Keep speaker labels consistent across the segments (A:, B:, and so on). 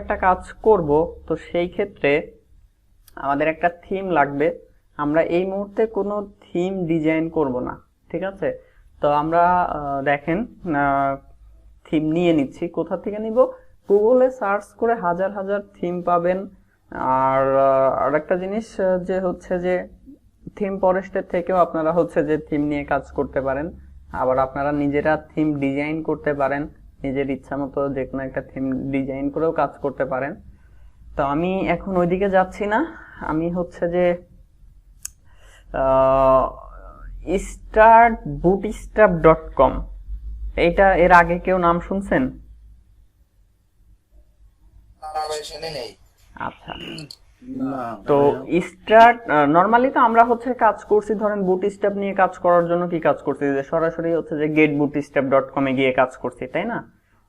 A: একটা কাজ করব, তো সেই ক্ষেত্রে আমাদের একটা থিম লাগবে। আমরা এই মুহূর্তে কোনো থিম ডিজাইন করব না, ঠিক আছে? তো আমরা দেখেন থিম নিয়ে নিচ্ছি। কোথা থেকে নিব? গুগলে সার্চ করে হাজার হাজার থিম পাবেন। আর আরেকটা জিনিস যে হচ্ছে যে থিম ফরেস্টের থেকেও আপনারা হচ্ছে যে থিম নিয়ে কাজ করতে পারেন। আবার আপনারা নিজেরা থিম ডিজাইন করতে পারেন, নিজের ইচ্ছা মতো যে কোনো একটা থিম ডিজাইন করেও কাজ করতে পারেন। তো আমি এখন ওইদিকে যাচ্ছি না, আমি হচ্ছে যে startbootstrap.com, এইটা এর আগে কেউ নাম শুনছেন? আচ্ছা, তো স্টার্ট নরমালি তো আমরা হচ্ছে কাজ করছি, ধরেন বুটস্ট্র্যাপ নিয়ে কাজ করার জন্য কি কাজ করছি, যে সরাসরি হচ্ছে যে getbootstrap.com এ গিয়ে কাজ করছি, তাই না?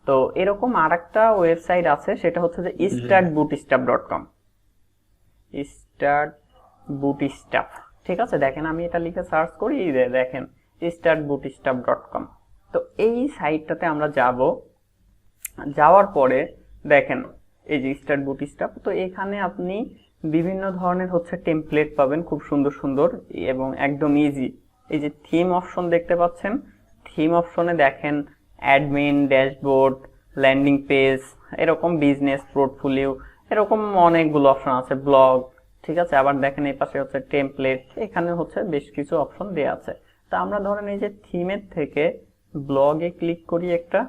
A: তো এরকম আরেকটা ওয়েবসাইট আছে, সেটা হচ্ছে যে startbootstrap.com, startbootstrap, ঠিক আছে? দেখেন আমি এটা লিখে সার্চ করি, দেখেন startbootstrap.com। তো এই সাইটটাতে আমরা যাব, যাওয়ার পরে দেখেন এই যে স্টার্ট বুটস্ট্র্যাপ। তো এখানে আপনি বিভিন্ন ধরনের হচ্ছে টেমপ্লেট পাবেন, খুব সুন্দর সুন্দর এবং একদম ইজি। এই যে থিম অপশন দেখতে পাচ্ছেন, থিম অপশনে দেখেন অ্যাডমিন, ড্যাশবোর্ড, ল্যান্ডিং পেজ, এরকম বিজনেস পোর্টফোলিও, এরকম অনেকগুলো অপশন আছে, ব্লগ, ঠিক আছে? আবার দেখেন এই পাশে হচ্ছে টেমপ্লেট, এখানে হচ্ছে বেশ কিছু অপশন দেওয়া আছে। তা আমরা ধরেন এই যে থিমের থেকে ব্লগে ক্লিক করি একটা,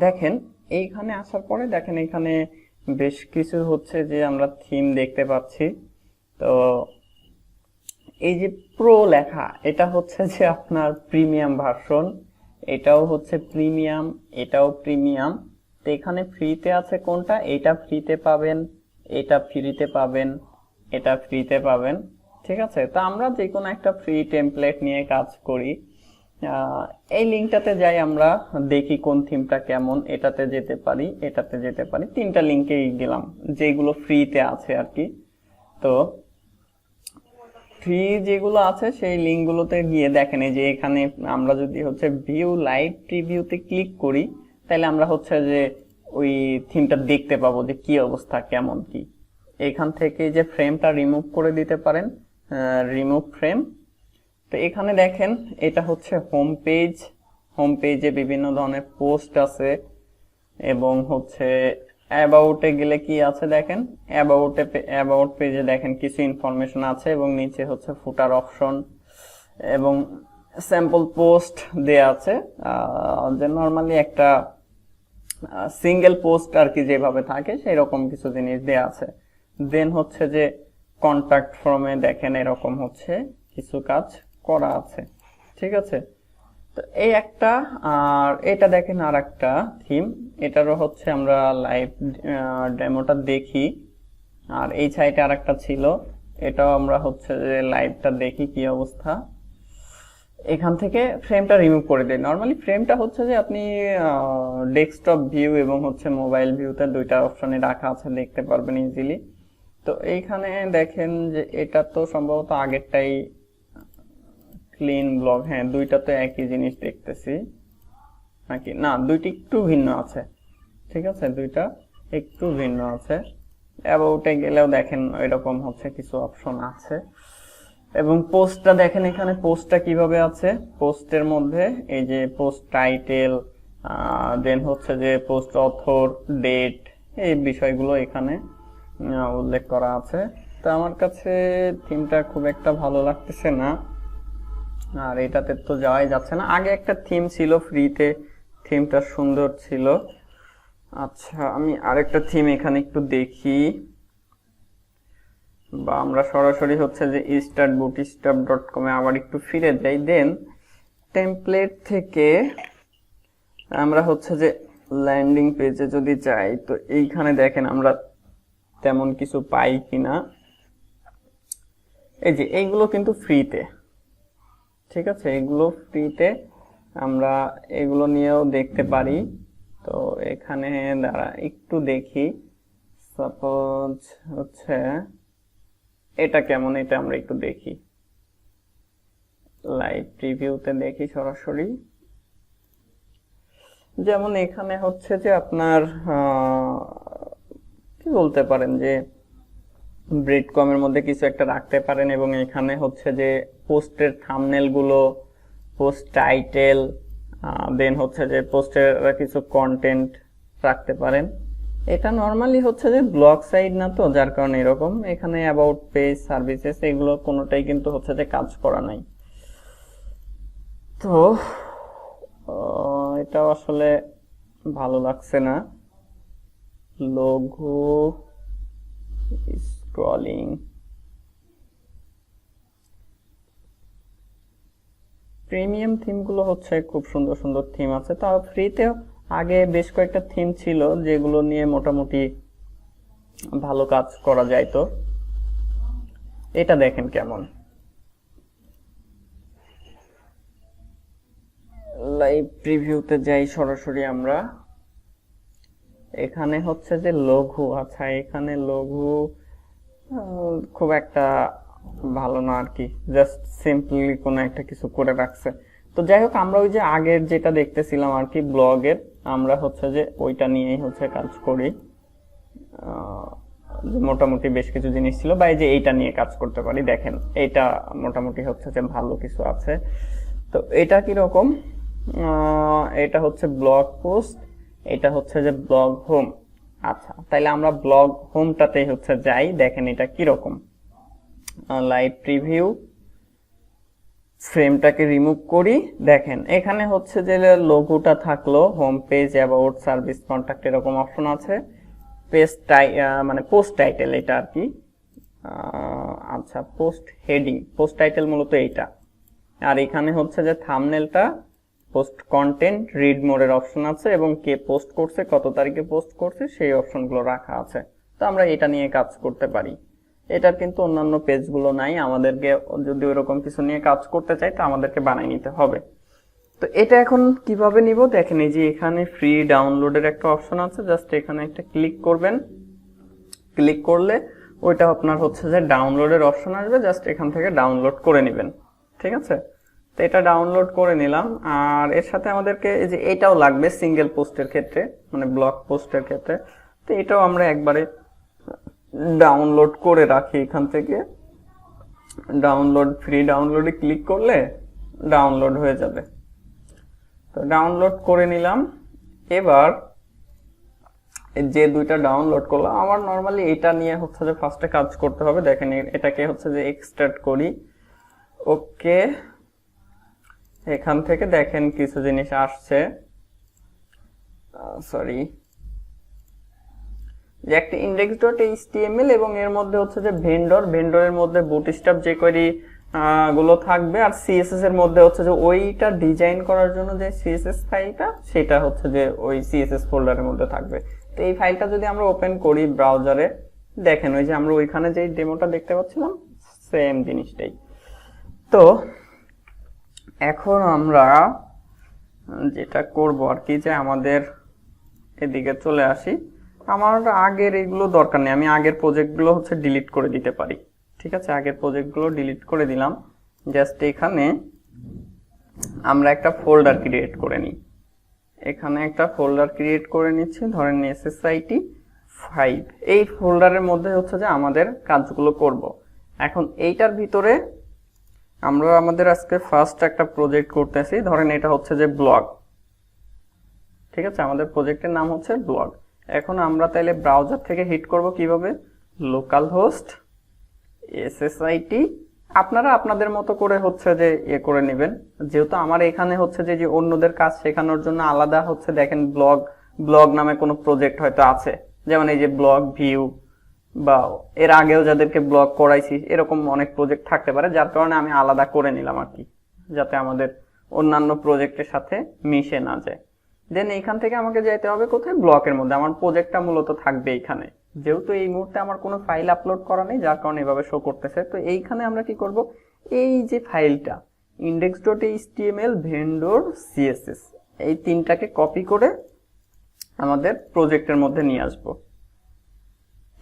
A: দেখেন এইখানে আসার পরে দেখেন এখানে বেশ কিছু হচ্ছে যে আমরা থিম দেখতে পাচ্ছি। তো এই যে প্রো লেখা, এটা হচ্ছে যে আপনার প্রিমিয়াম ভার্সন, এটাও হচ্ছে প্রিমিয়াম, এটাও প্রিমিয়াম। তো এখানে ফ্রিতে আছে কোনটা? এটা ফ্রিতে পাবেন, এটা ফ্রিতে পাবেন, এটা ফ্রিতে পাবেন, ঠিক আছে? তো আমরা যে কোনো একটা ফ্রি টেমপ্লেট নিয়ে কাজ করি। এই লিঙ্কটাতে যাই, আমরা দেখি কোন থিমটা কেমন, এটাতে যেতে পারি, এটাতে যেতে পারি, তিনটা লিঙ্কেই গেলাম যেগুলো ফ্রিতে আছে আর কি। তো ফ্রি যেগুলো আছে সেই লিঙ্কগুলোতে গিয়ে দেখেন এই যে এখানে আমরা যদি হচ্ছে ভিউ লাইভ প্রিভিউতে ক্লিক করি, তাহলে আমরা হচ্ছে যে ওই থিমটা দেখতে পাবো যে কি অবস্থা, কেমন কি। এখান থেকে যে ফ্রেমটা রিমুভ করে দিতে পারেন, রিমুভ ফ্রেম। তো এখানে দেখেন এটা হচ্ছে হোম পেজ, হোম পেজে বিভিন্ন ধরনের পোস্ট আছে এবং হচ্ছে অ্যাবাউটে গেলে কি আছে দেখেন, অ্যাবাউট পেজে দেখেন কিছু ইনফরমেশন আছে এবং নিচে হচ্ছে ফুটার অপশন এবং স্যাম্পল পোস্ট দেয়া আছে, যে নর্মালি একটা সিঙ্গেল পোস্ট আর কি যেভাবে থাকে সেই রকম কিছু জিনিস দেয়া আছে। দেন হচ্ছে যে কন্টাক্ট ফর্মে দেখেন এরকম হচ্ছে কিছু কাজ করা আছে, ঠিক আছে? তো এই একটা, আর এটা দেখেন আর একটা থিম, এটারও হচ্ছে আমরা লাইভ ডেমোটা দেখি। আর এই সাইটে আর একটা ছিল, এটাও আমরা হচ্ছে যে লাইভটা দেখি কি অবস্থা। এখান থেকে ফ্রেমটা রিমুভ করে দেয়। নর্মালি ফ্রেমটা হচ্ছে যে আপনি ডেস্কটপ ভিউ এবং হচ্ছে মোবাইল ভিউতে দুইটা অপশনে রাখা আছে, দেখতে পারবেন ইজিলি। তো এইখানে দেখেন যে এটা তো সম্ভবত আগেরটাই ক্লিন ব্লগ, হ্যাঁ দুইটা তো একই জিনিস দেখতেছি নাকি না, দুইটি একটু ভিন্ন আছে, ঠিক আছে? দুইটা একটু ভিন্ন আছে। অ্যাবাউটে গেলেও দেখেন এরকম হচ্ছে কিছু অপশন আছে এবং পোস্টটা দেখেন এখানে পোস্টটা কিভাবে আছে, পোস্টের মধ্যে এই যে পোস্ট টাইটেল, দেন হচ্ছে যে পোস্ট অথর, ডেট, এই বিষয়গুলো এখানে উল্লেখ করা আছে। তো আমার কাছে থিমটা খুব একটা ভালো লাগতেছে না, আর এটাতে তো যাওয়াই যাচ্ছে না। আগে একটা থিম ছিল ফ্রিতে, থিমটা সুন্দর ছিল। আচ্ছা আমি আরেকটা থিম এখানে একটু দেখি, বা আমরা সরাসরি হচ্ছে যে startbootstrap.com এ আবার একটু ফিরে যাই। দেন টেমপ্লেট থেকে আমরা হচ্ছে যে ল্যান্ডিং পেজে যদি যাই, তো এইখানে দেখেন আমরা তেমন কিছু পাই কিনা। এই যে এইগুলো কিন্তু ফ্রিতে, ঠিক আছে? এগুলো ফ্রিতে, আমরা এগুলো নিয়েও দেখতে পারি। তো এখানে দাঁড়া একটু দেখি, সাপোজ হচ্ছে এটা কেমন, এটা আমরা একটু দেখি, লাইভ প্রিভিউতে দেখি সরাসরি। যেমন এখানে হচ্ছে যে আপনার বলতে পারেন যে ব্রেড কমের মধ্যে কিছু একটা রাখতে পারেন, এবং এখানে হচ্ছে যে পোস্টের থাম্বনেল গুলো, পোস্ট টাইটেল, দেন হচ্ছে যে পোস্টের কিছু কন্টেন্ট রাখতে পারেন। এটা নর্মালি হচ্ছে যে ব্লগ সাইট না, তো যার কারণে এরকম। এখানে অ্যাবাউট পেজ, সার্ভিসেস এগুলো কোনোটাই কিন্তু হচ্ছে যে কাজ করা নাই। তো এটা আসলে ভালো লাগছে না। লোগো স্ক্রলিং, প্রিমিয়াম থিমগুলো হচ্ছে খুব সুন্দর সুন্দর থিম আছে, তাও ফ্রিতেও আগে বেশ কয়েকটা থিম ছিল যেগুলো নিয়ে মোটামুটি ভালো কাজ করা যায়। তো এটা দেখেন কেমন। লাইভ প্রিভিউতে যাই সরাসরি আমরা। এখানে হচ্ছে যে লঘু, আচ্ছা এখানে লঘু খুব একটা ভালো না আর কি, জাস্ট সিম্পলি কোনো একটা কিছু করে রাখছে। তো যাই হোক, আমরা ওই যে আগের যেটা দেখতেছিলাম আর কি ব্লগের, আমরা হচ্ছে যে ওইটা নিয়েই হচ্ছে কাজ করি। মোটামুটি বেশ কিছু জিনিস ছিল, বা এই যে এইটা নিয়ে কাজ করতে পারি। দেখেন এইটা মোটামুটি হচ্ছে যে ভালো কিছু আছে। তো এটা কিরকম, এটা হচ্ছে ব্লগ পোস্ট, এটা হচ্ছে যে ব্লগ হোম। আচ্ছা তাইলে আমরা ব্লগ হোমটাতে হচ্ছে যাই, দেখেন এটা কিরকম। লাইভ প্রিভিউ, ফ্রেমটাকে রিমুভ করি। দেখেন এখানে হচ্ছে যে লোগোটা থাকলো, home page, about, service, contact এরকম অপশন আছে। পেজ মানে পোস্ট টাইটেল এটা আর কি। আচ্ছা পোস্ট হেডিং, পোস্ট টাইটেল মূলত এইটা। আর এখানে হচ্ছে যে থাম্বনেলটা, পোস্ট কন্টেন্ট, রিড মোরের অপশন আছে, এবং কে পোস্ট করছে, কত তারিখে পোস্ট করছে সেই অপশনগুলো রাখা আছে। তো আমরা এটা নিয়ে কাজ করতে পারি। এটার কিন্তু অন্যান্য পেজগুলো নাই, আমাদেরকে যদি ওইরকম কিছু নিয়ে কাজ করতে চাই তো আমাদেরকে বানিয়ে নিতে হবে। তো এটা এখন কিভাবে নিব, দেখেন এই যে এখানে ফ্রি ডাউনলোডের একটা অপশন আছে, জাস্ট এখানে একটা ক্লিক করবেন। ক্লিক করলে ওইটা আপনার হচ্ছে যে ডাউনলোডের অপশন আসবে, জাস্ট এখান থেকে ডাউনলোড করে নেবেন। ঠিক আছে, তো এটা ডাউনলোড করে নিলাম। আর এর সাথে আমাদেরকে এই যে এটাও লাগবে সিঙ্গেল পোস্টের ক্ষেত্রে, মানে ব্লগ পোস্টের ক্ষেত্রে। তো এটাও আমরা একবারে ডাউনলোড করে রাখি। এখান থেকে ডাউনলোড, ফ্রি ডাউনলোডে ক্লিক করলে ডাউনলোড হয়ে যাবে। তো ডাউনলোড করে নিলাম। এবার যে দুইটা ডাউনলোড করলাম, আমার নরমালি এটা নিয়ে হচ্ছে যে ফার্স্টে কাজ করতে হবে। দেখেন এটাকে হচ্ছে যে এক্সট্রাক্ট করি। ওকে, এখান থেকে দেখেন কিছু জিনিস আসছে, সরি, যে একটা index.html, এবং এর মধ্যে হচ্ছে যে ভেন্ডরের মধ্যে বুটস্ট্র্যাপ যে কোয়েরি গুলো থাকবে, আর সিএসএস এর মধ্যে হচ্ছে যে ওইটা ডিজাইন করার জন্য যে সিএসএস ফাইলটা, সেটা হচ্ছে যে ওই সিএসএস ফোল্ডারের মধ্যে থাকবে। তো এই ফাইলটা যদি আমরা ওপেন করি ব্রাউজারে, দেখেন ওই যে আমরা ওইখানে যে ডেমোটা দেখতে পাচ্ছিলাম সেম জিনিসটাই। তো এখন আমরা যেটা করব আর কি, যে আমাদের এদিকে চলে আসি। আমার আগের এগুলো দরকার নেই, আমি আগের প্রজেক্টগুলো হচ্ছে ডিলিট করে দিতে পারি। ঠিক আছে, আগের প্রজেক্টগুলো ডিলিট করে দিলাম। জাস্ট এখানে আমরা একটা ফোল্ডার ক্রিয়েট করে নিই। এখানে একটা ফোল্ডার ক্রিয়েট করে নিচ্ছি, ধরেন SSIT 5। এই ফোল্ডারের মধ্যে হচ্ছে যে আমাদের কাজগুলো করব। এখন এইটার ভিতরে আমরা আমাদের আজকে ফার্স্ট একটা প্রজেক্ট করতেছি, ধরেন এটা হচ্ছে যে ব্লগ। ঠিক আছে, আমাদের প্রজেক্টের নাম হচ্ছে ব্লগ। এখন আমরা তাইলে ব্রাউজার থেকে হিট করব কিভাবে, লোকাল হোস্ট SSIT। আপনারা আপনাদের মতো করে হচ্ছে যে করে নেবেন, যেহেতু আমার এখানে হচ্ছে যে অন্যদের কাজ শেখানোর জন্য আলাদা হচ্ছে দেখেন ব্লগ নামে কোনো প্রজেক্ট হয়তো আছে, যেমন এই যে ব্লগ ভিউ, বা এর আগেও যাদেরকে ব্লগ করাইছি এরকম অনেক প্রজেক্ট থাকতে পারে, যার কারণে আমি আলাদা করে নিলাম আর কি, যাতে আমাদের অন্যান্য প্রজেক্টের সাথে মিশে না যায়। দেন এইখান থেকে আমাকে যেতে হবে কোথায়, ব্লকের মধ্যে। আমার প্রজেক্টটা মূলত থাকবে এইখানে, যেহেতু এই মুহূর্তে আমার কোনো ফাইল আপলোড করা নেই, যার কারণে এভাবে শো করতেছে। তো এইখানে আমরা কি করব, এই যে ফাইলটা index.html ভেন্ডর css, এই তিনটাকে কপি করে আমাদের প্রজেক্টের মধ্যে নিয়ে আসব।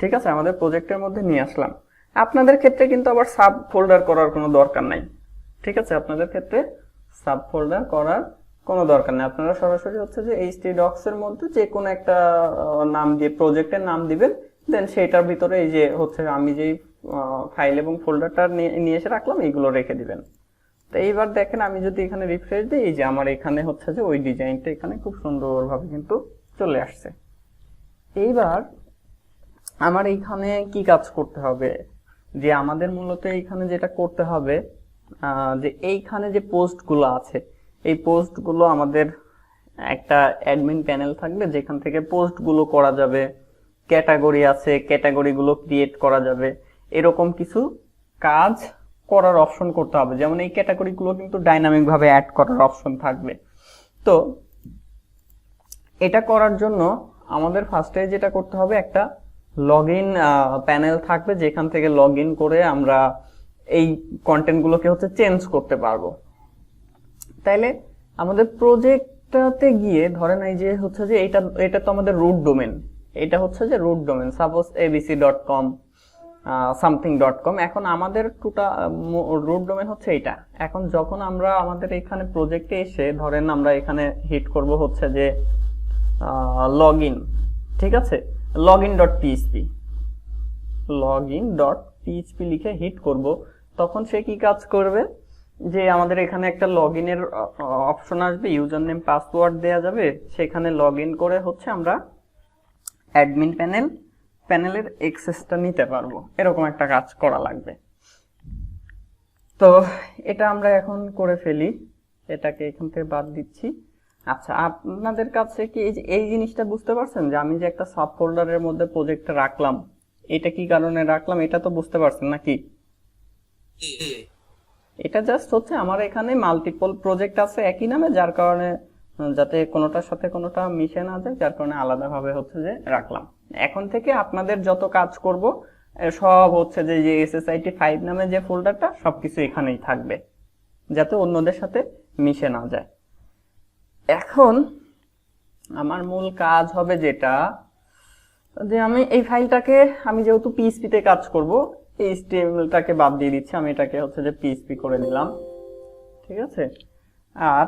A: ঠিক আছে, আমাদের প্রজেক্টের মধ্যে নিয়ে আসলাম। আপনাদের ক্ষেত্রে কিন্তু আবার সাব ফোল্ডার করার কোনো দরকার নাই। ঠিক আছে, আপনাদের ক্ষেত্রে সাব ফোল্ডার করার কোনো দরকার নেই। আপনারা সরাসরি হচ্ছে যে htdocs এর মধ্যে যে কোনো একটা নাম দিয়ে প্রজেক্টের নাম দিবেন, দেন সেটার ভিতরে এই যে হচ্ছে আমি যেই ফাইল এবং ফোল্ডারটা নিয়ে এসে রাখলাম এইগুলো রেখে দিবেন। তো এইবার দেখেন আমি যদি এখানে রিফ্রেশ দিই, এই যে আমার এখানে হচ্ছে যে ওই ডিজাইনটা এখানে খুব সুন্দরভাবে কিন্তু চলে আসছে। এইবার আমার এইখানে কি কাজ করতে হবে, যে আমাদের মূলত এইখানে যেটা করতে হবে যে এইখানে যে পোস্টগুলো আছে এই পোস্টগুলো আমাদের একটা অ্যাডমিন প্যানেল থাকবে যেখান থেকে পোস্টগুলো করা যাবে, ক্যাটাগরি আছে ক্যাটাগরিগুলো ক্রিয়েট করা যাবে, এরকম কিছু কাজ করার অপশন করতে হবে। যেমন এই ক্যাটাগরিগুলো কিন্তু ডাইনামিক ভাবে অ্যাড করার অপশন থাকবে। তো এটা করার জন্য আমাদের ফার্স্টে যেটা করতে হবে, একটা লগইন প্যানেল থাকবে যেখান থেকে লগইন করে আমরা এই কন্টেন্টগুলোকে হচ্ছে চেঞ্জ করতে পারবো। তাইলে আমাদের প্রজেক্টটাতে গিয়ে ধরেন এই যে হচ্ছে যে এটা তো আমাদের রুট ডোমেন, এটা হচ্ছে যে root domain, suppose abc.com something.com। এখন আমাদের রুট ডোমেন হচ্ছে এটা। এখন যখন আমরা আমাদের এখানে প্রজেক্টে এসে ধরেন আমরা এখানে হিট করব হচ্ছে যে লগইন, ঠিক আছে, login.php লিখে হিট করব, তখন সে কি কাজ করবে, যে আমাদের এখানে একটা লগইনের অপশন আসবে, ইউজার নেম পাসওয়ার্ড দেয়া যাবে, সেখানে লগইন করে হচ্ছে আমরা অ্যাডমিন প্যানেলের অ্যাক্সেসটা নিতে পারবো। এরকম একটা কাজ করা লাগবে। তো এটা আমরা এখন করে ফেলি, এটাকে এখান থেকে বাদ দিচ্ছি। আচ্ছা, আপনাদের কাছে কি এই জিনিসটা বুঝতে পারছেন যে আমি যে একটা সাব ফোল্ডারের মধ্যে প্রজেক্টটা রাখলাম, এটা কি কারণে রাখলাম এটা তো বুঝতে পারছেন নাকি? এটা জাস্ট হচ্ছে আমার এখানে মাল্টিপল প্রজেক্ট আছে একই নামে, যার কারণে যাতে কোনোটার সাথে কোনোটা মিশে না যায়, যার কারণে আলাদাভাবে হচ্ছে যে রাখলাম। এখন থেকে আপনাদের যত কাজ করব সব হচ্ছে যে SSIT5 নামে যে ফোল্ডারটা সবকিছু এখানেই থাকবে, যাতে অন্যদের সাথে মিশে না যায়। এখন আমার মূল কাজ হবে যেটা, যে আমি এই ফাইলটাকে আমি যেহেতু PHP তে কাজ করব, এই HTML-টাকে বাদ দিয়ে দিচ্ছি, আমি এটাকে হচ্ছে যে PHP করে দিলাম, ঠিক আছে। আর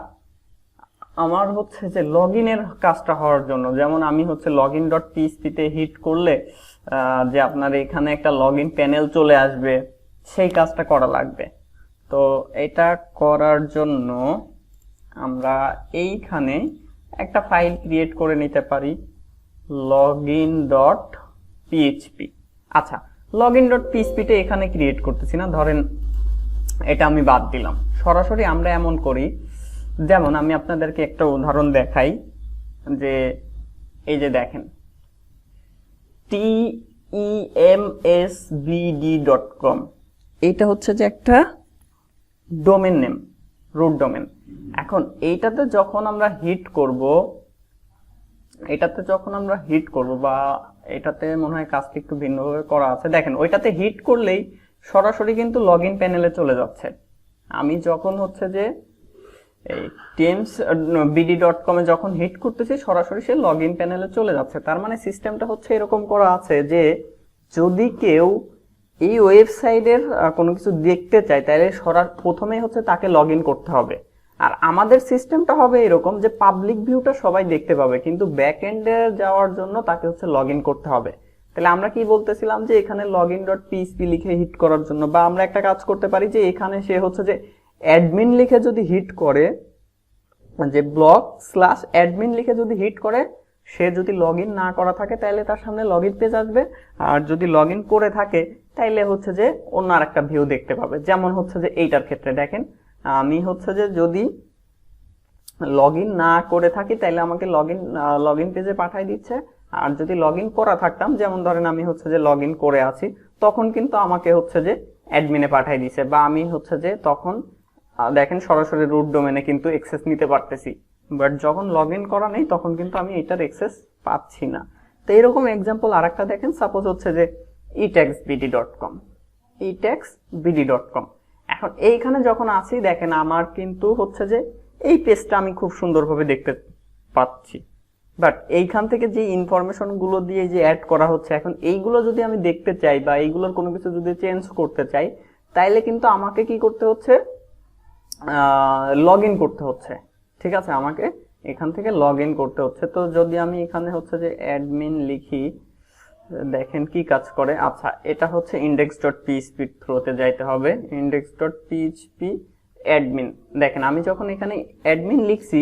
A: আমার হচ্ছে যে লগইনের কাজটা হওয়ার জন্য, যেমন আমি হচ্ছে login.php তে হিট করলে যে আপনার এখানে একটা লগইন প্যানেল চলে আসবে, সেই কাজটা করা লাগবে। তো এটা করার জন্য আমরা এইখানে একটা ফাইল ক্রিয়েট করে নিতে পারি, login.php। আচ্ছা, login.php তে এখানে ক্রিয়েট করতেছি না, ধরেন এটা আমি বাদ দিলাম। সরাসরি আমরা এমন করি, যেমন আমি আপনাদেরকে একটা উদাহরণ দেখাই, যে এই যে দেখেন temsbd.com, এটা হচ্ছে যে একটা ডোমেন নেম, রুট ডোমেন। এখন এইটাতে যখন আমরা হিট করব, বা এটাতে মনে হয় কাজটা একটু ভিন্নভাবে করা আছে, দেখেন ওইটাতে হিট করলেই সরাসরি কিন্তু লগইন প্যানেলে চলে যাচ্ছে। আমি যখন হচ্ছে যে এই temsbd.com এ যখন হিট করতেছি সরাসরি সে লগইন প্যানেলে চলে যাচ্ছে। তার মানে সিস্টেমটা হচ্ছে এরকম করা আছে যে যদি কেউ এই ওয়েবসাইটের কোনো কিছু দেখতে চায়, তাহলে প্রথমেই হচ্ছে তাকে লগইন করতে হবে। আর আমাদের সিস্টেমটা হবে এরকম যে পাবলিক ভিউটা সবাই দেখতে পাবে, কিন্তু ব্যাক এন্ডে যাওয়ার জন্য তাকে হচ্ছে লগইন করতে হবে। তাহলে আমরা কি বলতেছিলাম, যে এখানে login.php লিখে হিট করার জন্য, বা আমরা একটা কাজ করতে পারি যে এখানে সে হচ্ছে যে অ্যাডমিন লিখে যদি হিট করে, যে blog/admin লিখে যদি হিট করে, সে যদি লগইন না করা থাকে তাহলে তার সামনে লগইন পেজ আসবে, আর যদি লগইন করে থাকে তাইলে হচ্ছে যে অন্য আরেকটা ভিউ দেখতে পাবে। যেমন হচ্ছে যে এইটার ক্ষেত্রে দেখেন, আমি হচ্ছে যে যদি লগইন না করে থাকি তাহলে আমাকে লগইন পেজে পাঠিয়ে দিচ্ছে, আর যদি লগইন করা থাকতাম, যেমন ধরেন আমি হচ্ছে যে লগইন করে আছি, তখন কিন্তু আমাকে হচ্ছে যে অ্যাডমিনে পাঠিয়ে দিছে, বা আমি হচ্ছে যে তখন দেখেন সরাসরি রুট ডোমেনে কিন্তু অ্যাক্সেস নিতে পারতেছি। বাট যখন লগইন করা নেই তখন কিন্তু আমি এটার অ্যাক্সেস পাচ্ছি না। তো এরকম এক্সাম্পল আরেকটা দেখেন, সাপোজ হচ্ছে যে etaxbd.com। এখন এইখানে যখন আসি দেখেন আমার কিন্তু হচ্ছে যে এই পেজটা আমি খুব সুন্দরভাবে দেখতে পাচ্ছি, বাট এইখান থেকে যে ইনফরমেশন গুলো দিয়ে যে অ্যাড করা হচ্ছে, এখন এইগুলো যদি আমি দেখতে চাই বা এইগুলোর কোনো কিছু যদি চেঞ্জ করতে চাই, তাইলে কিন্তু আমাকে কি করতে হচ্ছে, লগইন করতে হচ্ছে। ঠিক আছে, আমাকে এখান থেকে লগইন করতে হচ্ছে। তো যদি আমি এখানে হচ্ছে যে অ্যাডমিন লিখি, দেখেন কি কাজ করে। আচ্ছা, এটা হচ্ছে index.php থ্রোতে যাইতে হবে, index.php অ্যাডমিন। দেখেন আমি যখন এখানে অ্যাডমিন লিখছি,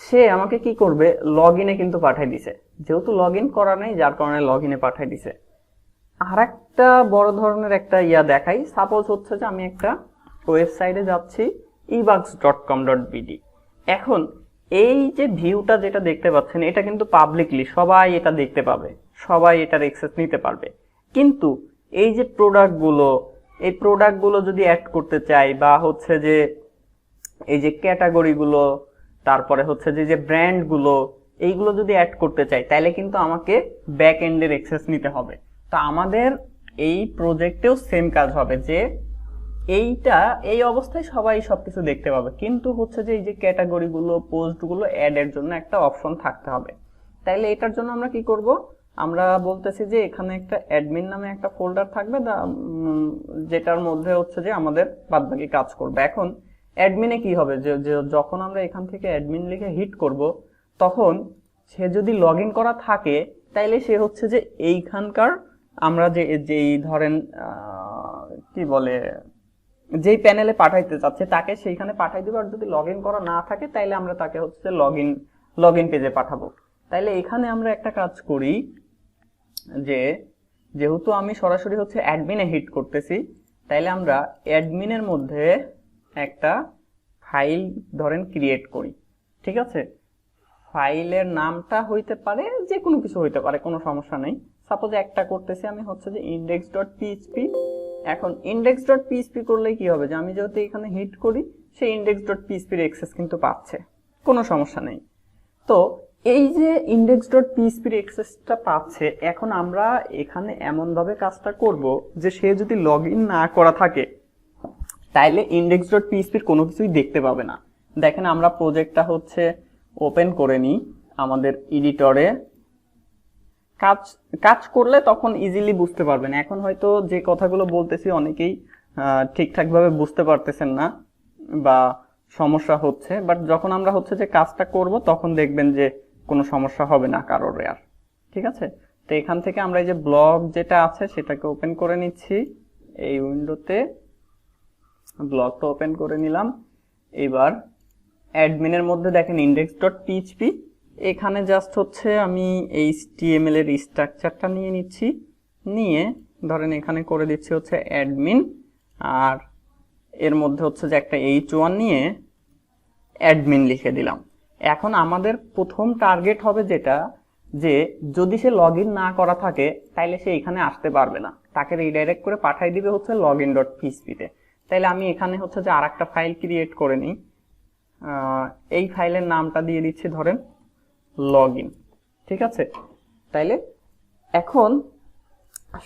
A: সে আমাকে কি করবে, লগইনে কিন্তু পাঠাই দিছে, যেহেতু লগইন করা নেই যার কারণে লগইনে পাঠাই দিছে। আর একটা বড় ধরনের একটা দেখাই, সাপোজ হচ্ছে যে আমি একটা ওয়েবসাইটে যাচ্ছি ebugs.com.bd। এখন এই যে ভিউটা যেটা দেখতে পাচ্ছেন, এটা কিন্তু পাবলিকলি সবাই এটা দেখতে পাবে, সবাই এটার অ্যাক্সেস নিতে পারবে। কিন্তু এই যে এই প্রোডাক্টগুলো যদি অ্যাড করতে চাই, বা হচ্ছে যে এই যে ক্যাটাগরিগুলো, তারপরে হচ্ছে যে ব্র্যান্ডগুলো, এইগুলো যদি অ্যাড করতে চাই, তাহলে কিন্তু আমাকে ব্যাক এন্ডের অ্যাক্সেস নিতে হবে। তো আমাদের এই প্রজেক্টেও সেম কাজ হবে, যে এই অবস্থায় সবাই সবকিছু দেখতে পাবে, কিন্তু হচ্ছে যে এই যে ক্যাটাগরিগুলো, পোস্টগুলো অ্যাড এর জন্য একটা অপশন থাকতে হবে। তাইলে এটার জন্য আমরা কি করব, আমরা বলতেছি যে এখানে একটা অ্যাডমিন নামে একটা ফোল্ডার থাকবে, যেটার মধ্যে হচ্ছে যে আমাদের বাদবাকি কাজ করবে। এখন অ্যাডমিনে কি হবে, যে যখন আমরা এখান থেকে অ্যাডমিন লিখে হিট করব, তখন সে যদি লগ ইন করা থাকে, তাইলে সে হচ্ছে যে এইখানকার আমরা যেই ধরেন কি বলে, যেই প্যানেলে পাঠাইতে চাচ্ছে তাকে সেইখানে পাঠাই দিব। আর যদি লগ ইন করা না থাকে, তাইলে আমরা তাকে হচ্ছে লগ ইন পেজে পাঠাবো। তাইলে এখানে আমরা একটা কাজ করি, যে যেহেতু আমি সরাসরি হচ্ছে অ্যাডমিনে হিট করতেছি, তাইলে আমরা অ্যাডমিনের মধ্যে একটা ফাইল ধরেন ক্রিয়েট করি। ঠিক আছে, ফাইলের নামটা হইতে পারে যে কোনো কিছু হইতে পারে, কোনো সমস্যা নেই। সাপোজ একটা করতেছি আমি হচ্ছে যে index.php। এখন index.php করলে কি হবে, যে আমি যেহেতু এখানে হিট করি, সেই index.php এর অ্যাক্সেস কিন্তু পাচ্ছে, কোনো সমস্যা নেই। তো এই যে index.php এর অ্যাক্সেসটা পাচ্ছে, এখন আমরা এখানে এমন ভাবে কাজটা করব যে সে যদি লগ ইন না করা থাকে, তাইলে index.php এর কোনো কিছুই দেখতে পাবে না। দেখেন আমরা প্রজেক্টটা হচ্ছে ওপেন করে নিই আমাদের এডিটরে। কাজ করলে তখন ইজিলি বুঝতে পারবেন। এখন হয়তো যে কথাগুলো বলতেছি অনেকেই ঠিকঠাকভাবে বুঝতে পারতেছেন না বা সমস্যা হচ্ছে, বাট যখন আমরা হচ্ছে যে কাজটা করব, তখন দেখবেন যে কোনো সমস্যা হবে না কারোর আর। ঠিক আছে, তো এখান থেকে আমরা এই যে ব্লগ যেটা আছে সেটাকে ওপেন করে নিচ্ছি। এই উইন্ডোতে ব্লগটা ওপেন করে নিলাম। এবার অ্যাডমিনের মধ্যে দেখেন index.php, এখানে জাস্ট হচ্ছে আমি HTML এর স্ট্রাকচারটা নিয়ে নিচ্ছি, নিয়ে ধরেন এখানে করে দিচ্ছি হচ্ছে অ্যাডমিন, আর এর মধ্যে হচ্ছে যে একটা h1 নিয়ে অ্যাডমিন লিখে দিলাম। এখন আমাদের প্রথম টার্গেট হবে যেটা, যে যদি সে লগ ইন না করা থাকে, তাইলে সে এখানে আসতে পারবে না, তাকে রিডাইরেক্ট করে পাঠাই দিবে হচ্ছে login.php তে। তাইলে আমি এখানে হচ্ছে যে আরেকটা ফাইল ক্রিয়েট করে নিই, এই ফাইলের নামটা দিয়ে দিচ্ছি ধরেন লগইন। ঠিক আছে, তাইলে এখন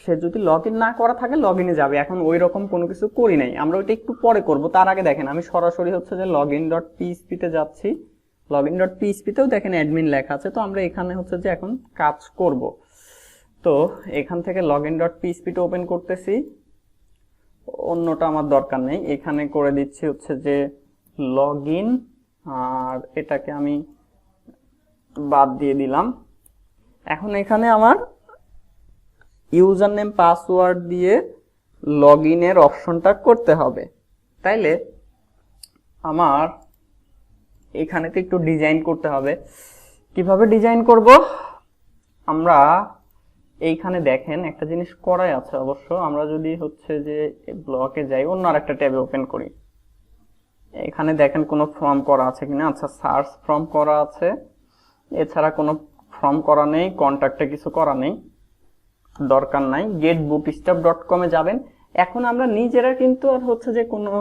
A: সে যদি লগ ইন না করা থাকে, লগ ইনে যাবে। এখন ওই রকম কোনো কিছু করি নাই, আমরা ওইটা একটু পরে করব। তার আগে দেখেন আমি সরাসরি হচ্ছে যে login.php তে যাচ্ছি। login.php তেও দেখেন অ্যাডমিন লেখা আছে, তো আমরা এখানে হচ্ছে যে এখন কাজ করব। তো এখান থেকে login.php টা ওপেন করতেছি, অন্যটা আমার দরকার নেই, এখানে করে দিচ্ছি হচ্ছে যে লগইন, আর এটাকে আমি বাদ দিয়ে দিলাম। এখন এখানে আমার ইউজার নেম পাসওয়ার্ড দিয়ে লগইনের অপশনটা করতে হবে। তাইলে আমার এখানে তো একটু ডিজাইন করতে হবে। কিভাবে ডিজাইন করব, আমরা এইখানে দেখেন একটা জিনিস করাই আছে অবশ্য। আমরা যদি হচ্ছে যে ব্লকে যাই, অন্য আরেকটা ট্যাবে ওপেন করি, এখানে দেখেন কোনো ফর্ম করা আছে কিনা। আচ্ছা, সার্চ ফর্ম করা আছে, এছাড়া কোনো ফর্ম করা নেই, কন্ট্যাক্টে কিছু করা নেই, দরকার নাই। getbootstrap.com এ যাবেন। এখন আমরা নিজেরা কিন্তু আর হচ্ছে যে কোনো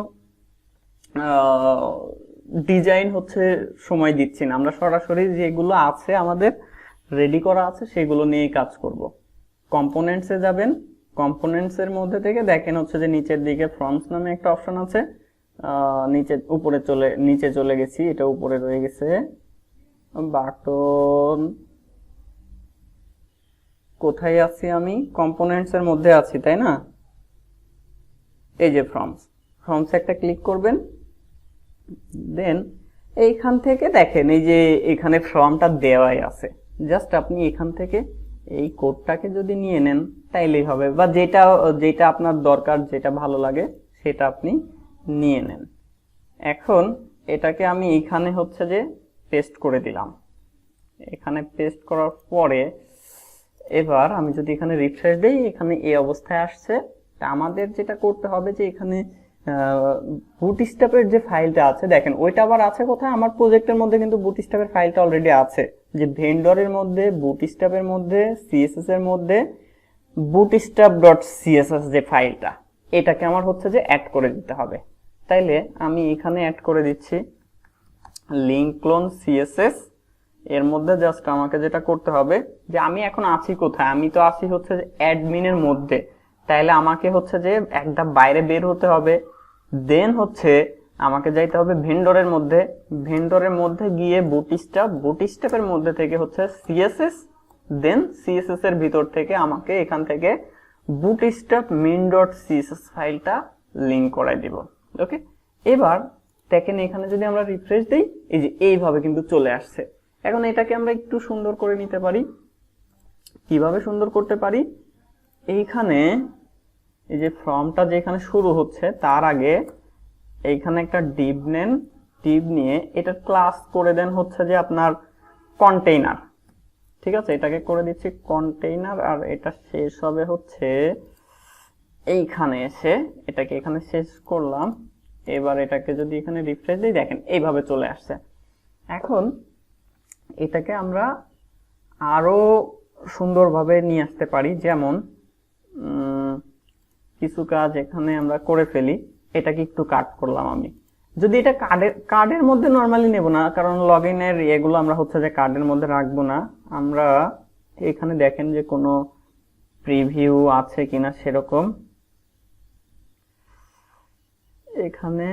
A: ডিজাইন হচ্ছে সময় দিচ্ছি না, আমরা সরাসরি যেগুলো আছে আমাদের রেডি করা আছে সেগুলো নিয়েই কাজ করব। কম্পোনেন্টসে যাবেন, কম্পোনেন্টসের মধ্যে থেকে দেখেন হচ্ছে যে নিচের দিকে ফর্মস নামে একটা অপশন আছে, নিচে চলে গেছি, এটা উপরে রয়ে গেছে। বাটন কোথায় আছি আমি, কম্পোনেন্টস এর মধ্যে আছি তাই না, এই যে ফর্মস একটা ক্লিক করবেন। দেন এইখান থেকে দেখেন এই যে এখানে ফর্মটা দেওয়াই আছে, জাস্ট আপনি এখান থেকে এই কোডটাকে যদি নিয়ে নেন তাইলেই হবে, বা যেটা যেটা আপনার দরকার, যেটা ভালো লাগে সেটা আপনি নিয়ে নেন। এখন এটাকে আমি এখানে হচ্ছে যে পেস্ট করে দিলাম। এখানে পেস্ট করার পরে এবার আমি যদি এখানে রিফ্রেশ দেই, এখানে এই অবস্থায় আসছে। তা আমাদের যেটা করতে হবে যে এখানে বুটস্ট্র্যাপের যে ফাইলটা আছে, দেখেন ওইটা আবার আছে কোথায়, আমার প্রজেক্টের মধ্যে কিন্তু বুটস্ট্র্যাপের ফাইলটা অলরেডি আছে, যে ভেন্ডরের মধ্যে, বুটস্ট্র্যাপের মধ্যে, সিএসএস এর মধ্যে bootstrap.css যে ফাইলটা, এটাকে আমার হচ্ছে যে অ্যাড করে দিতে হবে। তাইলে আমি এখানে অ্যাড করে দিচ্ছি লিঙ্ক ক্লোন সিএসএস। এর মধ্যে জাস্ট আমাকে যেটা করতে হবে যে আমি এখন আছি কোথায়, আমি তো আছি হচ্ছে যে অ্যাডমিনের মধ্যে, তাইলে আমাকে হচ্ছে যে একটা বাইরে বের হতে হবে, দেন হচ্ছে আমাকে যাইতে হবে ভেন্ডরের মধ্যে, ভেন্ডরের মধ্যে গিয়ে বুটস্ট্র্যাপের মধ্যে থেকে হচ্ছে সিএসএস, দেন সিএসএস এর ভিতর থেকে আমাকে এখান থেকে bootstrap min.css ফাইলটা লিংক করাই দিব। ওকে, এবার দেখেন এখানে যদি আমরা রিফ্রেশ দেই, এই যে এইভাবে কিন্তু চলে আসছে। এখন এটাকে আমরা একটু সুন্দর করে নিতে পারি। কিভাবে সুন্দর করতে পারি, এইখানে এই যে ফর্মটা যেখানে শুরু হচ্ছে তার আগে এইখানে একটা ডিভ নেন, ডিভ নিয়ে এটা ক্লাস করে দেন হচ্ছে যে আপনার কন্টেইনার। ঠিক আছে, এটাকে করে দিচ্ছি কন্টেইনার, আর এটা শেষ হবে হচ্ছে এইখানে এসে, এটাকে এখানে শেষ করলাম। এবার এটাকে যদি এখানে রিফ্রেশ দিই, দেখেন এইভাবে চলে আসছে। এখন এটাকে আমরা আরো সুন্দরভাবে নিয়ে আসতে পারি, যেমন কিছু কাজ এখানে আমরা করে ফেলি। এটাকে একটু কাট করলাম আমি, যদি এটা কার্ডের মধ্যে নরমালি নেব না, কারণ লগ ইনের এগুলো আমরা হচ্ছে যে কার্ডের মধ্যে রাখবো না। আমরা এখানে দেখেন যে কোনো প্রিভিউ আছে কিনা সেরকম, এখানে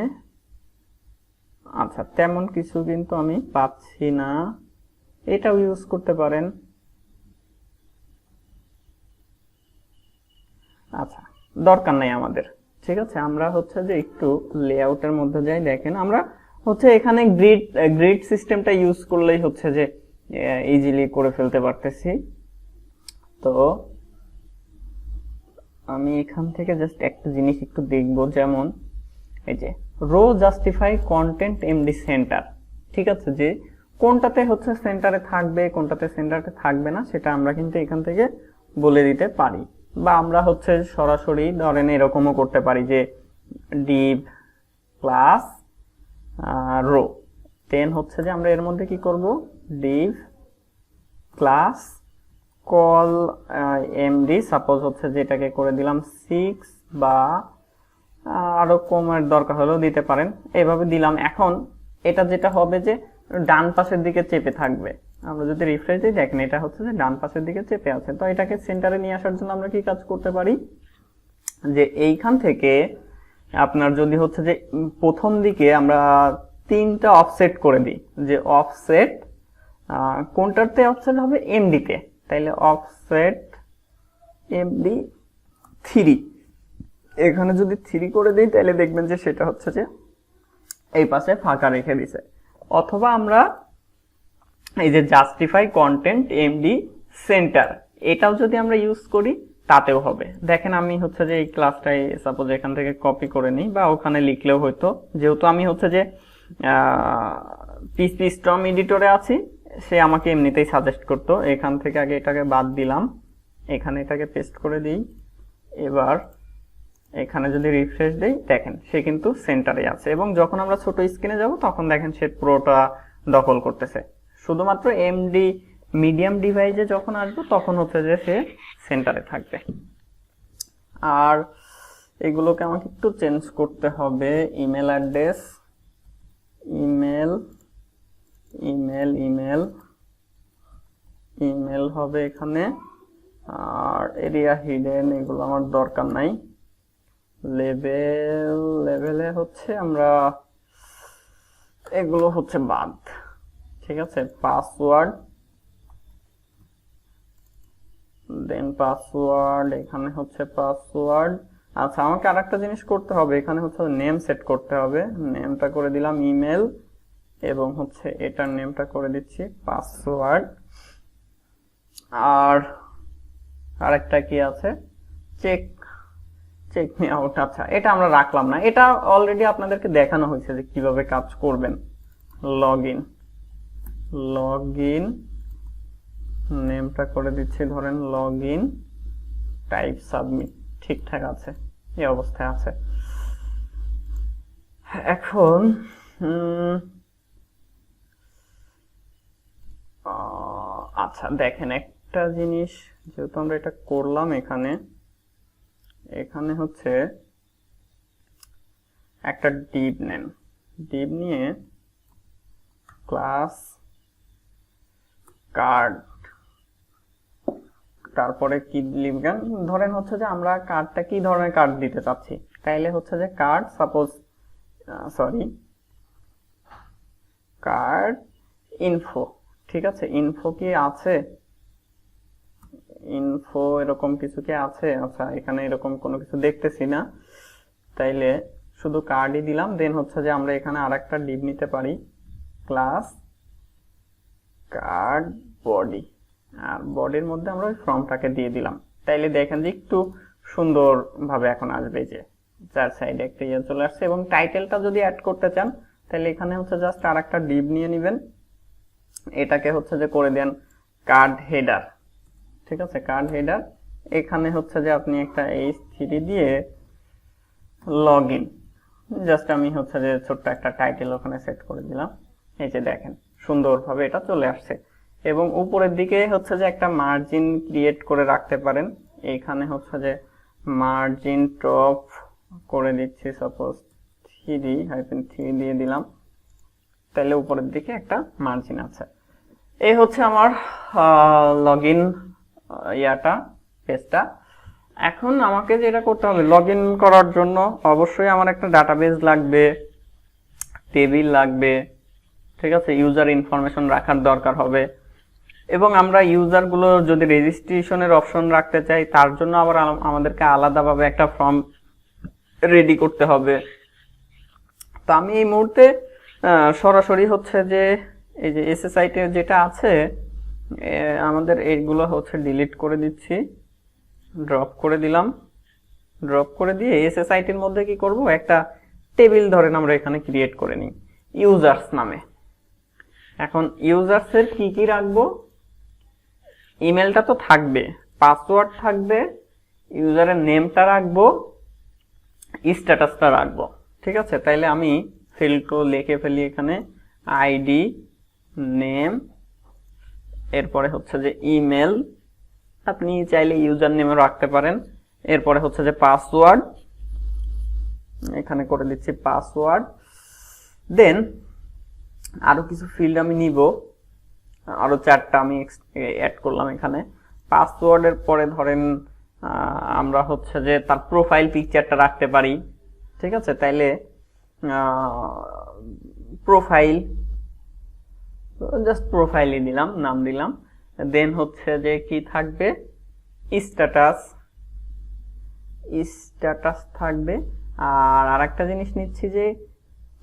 A: আচ্ছা তেমন কিছু কিন্তু আমি পাচ্ছি না, এটাও ইউজ করতে পারেন। আচ্ছা, দরকার নাই আমাদের। ঠিক আছে, আমরা হচ্ছে যে একটু লেআউটের মধ্যে যাই। দেখেন আমরা হচ্ছে এখানে গ্রিড সিস্টেমটা ইউজ করলেই হচ্ছে যে ইজিলি করে ফেলতে পারতেছি। তো আমি এখান থেকে জাস্ট একটা জিনিস একটু দেখবো, যেমন এই যে row justify content md center. ঠিক আছে, যে কোনটাতে হচ্ছে সেন্টারে থাকবে, কোনটাতে সেন্টারে থাকবে না, সেটা আমরা কিন্তু এখান থেকে বলে দিতে পারি। বা আমরা হচ্ছে সরাসরি ধরেন এরকমও করতে পারি যে ডিভ ক্লাস রো, দেন হচ্ছে যে আমরা এর মধ্যে কি করব, Depp class call MD, suppose হচ্ছে যেটাকে করে দিলাম 6, বা আরো কমের দরকার হলেও দিতে পারেন, এইভাবে দিলাম। এখন এটা যেটা হবে যে ডান পাশের দিকে চেপে থাকবে। আমরা যদি রিফ্রেশ দিই, দেখেন এটা হচ্ছে যে ডান পাশের দিকে চেপে আছে। তো এটাকে সেন্টারে নিয়ে আসার জন্য আমরা কি কাজ করতে পারি, যে এইখান থেকে আপনার যদি হচ্ছে যে প্রথম দিকে আমরা 3টা অফসেট করে দিই, যে অফসেট কোনটাতে অফসেট হবে, এমডি তে, তাইলে অফসেট এমডি 3, এখানে যদি 3 করে দিই তাহলে দেখবেন যে সেটা হচ্ছে যে এই পাশে ফাঁকা রেখে দিছে। অথবা আমরা এই যে জাস্টিফাই কন্টেন্ট এমডি সেন্টার, এটাও যদি আমরা ইউজ করি তাতেও হবে। দেখেন আমি হচ্ছে যে এই ক্লাসটাই সাপোজ এখান থেকে কপি করে নিই, বা ওখানে লিখলেও হয়তো, যেহেতু আমি হচ্ছে যে পিসপি স্ট্রম এডিটরে আছি, সে আমাকে এমনিতেই সাজেস্ট করতো। এখান থেকে আগে এটাকে বাদ দিলাম, এখানে এটাকে পেস্ট করে দিই। এবার এখানে যদি রিফ্রেশ দেই, দেখেন সে কিন্তু সেন্টারে আছে, এবং যখন আমরা ছোট স্ক্রিনে যাব তখন দেখেন সে পুরোটা দখল করতেছে। শুধুমাত্র এমডি মিডিয়াম ডিভাইসে যখন আসবে তখন হচ্ছে যে সে সেন্টারে থাকবে। আর এগুলোকে আমাকে একটু চেঞ্জ করতে হবে। Email address, email email email email হবে এখানে, আর এরিয়া হিডেন এগুলো আমার দরকার নাই। লেভেলে হচ্ছে আমরা এগুলো হচ্ছে বাদ। ঠিক আছে, পাসওয়ার্ড, দেন পাসওয়ার্ড, এখানে হচ্ছে পাসওয়ার্ড। আচ্ছা, আমাকে আরেকটা জিনিস করতে হবে, এখানে হচ্ছে নেম সেট করতে হবে। নেমটা করে দিলাম ইমেল, এবং হচ্ছে এটার নেমটা করে দিচ্ছি পাসওয়ার্ড। আর আরেকটা কি আছে, চেক চেক মি আউট। আচ্ছা, এটা আমরা রাখলাম না, এটা অলরেডি আপনাদেরকে দেখানো হয়েছে যে কিভাবে কাজ করবেন। লগইন, নেমটা করে দিচ্ছি ধরেন লগইন, টাইপ সাবমিট, ঠিকঠাক আছে, এই অবস্থায় আছে। এখন আচ্ছা দেখেন একটা জিনিস, যেহেতু আমরা এটা করলাম, এখানে হচ্ছে একটা ডিভ নেন, ডিভ নিয়ে ক্লাস কার্ড, তারপরে কি লিখবেন, ধরেন হচ্ছে যে আমরা কার্ডটা কি ধরনের কার্ড দিতে চাচ্ছি, তাইলে হচ্ছে যে কার্ড সাপোজ কার্ড ইনফো, ঠিক আছে, ইনফো কি আছে, ইনফো এরকম কিছু কি আছে? আচ্ছা, এখানে এরকম কোনো কিছু দেখতেছি না, তাইলে শুধু কার্ডই দিলাম। দেন হচ্ছে যে আমরা এখানে আরেকটা ডিভ নিতে পারি, ক্লাস কার্ড বডি, আর বডির মধ্যে আমরা ওই ফর্মটাকে দিয়ে দিলাম। তাইলে দেখেন যে একটু সুন্দর ভাবে এখন আসবে, যে চার সাইডে একটা ইয়ে চলে আসছে। এবং টাইটেলটা যদি অ্যাড করতে চান তাহলে এখানে হচ্ছে জাস্ট আরেকটা ডিভ নিয়ে নেবেন, এটাকে হচ্ছে যে করে দেন কার্ড হেডার, ঠিক আছে, কার্ড হেডার। এখানে হচ্ছে যে আপনি একটা h3 দিয়ে লগইন, জাস্ট আমি হচ্ছে যে ছোট্ট একটা টাইটেল ওখানে সেট করে দিলাম। এই যে দেখেন সুন্দরভাবে এটা চলে আসছে। এবং উপরের দিকে হচ্ছে যে একটা মার্জিন ক্রিয়েট করে রাখতে পারেন, এইখানে হচ্ছে যে মার্জিন টপ করে দিচ্ছি, সাপোজ 3 দিয়ে দিলাম, তাহলে উপরের দিকে একটা মার্জিন আছে। এই হচ্ছে আমার লগইন পেজটা। এখন আমাকে যেটা করতে হবে, লগইন করার জন্য অবশ্যই আমার একটা ডাটাবেস লাগবে, টেবিল লাগবে, ঠিক আছে, ইউজার ইনফরমেশন রাখার দরকার হবে। এবং আমরা ইউজারগুলো যদি রেজিস্ট্রেশনের অপশন রাখতে চাই, তার জন্য আবার আমাদেরকে আলাদাভাবে একটা ফর্ম রেডি করতে হবে। তো আমি এই মুহূর্তে সরাসরি হচ্ছে যে এই যে এসএসআইটি যেটা আছে, আমাদের এইগুলো হচ্ছে ডিলিট করে দিচ্ছি, ড্রপ করে দিলাম। ড্রপ করে দিয়ে এসএসআইটির মধ্যে কি করব, একটা টেবিল ধরেন আমরা এখানে ক্রিয়েট করে নিই ইউজার্স নামে। এখন ইউজার্সের কি কি রাখবো, ইমেলটা তো থাকবে, পাসওয়ার্ড থাকবে, ইউজারের নেমটা রাখবো, স্ট্যাটাসটা রাখবো, ঠিক আছে। তাইলে আমি ফিল্ড লিখে ফেলি এখানে, আইডি, নেম, এরপরে হচ্ছে যে ইমেল, আপনি চাইলে ইউজার নেমও রাখতে পারেন, এরপরে হচ্ছে যে পাসওয়ার্ড, এখানে করে দিচ্ছি পাসওয়ার্ড। দেন আরো কিছু ফিল্ড আমি নিব, আরো 4টা আমি অ্যাড করলাম এখানে। পাসওয়ার্ডের পরে ধরেন আমরা হচ্ছে যে তার প্রোফাইল পিকচারটা রাখতে পারি, ঠিক আছে। তাইলে প্রোফাইল, জাস্ট প্রোফাইলই দিলাম, নাম দিলাম। দেন হচ্ছে যে কি থাকবে, স্ট্যাটাস থাকবে। আর আরেকটা জিনিস নিচ্ছি যে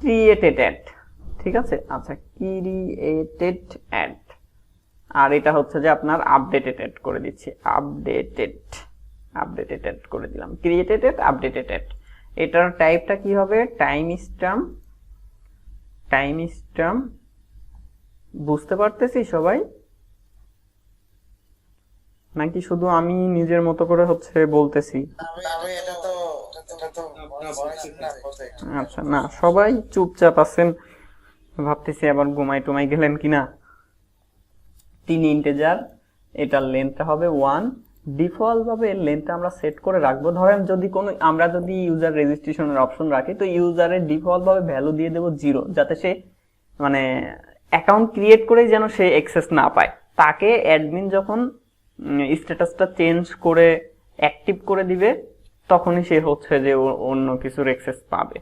A: ক্রিয়েটেড অ্যাড, ঠিক আছে। আচ্ছা, ক্রিয়েটেড অ্যাড, আর এটা হচ্ছে যে আপনার আপডেটেড অ্যাড করে দিচ্ছি, আপডেটেড অ্যাড করে দিলাম, ক্রিয়েটেড অ্যাড, আপডেটেড অ্যাড। এটার টাইপটা কি হবে, টাইম স্ট্যাম্প। বুঝতে পারতেছি সবাই, নাকি শুধু আমি নিজের মতো করে হচ্ছে বলতেছি? আচ্ছা, না সবাই চুপচাপ আছেন, ভাবতেছি আবার ঘুমাই টুমাই গেলেন কিনা। 3 ইন্টিজার, এটার লেন্থটা হবে 1। ডিফল্ট ভাবে লেন্থটা আমরা সেট করে রাখবো। ধরেন আমরা যদি ইউজার রেজিস্ট্রেশনের অপশন রাখি, তো ইউজারের ডিফল্ট ভাবে ভ্যালু দিয়ে দেবো 0, যাতে সে মানে অ্যাকাউন্ট ক্রিয়েট করেই যেন সে অ্যাক্সেস না পায়। তাকে অ্যাডমিন যখন স্ট্যাটাসটা চেঞ্জ করে অ্যাক্টিভ করে দিবে, তখনই সে হচ্ছে যে অন্য কিছুর অ্যাক্সেস পাবে,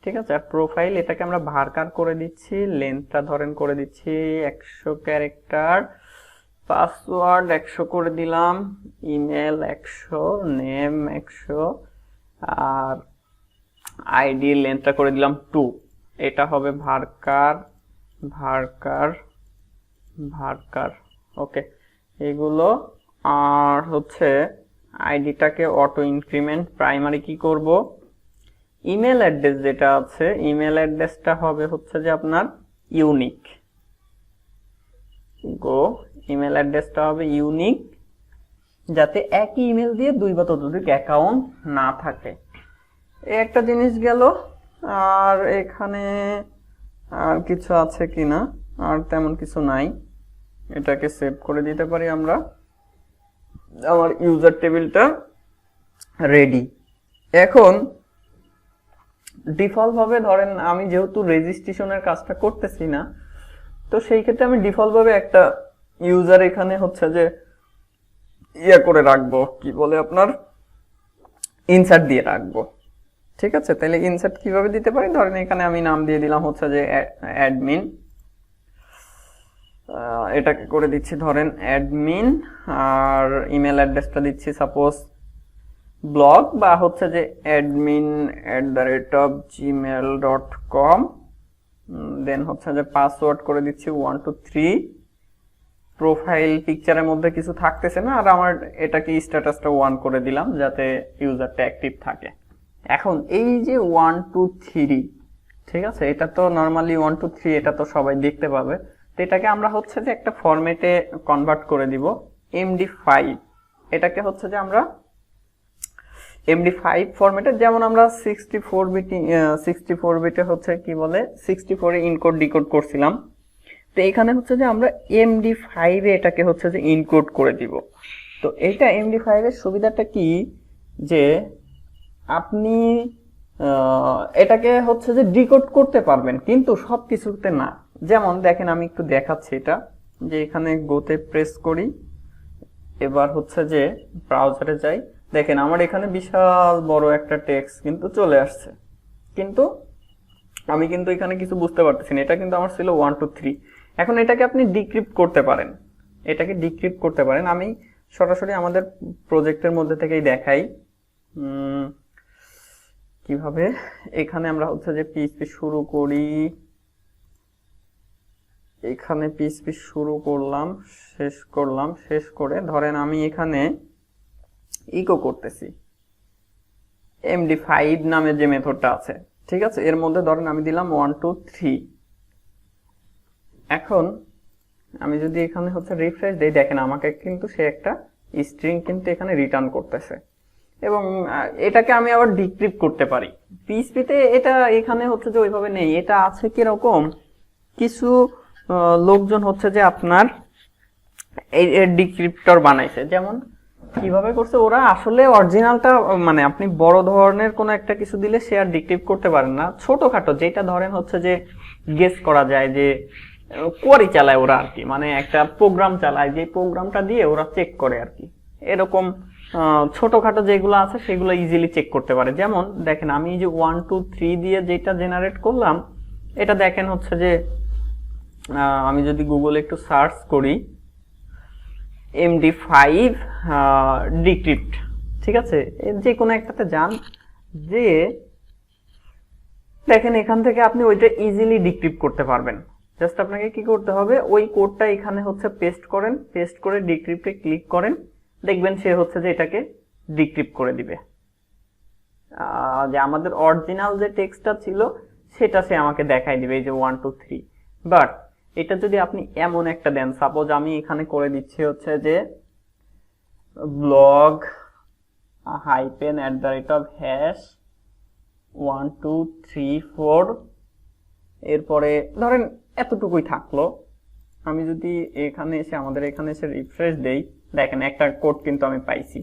A: ঠিক আছে। আর প্রোফাইল, এটাকে আমরা ভার্কার করে দিচ্ছি, লেন্থটা ধরেন করে দিচ্ছি 100 ক্যারেক্টার, পাসওয়ার্ড 100 করে দিলাম, ইমেল 100, নেম 100, আর আইডি লেন্থটা করে দিলাম 2। এটা হবে ভার্কার। ওকে, এগুলো আর হচ্ছে আইডিটাকে অটো ইনক্রিমেন্ট প্রাইমারি কি করব, ইমেল অ্যাড্রেস যেটা আছে ইমেল অ্যাড্রেসটা হবে হচ্ছে যে আপনার ইউনিক, গো ইমেল অ্যাড্রেসটা হবে ইউনিক, যাতে একই ইমেল দিয়ে 2 বা ততোধিক অ্যাকাউন্ট না থাকে। এই একটা জিনিস গেল। আর এখানে আর কিছু আছে কিনা, আর তেমন কিছু নাই। এটাকে সেভ করে দিতে পারি আমরা। আমার ইউজার টেবিলটা রেডি। এখন ডিফল্ট ভাবে ধরেন আমি যেহেতু রেজিস্ট্রেশনের কাজটা করতেছি না, তো সেই ক্ষেত্রে আমি ডিফল্ট ভাবে একটা ইউজার এখানে হচ্ছে যে করে রাখবো, কি বলে আপনার ইনসার্ট দিয়ে রাখবো। ঠিক আছে, তাহলে ইনসার্ট কিভাবে দিতে পারি, ধরেন এখানে আমি নাম দিয়ে দিলাম হচ্ছে যে অ্যাডমিন, এটাকে করে দিচ্ছি ধরেন অ্যাডমিন, আর ইমেল অ্যাড্রেসটা দিচ্ছি সাপোজ ব্লগ বা হচ্ছে যে admin@gmail.com, দেন হচ্ছে যে পাসওয়ার্ড করে দিচ্ছি 1 2 3। প্রোফাইল পিকচারের মধ্যে কিছু থাকতেছে না, আর আমার এটাকে স্ট্যাটাসটা 1 করে দিলাম যাতে ইউজারটা অ্যাক্টিভ থাকে। এখন এই যে 1 2 3, ঠিক আছে, এটা তো নরমালি 1 2 3 এটা তো সবাই দেখতে পাবে। তো এটাকে আমরা হচ্ছে যে একটা ফরম্যাটে কনভার্ট করে দিব, MD5। এটাকে হচ্ছে যে আমরা MD5 ফরম্যাটে, যেমন আমরা 64 বিটে হচ্ছে কি বলে 64 এ ইনকোড ডিকোড করছিলাম, তো এখানে হচ্ছে যে আমরা MD5 এ এটাকে হচ্ছে যে ইনকোড করে দিব। তো এইটা MD5 এর সুবিধাটা কি, যে আপনি এটাকে হচ্ছে যে ডিকোড করতে পারবেন, কিন্তু সবকিছুতে না। যেমন দেখেন আমি একটু দেখাচ্ছি এটা, যে এখানে গোতে প্রেস করি, এবার হচ্ছে যে ব্রাউজারে যাই, দেখেন আমার এখানে বিশাল বড় একটা টেক্সট কিন্তু চলে আসছে, কিন্তু আমি কিন্তু এখানে কিছু বুঝতে পারতেছি না। এটা কিন্তু আমার ছিল 1 2 3। এখন এটাকে আপনি ডিক্রিপ্ট করতে পারেন, এটাকে ডিক্রিপ্ট করতে পারেন। আমি সরাসরি আমাদের প্রজেক্টের মধ্যে থেকেই দেখাই কিভাবে। এখানে আমরা হচ্ছে যে পিএইচপি শুরু করি, এখানে পিএইচপি শুরু করলাম, শেষ করে ধরেন আমি এখানে ইকো করতেছি MD5 নামে যে মেথডটা আছে, ঠিক আছে, এর মধ্যে ধরেন আমি দিলাম 1 2 3। এখন আমি যদি এখানে হচ্ছে রিফ্রেশ দেই, দেখেন আমাকে কিন্তু সে একটা স্ট্রিং কিন্তু এখানে রিটার্ন করতেছে, এবং এটাকে আমি আবার ডিক্রিপ্ট করতে পারি। পিএইচপিতে এটা এখানে হচ্ছে যে ওইভাবে নেই। এটা আছে কিরকম, কিছু লোকজন হচ্ছে যে আপনার এই ডিক্রিপ্টর বানাইছে। যেমন কিভাবে করছে, ওরা আসলে অরিজিনালটা মানে আপনি বড় ধরনের কোনো একটা কিছু দিলে সে আর ডিক্রিপ্ট করতে পারেন না। ছোটখাটো যেটা ধরেন হচ্ছে যে গেস করা যায়, যে কোয়ারি চালায় ওরা আর কি, মানে একটা প্রোগ্রাম চালায়, যে প্রোগ্রামটা দিয়ে ওরা চেক করে আর কি, এরকম ছোটখাটো যেগুলো আছে সেগুলো ইজিলি চেক করতে পারে। যেমন দেখেন আমি যে 1 2 3 দিয়ে যেটা জেনারেট করলাম, এটা দেখেন হচ্ছে যে আমি যদি গুগলে একটু সার্চ করি MD5 ডিক্রিপ্ট, ঠিক আছে, যে কোনো একটাতে যান, যে দেখেন এখান থেকে আপনি ওইটা ইজিলি ডিক্রিপ্ট করতে পারবেন। জাস্ট আপনাকে কি করতে হবে, ওই কোডটা এখানে হচ্ছে পেস্ট করেন, পেস্ট করে ডিক্রিপ্টে ক্লিক করেন, দেখবেন সে হচ্ছে যে এটাকে ডিক্রিপ্ট করে দিবে। যে আমাদের অরিজিনাল যে টেক্সটটা ছিল সেটা সে আমাকে দেখাই দিবে, এই যে 1 2 3। বাট এটা যদি আপনি এমন একটা দেন, সাপোজ আমি এখানে করে দিচ্ছি হচ্ছে যে ব্লগ #@# 1 2 3 4, এরপরে ধরেন এতটুকুই থাকলো। আমি যদি এখানে এসে আমাদের এখানে এসে রিফ্রেশ দেই, দেখেন একটা কোড কিন্তু আমি পাইছি।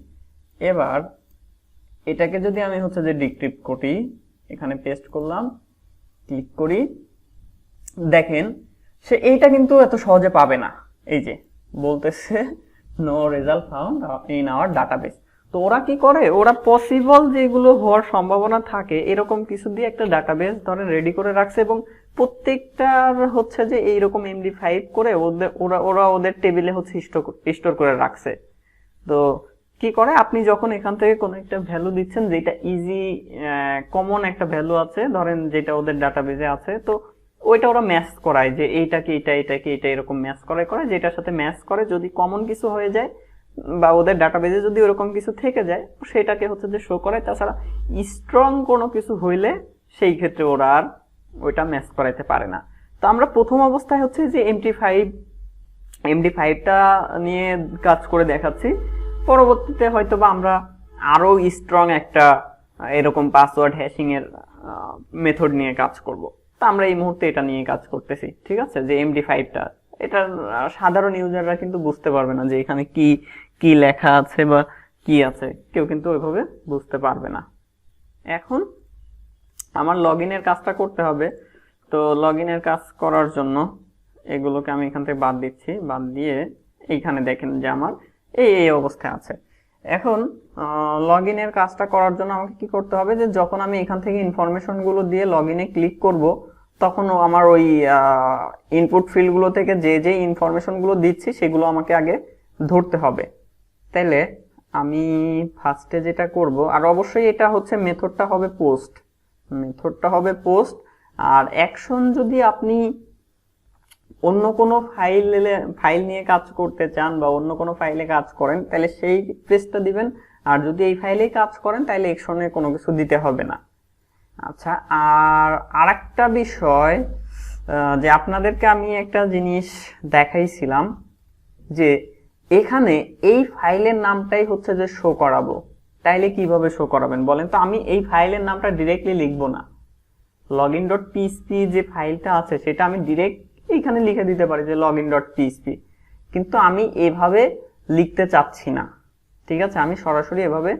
A: এবার এটাকে যদি আমি হচ্ছে যে ডিক্রিপ্ট করি, এখানে পেস্ট করলাম, ক্লিক করি, দেখেন সে এইটা কিন্তু এত সহজে পাবে না। এই যে বলতেছে no result found in our database. তো ওরা কি করে, ওরা পসিবল যেগুলো হওয়ার সম্ভাবনা থাকে এরকম কিছু দিয়ে একটা ডাটাবেস ধরে রেডি করে রাখছে, এবং প্রত্যেকটার হচ্ছে যে এইরকম MD5 করে ওরা ওদের টেবিলে হচ্ছে স্টোর করে রাখছে। তো কি করে, আপনি যখন এখান থেকে কোনো একটা ভ্যালু দিচ্ছেন যেটা ইজি কমন একটা ভ্যালু আছে, ধরেন যেটা ওদের ডাটাবেসে আছে, তো ওইটা ওরা ম্যাচ করায়, যে এইটাকে এটা এটাকে এটা এরকম ম্যাচ করায় যেটার সাথে ম্যাচ করে। যদি কমন কিছু হয়ে যায় বা ওদের ডাটাবেজে যদি ওরকম কিছু থেকে যায় সেটাকে হচ্ছে যে শো করায়। তাছাড়া স্ট্রং কোনো কিছু হইলে সেই ক্ষেত্রে ওরা আর ওইটা ম্যাচ করাইতে পারে না। তো আমরা প্রথম অবস্থায় হচ্ছে যে MD5টা নিয়ে কাজ করে দেখাচ্ছি, পরবর্তীতে হয়তো বা আমরা আরো স্ট্রং একটা এরকম পাসওয়ার্ড হ্যাশিং এর মেথড নিয়ে কাজ করব। তো আমরা এই মুহূর্তে এটা নিয়ে কাজ করতেছি, ঠিক আছে, যে MD5টা। এটা সাধারণ ইউজাররা কিন্তু বুঝতে পারবে না যে এখানে কি কি লেখা আছে বা কি আছে, কেউ কিন্তু ওইভাবে বুঝতে পারবে না। এখন আমার লগইনের কাজটা করতে হবে। তো লগইনের কাজ করার জন্য এগুলোকে আমি এখান থেকে বাদ দিচ্ছি, বাদ দিয়ে এইখানে দেখেন যে আমার এই অবস্থায় আছে। এখন লগইনের কাজটা করার জন্য আমাকে কি করতে হবে, যে যখন আমি এখান থেকে ইনফরমেশন গুলো দিয়ে লগইনে ক্লিক করব তখন আমার ওই ইনপুট ফিল্ডগুলো থেকে যে যে ইনফরমেশন গুলো দিচ্ছি সেগুলো আমাকে আগে ধরতে হবে। তাইলে আমি ফার্স্টে যেটা করব, আর অবশ্যই এটা হচ্ছে মেথডটা হবে পোস্ট। আর অ্যাকশন যদি আপনি অন্য কোনো ফাইল নিয়ে কাজ করতে চান বা অন্য কোনো ফাইলে কাজ করেন তাহলে সেই প্রেসটা দিবেন, আর যদি এই ফাইলেই কাজ করেন তাহলে অ্যাকশনে কোনো কিছু দিতে হবে না। আচ্ছা, আর আরেকটা বিষয়, যে আপনাদেরকে আমি একটা জিনিস দেখাইছিলাম যে এখানে এই ফাইলের নামটাই হচ্ছে যে শো করাবো। তাইলে কিভাবে শো করাবেন বলেন তো? আমি এই ফাইলের নামটা ডিরেক্টলি লিখবো না, login.php যে ফাইলটা আছে সেটা আমি ডিরেক্ট এইখানে লিখে দিতে পারি যে login.php, কিন্তু আমি এভাবে লিখতে চাচ্ছি না, ঠিক আছে? আমি সরাসরি এভাবে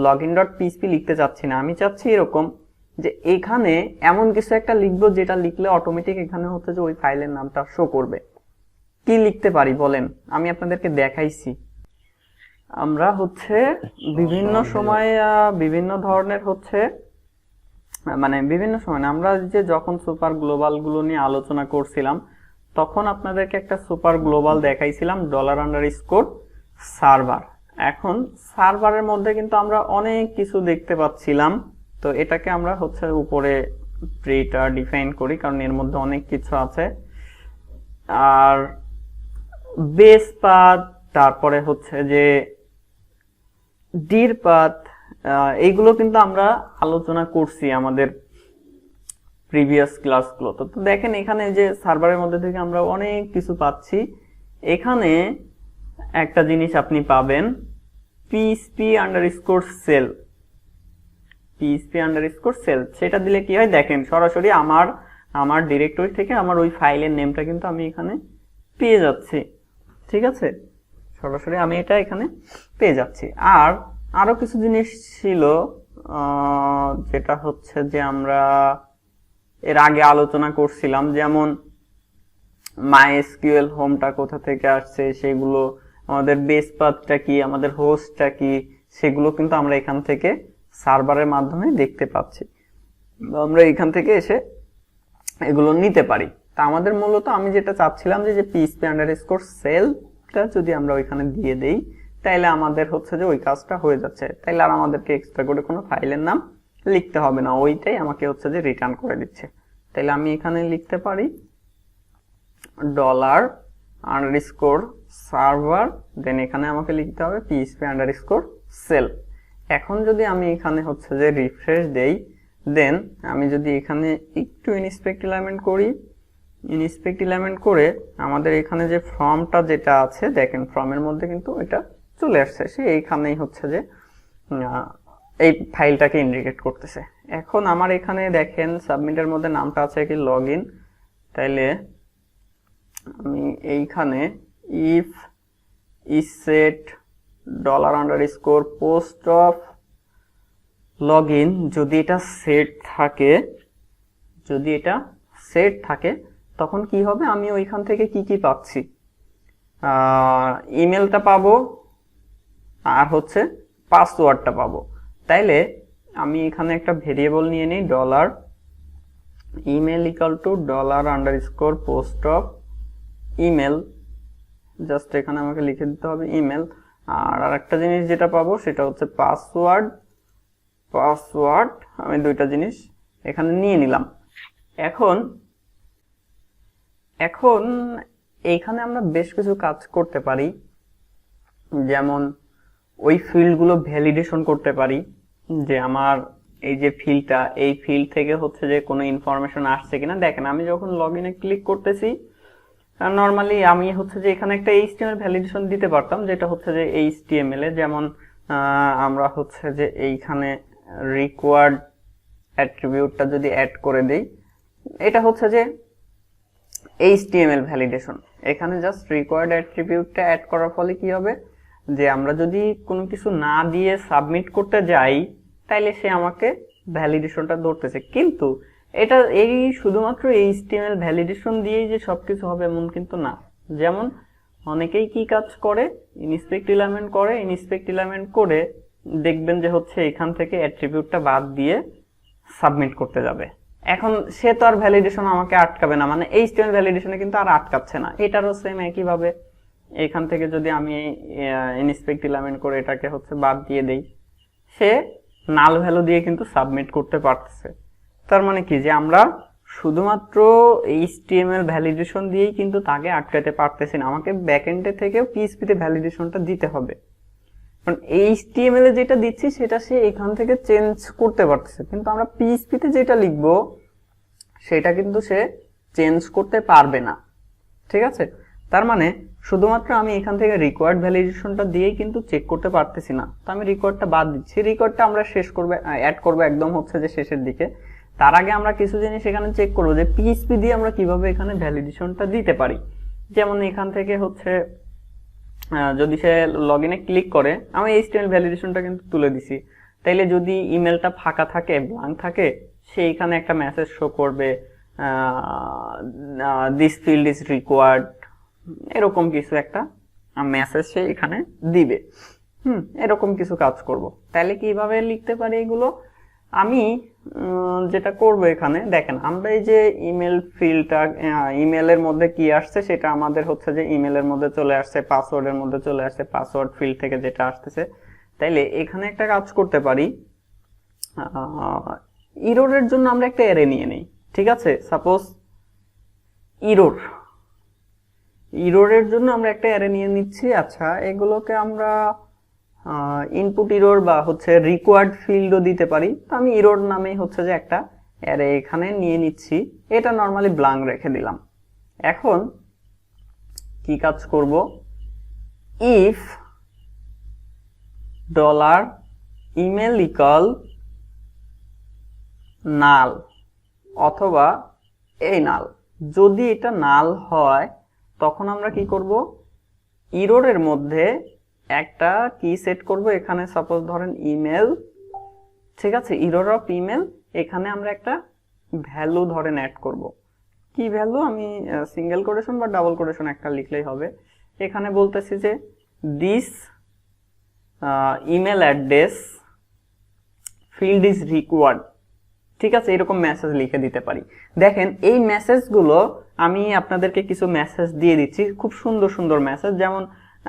A: login.php লিখতে চাচ্ছি না। আমি চাচ্ছি এরকম যে এখানে এমন কিছু একটা লিখবো যেটা লিখলে অটোমেটিক এখানে হচ্ছে যে ওই ফাইলের নামটা শো করবে। কি লিখতে পারি বলেন? আমি আপনাদেরকে দেখাইছি। আমরা হচ্ছে বিভিন্ন সময় বিভিন্ন ধরনের হচ্ছে বিভিন্ন সময় আমরা যে যখন সুপার গ্লোবাল গুলো নিয়ে আলোচনা করছিলাম তখন আপনাদেরকে একটা সুপার গ্লোবাল দেখাইছিলাম $_সার্ভার। এখন সার্ভারের মধ্যে কিন্তু আমরা অনেক কিছু দেখতে পাচ্ছিলাম। তো এটাকে আমরা হচ্ছে উপরে প্রিটা ডিফাইন করি কারণ এর মধ্যে অনেক কিছু আছে। আর বেস পাথ, তারপরে হচ্ছে যে ডির পাথ, এইগুলো কিন্তু আমরা আলোচনা করছি আমাদের প্রিভিয়াস ক্লাসগুলো। তো দেখেন এখানে যে সার্ভারের মধ্যে থেকে আমরা অনেক কিছু পাচ্ছি। এখানে একটা জিনিস আপনি পাবেন php_cell, php_cell। সেটা দিলে কি হয় দেখেন সরাসরি আমার ডিরেক্টরি থেকে আমার ওই ফাইলের নেমটা কিন্তু আমি এখানে পেয়ে যাচ্ছি, ঠিক আছে? সরাসরি আমি এটা এখানে পেয়ে যাচ্ছি। আর আরো কিছু জিনিস ছিল যেটা হচ্ছে যে আমরা এর আগে আলোচনা করছিলাম, যেমন MySQL হোমটা কোথা থেকে আসছে সেগুলো, আমাদের বেস পাথটা কি, আমাদের হোস্টটা কি, সেগুলো কিন্তু আমরা এখান থেকে সার্ভারের মাধ্যমে দেখতে পাচ্ছি। আমরা এখান থেকে এসে এগুলো নিতে পারি। তা আমাদের মূলত আমি যেটা চাচ্ছিলাম যে php_cell-টা যদি আমরা ওইখানে দিয়ে দেই তাইলে আমাদের হচ্ছে যে ওই কাজটা হয়ে যাচ্ছে। তাইলে আর আমাদেরকে এক্সট্রা করে কোনো ফাইলের নাম লিখতে হবে না, ওইটাই আমাকে হচ্ছে যে রিটার্ন করে দিচ্ছে। তাইলে আমি এখানে লিখতে পারি $_সার্ভার, দেন এখানে আমাকে লিখতে হবে php_cell। এখন যদি আমি এখানে হচ্ছে যে রিফ্রেশ দেই, দেন আমি যদি এখানে একটু ইনস্পেক্ট এলিমেন্ট করি, ইনস্পেক্ট এলিমেন্ট করে আমাদের এখানে যে ফর্মটা যেটা আছে দেখেন ফর্মের মধ্যে কিন্তু এটা চলে আসছে, সে এইখানেই হচ্ছে যে এই ফাইলটাকে ইন্ডিকেট করতেছে। এখন আমার এখানে দেখেন সাবমিটের মধ্যে নামটা আছে কি লগইন, তাইলে আমি এইখানে ইফ ইসেট $_post of login যদি এটা সেট থাকে তখন কি হবে, আমি ওইখান থেকে কি কি পাচ্ছি, ইমেলটা পাবো আর হচ্ছে পাসওয়ার্ডটা পাবো। তাইলে আমি এখানে একটা ভেরিয়েবল নিয়ে নিই $email = $_post of email, just এখানে আমাকে লিখে দিতে হবে ইমেল। আর আরেকটা জিনিস যেটা পাবো সেটা হচ্ছে পাসওয়ার্ড, আমি দুইটা জিনিস এখানে নিয়ে নিলাম। এখন এইখানে আমরা বেশ কিছু কাজ করতে পারি। যেমন ওই ফিল্ডগুলো ভ্যালিডেশন করতে পারি যে আমার এই যে ফিল্ডটা, এই ফিল্ড থেকে হচ্ছে যে কোনো ইনফরমেশন আসছে কিনা। দেখেন আমি যখন লগ ইনে ক্লিক করতেছি, নর্মালি আমি হচ্ছে যে এখানে একটা এইচটিএমএল ভ্যালিডেশন দিতে পারতাম, যেটা হচ্ছে যে এইচটিএমএল এ, যেমন আমরা হচ্ছে যে এইখানে রিকোয়ার্ড অ্যাট্রিবিউটটা যদি অ্যাড করে দেই, এটা হচ্ছে যে এইচটিএমএল ভ্যালিডেশন। এখানে জাস্ট রিকোয়ার্ড অ্যাট্রিবিউটটা অ্যাড করার ফলে কি হবে, যে আমরা যদি কোনো কিছু না দিয়ে সাবমিট করতে যাই, তাইলে সে আমাকে ভ্যালিডেশনটা ধরতেছে। কিন্তু এটা এই শুধুমাত্র এইচটিএমএল ভ্যালিডেশন দিয়েই যে সবকিছু হবে এমন কিন্তু না। যেমন অনেকেই কি কাজ করে, ইনস্পেক্ট এলিমেন্ট করে, ইনস্পেক্ট এলিমেন্ট করে দেখবেন যে হচ্ছে এখান থেকে অ্যাট্রিবিউটটা বাদ দিয়ে সাবমিট করতে যাবে। এখন সে তো আর ভ্যালিডেশন আমাকে আটকাবে না, মানে এইচটিএমএল ভ্যালিডেশনে কিন্তু আর আটকাচ্ছে না। এটারও সেম একইভাবে এখান থেকে যদি আমি ইনস্পেক্ট এলিমেন্ট করে এটাকে হচ্ছে বাদ দিয়ে দেই, সে নাল ভ্যালু দিয়ে কিন্তু সাবমিট করতে পারতেছে। তার মানে কি, যে আমরা শুধুমাত্র এইচটিএমএল ভ্যালিডেশন দিয়েই কিন্তু তাকে আটকাতে পারতেছি না, আমাকে ব্যাকএন্ডে থেকেও পিএইচপি তে ভ্যালিডেশনটা দিতে হবে। কারণ এইচটিএমএল এ যেটা দিচ্ছি সেটা সে এখান থেকে চেঞ্জ করতে পারতেছে, কিন্তু আমরা পিএইচপি তে যেটা লিখবো সেটা কিন্তু সে চেঞ্জ করতে পারবে না। ঠিক আছে, তার মানে শুধুমাত্র আমি এখান থেকে রিকোয়ার্ড ভ্যালিডেশনটা দিয়েই কিন্তু চেক করতে পারতেছি না। তো আমি রিকোয়ার্ডটা বাদ দিচ্ছি, রিকোয়ার্ডটা আমরা শেষ করব, অ্যাড করব একদম হচ্ছে যে শেষের দিকে। তার আগে আমরা কিছু জিনিস এখানে চেক করব যে পিএইচপি দিয়ে আমরা কিভাবে এখানে ভ্যালিডেশনটা দিতে পারি। যেমন এখান থেকে হচ্ছে যদি সে লগ ইনে ক্লিক করে, আমি এইচটিএমএল ভ্যালিডেশনটা কিন্তু তুলে দিছি, তাইলে যদি ইমেলটা ফাঁকা থাকে, ব্ল্যাঙ্ক থাকে, সে এখানে একটা মেসেজ শো করবে, দিস ফিল্ড ইজ রিকোয়ার্ড, এরকম কিছু একটা মেসেজ সে এখানে দিবে। এরকম কিছু কাজ করব। তাহলে কিভাবে লিখতে পারি এগুলো? আমি যেটা করব এখানে দেখেন, আমরা এই যে ইমেল ফিল্ডটা, ইমেলের মধ্যে কি আসছে সেটা আমাদের হচ্ছে যে ইমেলের মধ্যে চলে আসছে, পাসওয়ার্ডের মধ্যে চলে আসছে, পাসওয়ার্ড ফিল্ড থেকে যেটা আসতেছে। তাইলে এখানে একটা কাজ করতে পারি, ইররের জন্য আমরা একটা অ্যারে নিয়ে নেই। ঠিক আছে, সাপোজ ইররের জন্য আমরা একটা অ্যারে নিয়ে নিচ্ছি। আচ্ছা, এগুলোকে আমরা ইনপুট ইরর বা হচ্ছে রিকোয়ার্ড ফিল্ডও দিতে পারি। তো আমি ইরর নামে হচ্ছে যে একটা অ্যারে এখানে নিয়ে নিচ্ছি, এটা নরমালি ব্ল্যাঙ্ক রেখে দিলাম। এখন কি কাজ করব, ইফ ডলার ইমেল ইকুয়াল নাল অথবা এই নাল, যদি এটা নাল হয় তখন আমরা কি করব, ইররের মধ্যে একটা কি সেট করব, এখানে সাপোজ ধরেন ইমেল, ঠিক আছে, ইরর অফ ইমেল, এখানে আমরা একটা ভ্যালু ধরেন অ্যাড করব। কি ভ্যালু, আমি সিঙ্গেল কোটেশন বা ডাবল কোটেশন একটা লিখলেই হবে। এখানে বলতেছি যে this email address field is required. ঠিক আছে, এরকম মেসেজ লিখে দিতে পারি। দেখেন এই মেসেজগুলো আমি আপনাদেরকে কিছু মেসেজ দিয়ে দিচ্ছি, খুব সুন্দর সুন্দর মেসেজ। যেমন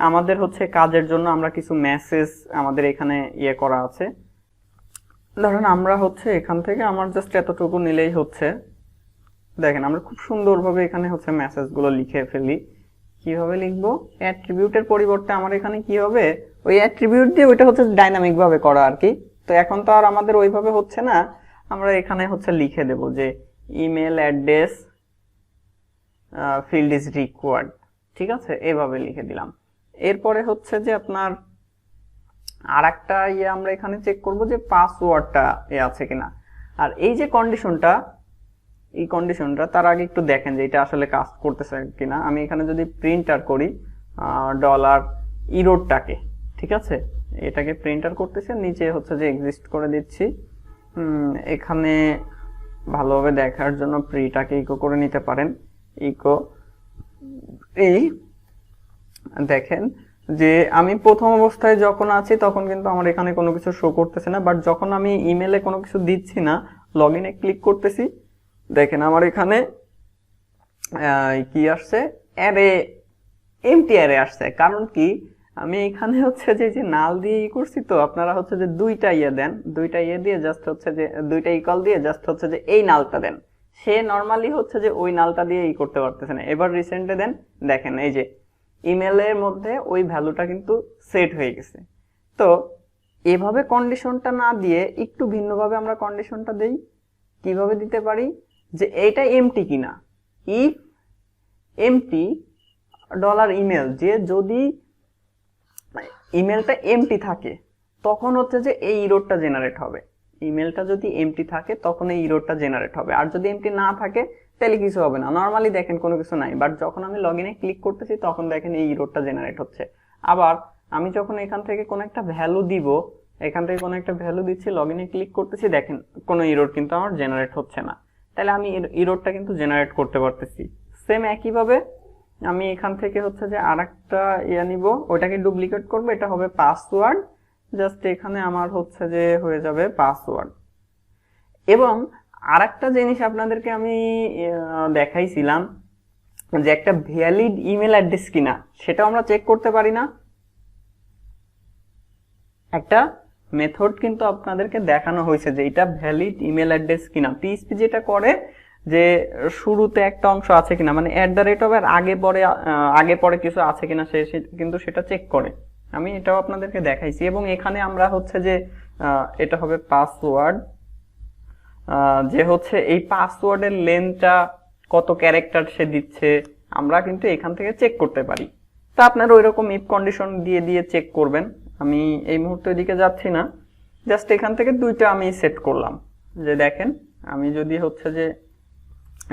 A: আমাদের হচ্ছে কাজের জন্য আমরা কিছু মেসেজ আমাদের এখানে ইয়ে করা আছে। ধরেন আমরা হচ্ছে এখান থেকে আমার জাস্ট এতটুকু নিলেই হচ্ছে, দেখেন আমরা খুব সুন্দরভাবে এখানে হচ্ছে মেসেজগুলো লিখে ফেলি। কিভাবে লিখবো, অ্যাট্রিবিউটের পরিবর্তে আমার এখানে কি হবে, ওই অ্যাট্রিবিউট দিয়ে ওইটা হচ্ছে ডাইনামিক ভাবে করা আর কি। তো এখন তো আর আমাদের ওইভাবে হচ্ছে না, আমরা এখানে হচ্ছে লিখে দেব যে email address field is required. ঠিক আছে, এভাবে লিখে দিলাম। এরপরে হচ্ছে যে আপনার আর একটা ইয়ে আমরা এখানে চেক করব যে পাসওয়ার্ডটা আছে কিনা। আর এই যে কন্ডিশনটা, এই কন্ডিশনটা তার আগে একটু দেখেন যে এটা আসলে কাজ করতেছে কিনা। আমি এখানে যদি প্রিন্টার করি ডলার ইরোরটাকে, ঠিক আছে, এটাকে প্রিন্টার করতেছে, নিচে হচ্ছে যে এক্সিস্ট করে দিচ্ছি। এখানে ভালোভাবে দেখার জন্য প্রিটাকে ইকো করে নিতে পারেন, ইকো এই দেখেন যে আমি প্রথম অবস্থায় যখন আছি তখন কিন্তু আমার এখানে কোনো কিছু শো করতেছে না, বাট যখন আমি ইমেলে কোনো কিছু দিচ্ছি না, লগ ইনে ক্লিক করতেছি, দেখেন আমার এখানে কি আসছে, অ্যারে, এমটি অ্যারে আসছে। কারণ কি, আমি এখানে হচ্ছে যে নাল দিয়ে ই করছি, তো আপনারা হচ্ছে যে দুইটা ইয়ে দেন, দুইটা ইয়ে দিয়ে জাস্ট হচ্ছে যে দুইটা ইকুয়াল দিয়ে জাস্ট হচ্ছে যে এই নালটা দেন, সে নর্মালি হচ্ছে যে ওই নালটা দিয়ে ই করতে পারতেছে না। এবার রিসেন্টে দেন, দেখেন এই যে ইমেলের মধ্যে ওই ভ্যালুটা কিন্তু সেট হয়ে গেছে। তো এভাবে কন্ডিশনটা না দিয়ে একটু ভিন্নভাবে আমরা কন্ডিশনটা দেই। কিভাবে দিতে পারি, যে এটা এমটি কিনা, ইফ এমটি ডলার ইমেল, যে যদি ইমেলটা এমটি থাকে তখন হচ্ছে যে এই ইরোরটা জেনারেট হবে। ইমেলটা যদি এমটি থাকে তখন এই ইরোরটা জেনারেট হবে, আর যদি এমটি না থাকে তাহলে কিছু হবে না। নর্মালি দেখেন কোনো কিছু নাই, বাট যখন আমি লগ ইনে ক্লিক করতেছি তখন দেখেন এই ইরোরটা জেনারেট হচ্ছে। আবার আমি যখন এখান থেকে কোনো একটা ভ্যালু দিব, এখান থেকে কোনো একটা ভ্যালু দিচ্ছি, লগ ইনে ক্লিক করতেছি, দেখেন কোনো ইরোর কিন্তু আমার জেনারেট হচ্ছে না। তাহলে আমি ইরোরটা কিন্তু জেনারেট করতে পারতেছি। সেম একইভাবে আমি এখান থেকে হচ্ছে যে আরেকটা নিব, ওইটাকে ডুপ্লিকেট করবো, এটা হবে পাসওয়ার্ড। জাস্ট এখানে আমার হচ্ছে যে হয়ে যাবে পাসওয়ার্ড। এবং আরেকটা জিনিস আপনাদেরকে আমি দেখাইছিলাম যে একটা ভ্যালিড ইমেল অ্যাড্রেস কিনা সেটাও আমরা চেক করতে পারি না। একটা মেথড কিন্তু আপনাদেরকে দেখানো হয়েছে যে এটা ভ্যালিড ইমেল অ্যাড্রেস কিনা। পিএইচপি যেটা করে যে শুরুতে একটা অংশ আছে কিনা, মানে @ আগে পরে কিছু আছে কিনা সে কিন্তু সেটা চেক করে। আমি এটাও আপনাদেরকে দেখাইছি। এবং এখানে আমরা হচ্ছে যে এটা হবে পাসওয়ার্ড, যে হচ্ছে এই পাসওয়ার্ডের লেন্থটা কত ক্যারেক্টার সে দিচ্ছে আমরা কিন্তু এখান থেকে চেক করতে পারি। তা আপনারা ওইরকম ইফ কন্ডিশন দিয়ে দিয়ে চেক করবেন। আমি এই মুহূর্তে ওইদিকে যাচ্ছি না, জাস্ট এখান থেকে দুইটা আমি সেট করলাম। যে দেখেন আমি যদি হচ্ছে যে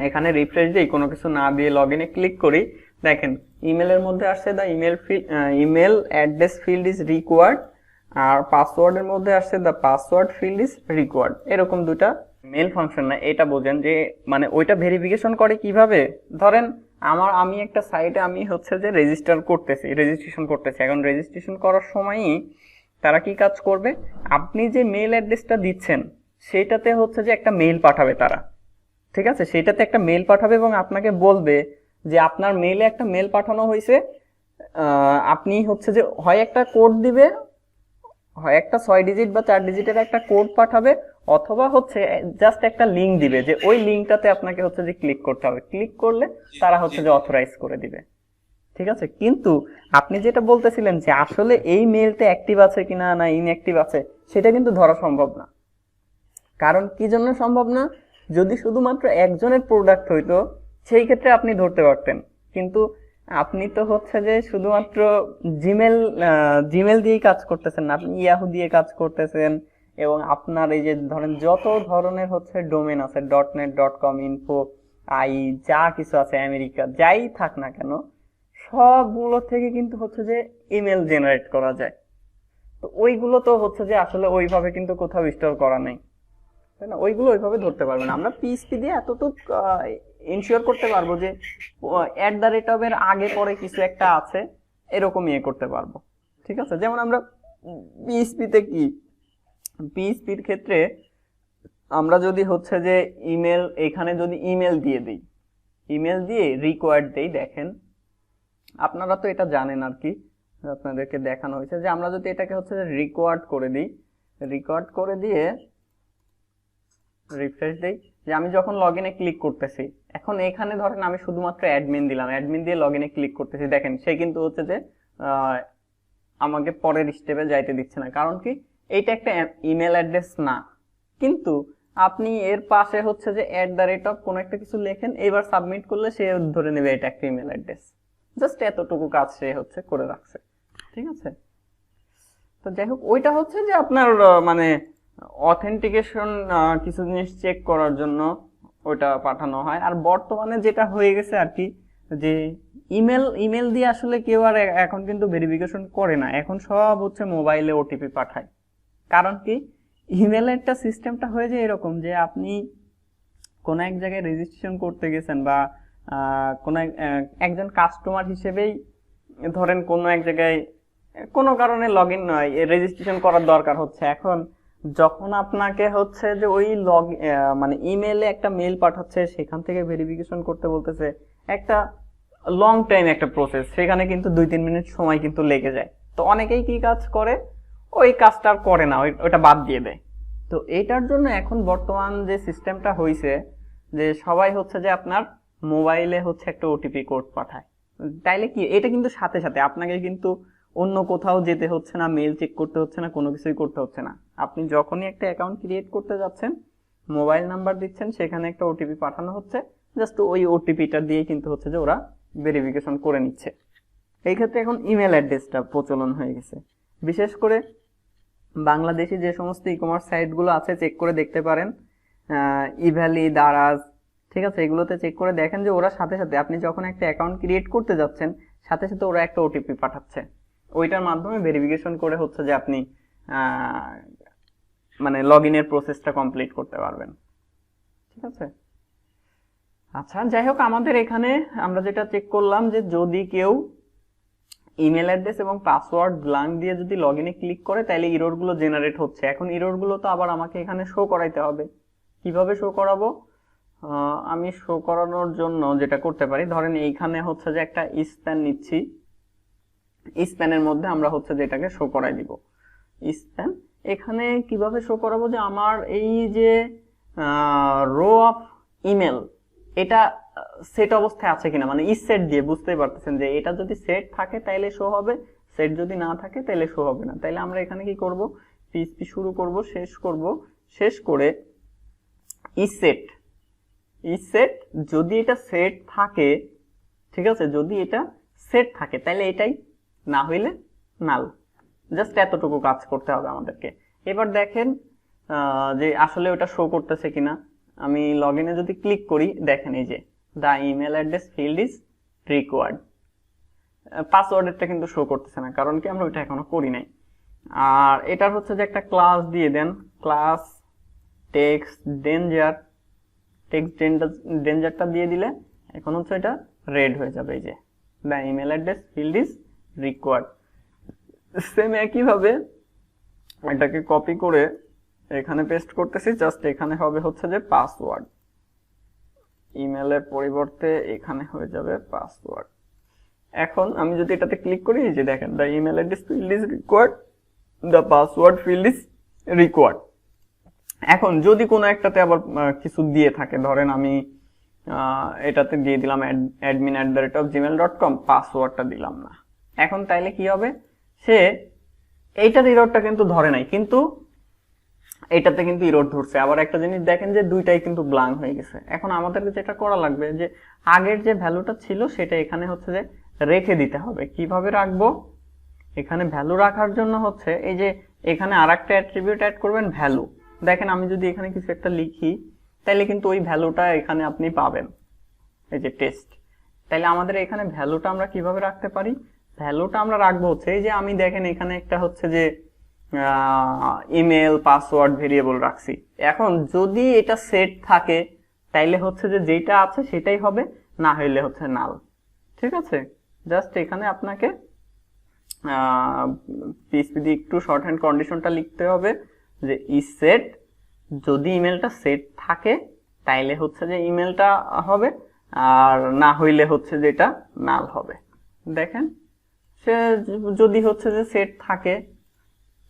A: এখানে রিফ্রেশ দিই, কোনো কিছু না দিয়ে লগ ইনে ক্লিক করি, দেখেন ইমেলের মধ্যে আসছে the email address field is required, আর পাসওয়ার্ডের মধ্যে আসছে the password field is required. এরকম দুটা মেল ফাংশন না, এটা বোঝেন যে মানে ওইটা ভেরিফিকেশন করে কিভাবে। ধরেন আমি একটা সাইটে আমি হচ্ছে যে রেজিস্ট্রেশন করতেছি। এখন রেজিস্ট্রেশন করার সময়ই তারা কি কাজ করবে, আপনি যে মেল অ্যাড্রেসটা দিচ্ছেন সেটাতে হচ্ছে যে একটা মেল পাঠাবে তারা, ঠিক আছে, সেটাতে একটা মেল পাঠাবে এবং আপনাকে বলবে যে আপনার মেইলে একটা মেল পাঠানো হয়েছে। আপনি হচ্ছে যে হয় একটা কোড দিবে, হয় একটা 6 ডিজিট বা 4 ডিজিটের একটা কোড পাঠাবে, অথবা হচ্ছে জাস্ট একটা লিঙ্ক দিবে যে ওই লিঙ্কটাতে আপনাকে হচ্ছে যে ক্লিক করতে হবে। ক্লিক করলে তারা হচ্ছে যে অথরাইজ করে দিবে, ঠিক আছে। কিন্তু আপনি যেটা বলতেছিলেন যে আসলে এই মেলটা অ্যাক্টিভ আছে কিনা না ইনঅ্যাক্টিভ আছে, সেটা কিন্তু ধরা সম্ভব না। কারণ কি জন্য সম্ভব না, যদি শুধুমাত্র একজনের প্রোডাক্ট হইতো সেই ক্ষেত্রে আপনি ধরতে পারতেন। কিন্তু আপনি তো হচ্ছে যে শুধুমাত্র জিমেল দিয়েই কাজ করতেছেন না, আপনি ইয়াহু দিয়ে কাজ করতেছেন। এবং আপনার এই যে ধরেন যত ধরনের হচ্ছে ডোমেন আছে, .net.com, info, যা কিছু আছে, আমেরিকা, যাই থাক না কেন, সবগুলো থেকে কিন্তু হচ্ছে যে ইমেল জেনারেট করা যায়। তো ওইগুলো তো হচ্ছে যে আসলে ওইভাবে কিন্তু কোথাও স্টোর করা নেই, তাই না? ওইগুলো ওইভাবে ধরতে পারবে না। আমরা পিএইচপি দিয়ে এতটুকু ইনশিওর করতে পারবো যে @এর আগে পরে কিছু একটা আছে, এরকম করতে পারবো, ঠিক আছে। যেমন আমরা পিএইচপিতে পিএইচপির ক্ষেত্রে আমরা যদি হচ্ছে যে এখানে যদি ইমেল দিয়ে দিই, ইমেল দিয়ে রিকোয়ার্ড দেই, দেখেন আপনারা তো এটা জানেন আর কি, আপনাদেরকে দেখানো হয়েছে যে আমরা যদি এটাকে হচ্ছে যে রিকোয়ার্ড করে দিই, রিকোয়ার্ড করে দিয়ে রিফ্রেশ দেই, যে আমি যখন লগ ইনে ক্লিক করতেছি, এখন এখানে ধরেন আমি শুধুমাত্র অ্যাডমিন দিলাম, অ্যাডমিন দিয়ে লগ ইনে ক্লিক করতেছি, দেখেন সে কিন্তু হচ্ছে যে আমাকে পরের স্টেপে যাইতে দিচ্ছে না। কারণ কি, এইটা একটা ইমেল অ্যাড্রেস না। কিন্তু আপনি এর পাশে হচ্ছে যে @ কোনো একটা কিছু লেখেন, এবার সাবমিট করলে সে ধরে নেবে এটা একটা ইমেল অ্যাড্রেস। জাস্ট এতটুকু কাজ সে হচ্ছে করে রাখছে, ঠিক আছে। তো যাই হোক, ওইটা হচ্ছে যে আপনার মানে অথেন্টিকেশন কিছু জিনিস চেক করার জন্য ওইটা পাঠানো হয়। আর বর্তমানে যেটা হয়ে গেছে আর কি, যে ইমেল দিয়ে আসলে কেউ আর এখন কিন্তু ভেরিফিকেশন করে না, এখন সব হচ্ছে মোবাইলে ওটিপি পাঠায়। কারণ কি, ইমেলেরটা সিস্টেমটা হয়ে যায় এরকম যে আপনি কোনো এক জায়গায় রেজিস্ট্রেশন করতে গেছেন, বা কোনো একজন কাস্টমার হিসেবেই ধরেন কোনো এক জায়গায় কোনো কারণে লগ ইন রেজিস্ট্রেশন করার দরকার হচ্ছে। এখন যখন আপনাকে হচ্ছে যে ওই মানে ইমেলে একটা মেল পাঠাচ্ছে, সেখান থেকে ভেরিফিকেশন করতে বলতেছে, একটা লং টাইম একটা প্রসেস, সেখানে কিন্তু 2-3 মিনিট সময় কিন্তু লেগে যায়। তো অনেকেই কি কাজ করে, ওই কাজটা করে না, ওইটা বাদ দিয়ে দেয়। তো এইটার জন্য এখন বর্তমান যে সিস্টেমটা হয়েছে, যে সবাই হচ্ছে যে আপনার মোবাইলে হচ্ছে একটা ওটিপি কোড পাঠায়। তাইলে কি এটা কিন্তু সাথে সাথে আপনাকে কিন্তু অন্য কোথাও যেতে হচ্ছে না, মেল চেক করতে হচ্ছে না, কোনো কিছুই করতে হচ্ছে না। আপনি যখনই একটা অ্যাকাউন্ট ক্রিয়েট করতে যাচ্ছেন, মোবাইল নাম্বার দিচ্ছেন, সেখানে একটা ওটিপি পাঠানো হচ্ছে, জাস্ট ওই ওটিপিটা দিয়ে কিন্তু হচ্ছে যে ওরা ভেরিফিকেশন করে নিচ্ছে। এই ক্ষেত্রে এখন ইমেল অ্যাড্রেসটা প্রচলন হয়ে গেছে। বিশেষ করে বাংলাদেশি যে সমস্ত ই কমার্স সাইটগুলো আছে চেক করে দেখতে পারেন, ইভ্যালি, দারাজ, ঠিক আছে, এগুলোতে চেক করে দেখেন যে ওরা সাথে সাথে আপনি যখন একটা অ্যাকাউন্ট ক্রিয়েট করতে যাচ্ছেন সাথে সাথে ওরা একটা ওটিপি পাঠাচ্ছে, ওইটার মাধ্যমে ভেরিফিকেশন করে হচ্ছে যে আপনি মানে লগ ইনের প্রসেসটা কমপ্লিট করতে পারবেন। ঠিক আছে, আচ্ছা যাই হোক, আমাদের এখানে আমরা যেটা চেক করলাম যে যদি কেউ ইমেল অ্যাড্রেস এবং পাসওয়ার্ড ব্ল্যাঙ্ক দিয়ে যদি লগ ইনে ক্লিক করে তাহলে ইরর গুলো জেনারেট হচ্ছে। এখন ইরর গুলো তো আবার আমাকে এখানে শো করাইতে হবে। কিভাবে শো করাবো? আমি শো করানোর জন্য যেটা করতে পারি, ধরেন এইখানে হচ্ছে যে একটা স্প্যান নিচ্ছি, স্প্যানের মধ্যে আমরা হচ্ছে যেটাকে শো করাই দিব স্প্যান। এখানে কিভাবে শো করাবো যে আমার এই যে রো অফ ইমেল এটা সেট অবস্থায় আছে কিনা, মানে ইজ সেট দিয়ে বুঝতেই পারতেছেন যে এটা যদি সেট থাকে তাইলে শো হবে, সেট যদি না থাকে তাইলে শো হবে না। তাইলে আমরা এখানে কি করব, পিএইচপি শুরু করব, শেষ করে ইজ সেট যদি এটা সেট থাকে, ঠিক আছে, যদি এটা সেট থাকে তাহলে এটাই, না হইলে নাল। জাস্ট এতটুকু কাজ করতে হবে আমাদেরকে। এবার দেখেন যে আসলে ওটা শো করতেছে কিনা। আমি লগ ইনে যদি ক্লিক করি, দেখেন এই যে the email address field is required, পাসওয়ার্ডটা কিন্তু শো করতেছে না, কারণ কি আমরা ওটা এখনো করি নাই। আর এটার হচ্ছে যে একটা ক্লাস দিয়ে দেন, ক্লাস টেক্সট ডেঞ্জারটা দিয়ে দিলে এখন হচ্ছে এটা রেড হয়ে যাবে, এই যে the email address field is required. Same একইভাবে এটাকে কপি করে এখানে পেস্ট করতেছি, জাস্ট এখানে হবে হচ্ছে যে পাসওয়ার্ড, ইমেলের পরিবর্তে এখানে হয়ে যাবে পাসওয়ার্ড। এখন আমি যদি এটাতে ক্লিক করি, এই যে দেখেন the email address field is required, the password field is required. এখন যদি কোনো একটাতে আবার কিছু দিয়ে থাকে, ধরেন আমি এটাতে দিয়ে দিলাম admin@gmail.com, পাসওয়ার্ডটা দিলাম না, এখন তাইলে কি হবে, সে এইটার ইররটা কিন্তু ধরে নাই, কিন্তু এটাতে কিন্তু ইরর ধরছে। আবার একটা জিনিস দেখেন যে দুইটাই কিন্তু ব্ল্যাঙ্ক হয়ে গেছে। এখন আমাদেরকে যেটা করা লাগবে যে আগের যে ভ্যালুটা ছিল সেটা এখানে হচ্ছে যে রেখে দিতে হবে। কিভাবে রাখবো? এখানে ভ্যালু রাখার জন্য হচ্ছে এই যে এখানে আরেকটা অ্যাট্রিবিউট অ্যাড করবেন, ভ্যালু। দেখেন আমি যদি এখানে কিছু একটা লিখি তাহলে কিন্তু ওই ভ্যালুটা এখানে আপনি পাবেন, এই যে টেস্ট। তাহলে আমাদের এখানে ভ্যালুটা আমরা কিভাবে রাখতে পারি? ভ্যালুটা আমরা রাখবো হচ্ছে এই যে আমি দেখেন এখানে একটা হচ্ছে যে ইমেল পাসওয়ার্ড ভেরিয়েবল রাখছি। এখন যদি এটা সেট থাকে তাইলে হচ্ছে যে যেটা আছে সেটাই হবে, না হইলে হচ্ছে নাল। ঠিক আছে, জাস্ট এখানে আপনাকে পিএইচপি দিয়ে একটু শর্ট হ্যান্ড কন্ডিশনটা লিখতে হবে যে ইজ সেট, যদি ইমেলটা সেট থাকে তাইলে হচ্ছে যে ইমেলটা হবে, আর না হইলে হচ্ছে যে এটা নাল হবে। দেখেন সে যদি হচ্ছে যে সেট থাকে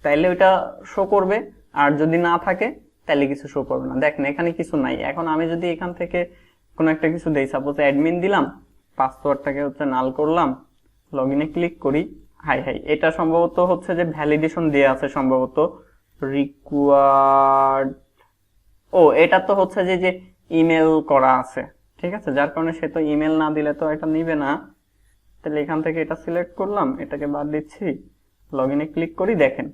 A: তাইলে ওইটা শো করবে, আর যদি না থাকে তাহলে কিছু শো করবে না। দেখেন এখানে কিছু নাই। এখন আমি যদি এখান থেকে কোনো একটা কিছু দেই, সাপোজ অ্যাডমিন দিলাম, পাসওয়ার্ডটাকে হচ্ছে নাল করলাম, লগ ইনে ক্লিক করি, হাই এটা সম্ভবত হচ্ছে যে ভ্যালিডেশন দেয়া আছে সম্ভবত, রিকোয়ার্ড, ও এটা তো হচ্ছে যে ইমেল করা আছে, ঠিক আছে, যার কারণে সে তো ইমেল না দিলে তো এটা নিবে না। তাহলে এখান থেকে এটা সিলেক্ট করলাম, এটাকে বাদ দিচ্ছি, লগ ইনে ক্লিক করি, দেখেন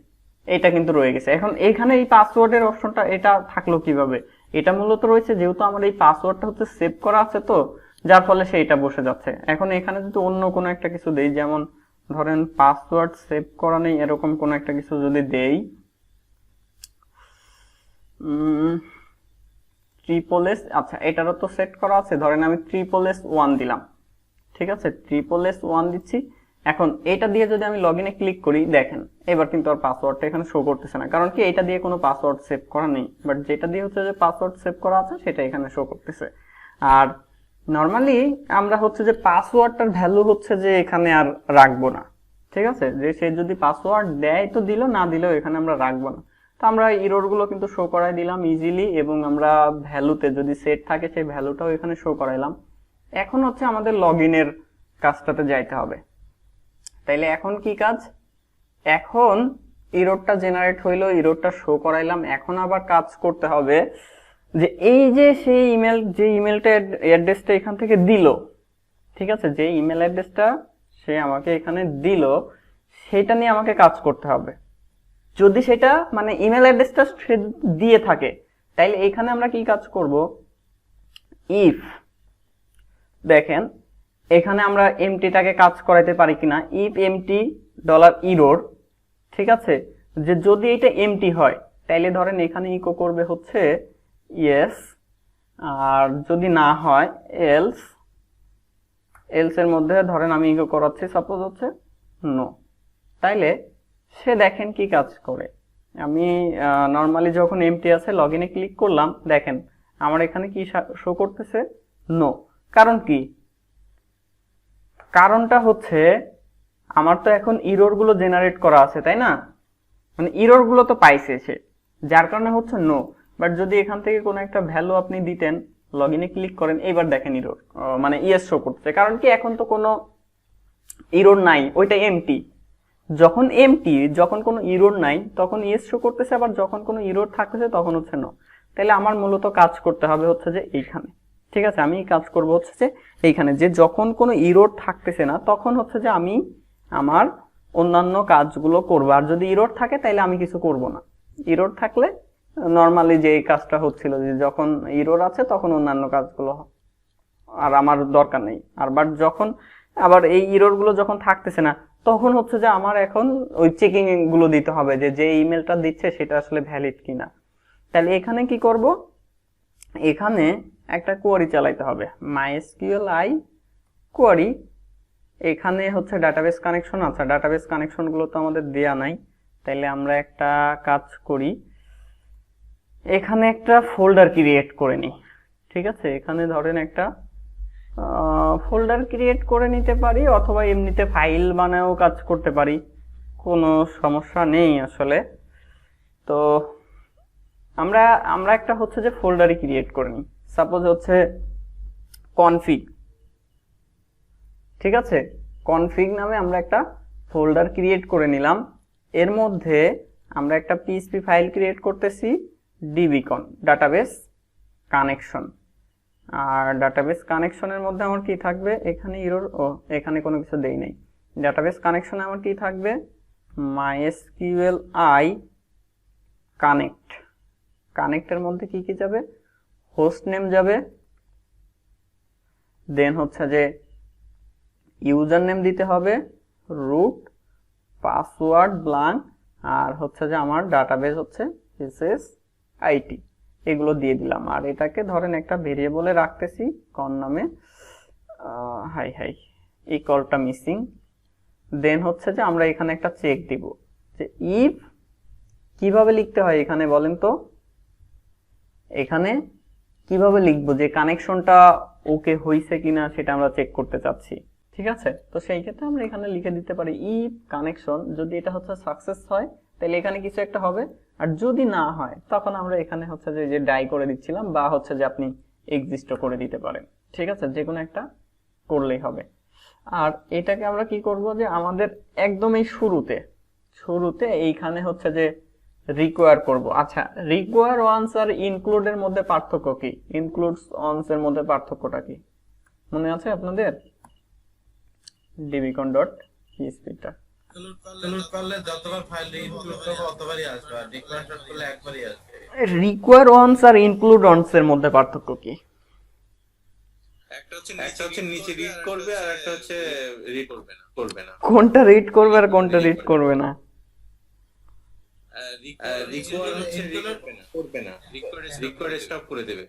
A: এটা কিন্তু রয়ে গেছে। এখন এখানে এই পাসওয়ার্ডের অপশনটা এটা থাকলো কিভাবে? এটা মূলত রয়েছে যেহেতু আমার এই পাসওয়ার্ডটা হচ্ছে সেভ করা আছে, তো যার ফলে সেইটা বসে যাচ্ছে। এখন এখানে যদি অন্য কোনো একটা কিছু দেই, যেমন ধরেন পাসওয়ার্ড সেভ করা নেই এরকম কোনো একটা কিছু যদি দেই, ট্রিপল-এস, আচ্ছা এটারও তো সেট করা আছে, ধরেন আমি ট্রিপল-এস-1 দিলাম, ঠিক আছে, ট্রিপল-এস-1 দিচ্ছি। এখন এটা দিয়ে যদি আমি লগ ইনে ক্লিক করি, দেখেন এবার কিন্তু আর পাসওয়ার্ডটা এখানে শো করতেছে না, কারণ কি এটা দিয়ে কোনো পাসওয়ার্ড সেভ করা নেই, বাট যেটা দিয়ে হচ্ছে যে পাসওয়ার্ড সেভ করা আছে সেটা এখানে শো করতেছে। আর নর্মালি আমরা হচ্ছে যে পাসওয়ার্ডটার ভ্যালু হচ্ছে যে এখানে আর রাখবো না, ঠিক আছে, যে সে যদি পাসওয়ার্ড দেয় তো দিল, না দিলেও এখানে আমরা রাখবো না। তো আমরা ইরর গুলো কিন্তু শো করাই দিলাম ইজিলি, এবং আমরা ভ্যালুতে যদি সেট থাকে সেই ভ্যালুটাও এখানে শো করাইলাম। এখন হচ্ছে আমাদের লগ ইনের কাজটাতে যাইতে হবে। তাইলে এখন কি কাজ, এখন ইরোরটা জেনারেট হইলো, ইরোরটা শো করাইলাম, এখন আবার কাজ করতে হবে যে এই যে সেই ইমেল, যে ইমেলটা অ্যাড্রেসটা এখান থেকে দিল, ঠিক আছে, যে ইমেল অ্যাড্রেসটা সে আমাকে এখানে দিল সেটা নিয়ে আমাকে কাজ করতে হবে। যদি সেটা মানে ইমেল অ্যাড্রেসটা সে দিয়ে থাকে তাইলে এখানে আমরা কি কাজ করব, ইফ দেখেন এখানে আমরা এমটিটাকে কাজ করাইতে পারি কিনা, ইফ এমটি $error, ঠিক আছে, যে যদি এটা এমটি হয় তাইলে ধরেন এখানে ইকো করবে হচ্ছে ইয়েস, আর যদি না হয় এলস, এলস এর মধ্যে ধরেন আমি ইকো করাচ্ছি সাপোজ হচ্ছে নো। তাইলে সে দেখেন কি কাজ করে, আমি নর্মালি যখন এমটি আছে লগইনে ক্লিক করলাম, দেখেন আমার এখানে কি শো করতেছে, নো। কারণ কি, কারণটা হচ্ছে আমার তো এখন ইরর গুলো জেনারেট করা আছে, তাই না, মানে ইরর গুলো তো পাইছে সে, যার কারণে হচ্ছে নো। বাট যদি এখান থেকে কোনো একটা ভ্যালু আপনি দিতেন, লগইনে ক্লিক করেন, এইবার দেখেন ইরর মানে ইয়েস শো করতেছে। কারণ কি, এখন তো কোনো ইরর নাই, ওইটা এমটি। যখন এমটি, যখন কোনো ইরর নাই তখন ইয়েস শো করতেছে, আবার যখন কোনো ইরর থাকতেছে তখন হচ্ছে নো। তাহলে আমার মূলত কাজ করতে হবে হচ্ছে যে এইখানে, ঠিক আছে, আমি কাজ করব হচ্ছে যে এইখানে, যে যখন কোনো ইরর থাকতেছে না তখন হচ্ছে যে আমি আমার অন্যান্য কাজগুলো করবো, আর যদি ইরর থাকে তাহলে আমি কিছু করব না। ইরর থাকলে নর্মালি যে কাজটা হচ্ছিল, যে যখন ইরর আছে তখন অন্যান্য কাজগুলো আর আমার দরকার নেই। আর বাট যখন আবার এই ইরর গুলো যখন থাকতেছে না তখন হচ্ছে যে আমার এখন ওই চেকিং গুলো দিতে হবে যে যে ইমেলটা দিচ্ছে সেটা আসলে ভ্যালিড কিনা। তাহলে এখানে কি করব, এখানে একটা কোয়ারি চালাইতে হবে, MySQLi কোয়ারি। এখানে হচ্ছে ডাটাবেস কানেকশন আছে, ডাটাবেস কানেকশন গুলো তো আমাদের দেয়া নাই, তাইলে আমরা একটা কাজ করি, এখানে একটা ফোল্ডার ক্রিয়েট করে নিই, ঠিক আছে। এখানে ধরেন একটা ফোল্ডার ক্রিয়েট করে নিতে পারি, অথবা এমনিতে ফাইল বানায়ও কাজ করতে পারি, কোনো সমস্যা নেই আসলে। তো আমরা একটা হচ্ছে যে ফোল্ডারই ক্রিয়েট করে নিই, সাপোজ হচ্ছে কনফিগ, ঠিক আছে, কনফিগ নামে আমরা একটা ফোল্ডার ক্রিয়েট করে নিলাম। এর মধ্যে আমরা একটা পিএইচপি ফাইল ক্রিয়েট করতেছি, ডিবিকন ডাটাবেস কানেকশন। আর ডাটাবেস কানেকশনের মধ্যে আমার কি থাকবে, এখানে ইরর, এখানে কোনো কিছু দেই নাই। ডাটাবেস কানেকশনে আমার কি থাকবে, MySQLi কানেক্ট। কানেক্টের মধ্যে কি কি যাবে, হোস্ট নেম যাবে, দেন হচ্ছে যে ইউজার নেম দিতে হবে, রুট, পাসওয়ার্ড ব্ল্যাঙ্ক, আর হচ্ছে যে আমার ডাটাবেস হচ্ছে SSIT, এগুলো দিয়ে দিলাম। আর এটাকে ধরেন একটা ভেরিয়েবলে রাখতেছি কন নামে, হাই ইকুয়ালটা মিসিং। দেন হচ্ছে যে আমরা এখানে একটা চেক দিব যে ইফ, কিভাবে লিখতে হয় এখানে বলেন তো, এখানে কিভাবে লিখবো যে কানেকশনটা ওকে হইছে কিনা সেটা আমরা চেক করতে চাচ্ছি, ঠিক আছে। তো সেই ক্ষেত্রে আমরা এখানে লিখে দিতে পারি ইফ কানেকশন, যদি এটা হচ্ছে সাকসেস হয় তাহলে এখানে কিছু একটা হবে, আর যদি না হয় তখন আমরা এখানে হচ্ছে যে ডাই করে দিচ্ছিলাম, বা হচ্ছে যে আপনি এক্সিস্টও করে দিতে পারেন, ঠিক আছে, যে কোনো একটা করলেই হবে। আর এটাকে আমরা কি করব, যে আমাদের একদম এই শুরুতে এইখানে হচ্ছে যে রিকোয়ার করব। আচ্ছা, রিকোয়ার ওয়ান্স আর ইনক্লুড এর মধ্যে পার্থক্য কি, ইনক্লুডস ওয়ান্স এর মধ্যে পার্থক্যটা কি মনে আছে আপনাদের, dbcon.php টা
B: ইনক্লুড করলে যতবার ফাইল ইনক্লুড করব ততবারই আসবে, আর রিকোয়ার করলে একবারই আসবে।
A: রিকোয়ার ওয়ান্স আর ইনক্লুড ওয়ান্স এর মধ্যে পার্থক্য কি,
B: একটা হচ্ছে নিচে রিড করবে আর একটা হচ্ছে রিড করবে না।
A: কোনটা রিড করবে আর কোনটা রিড করবে না,
B: রিকোয়ার হচ্ছে করবে না, রিকোয়ার স্টপ করে দেবে।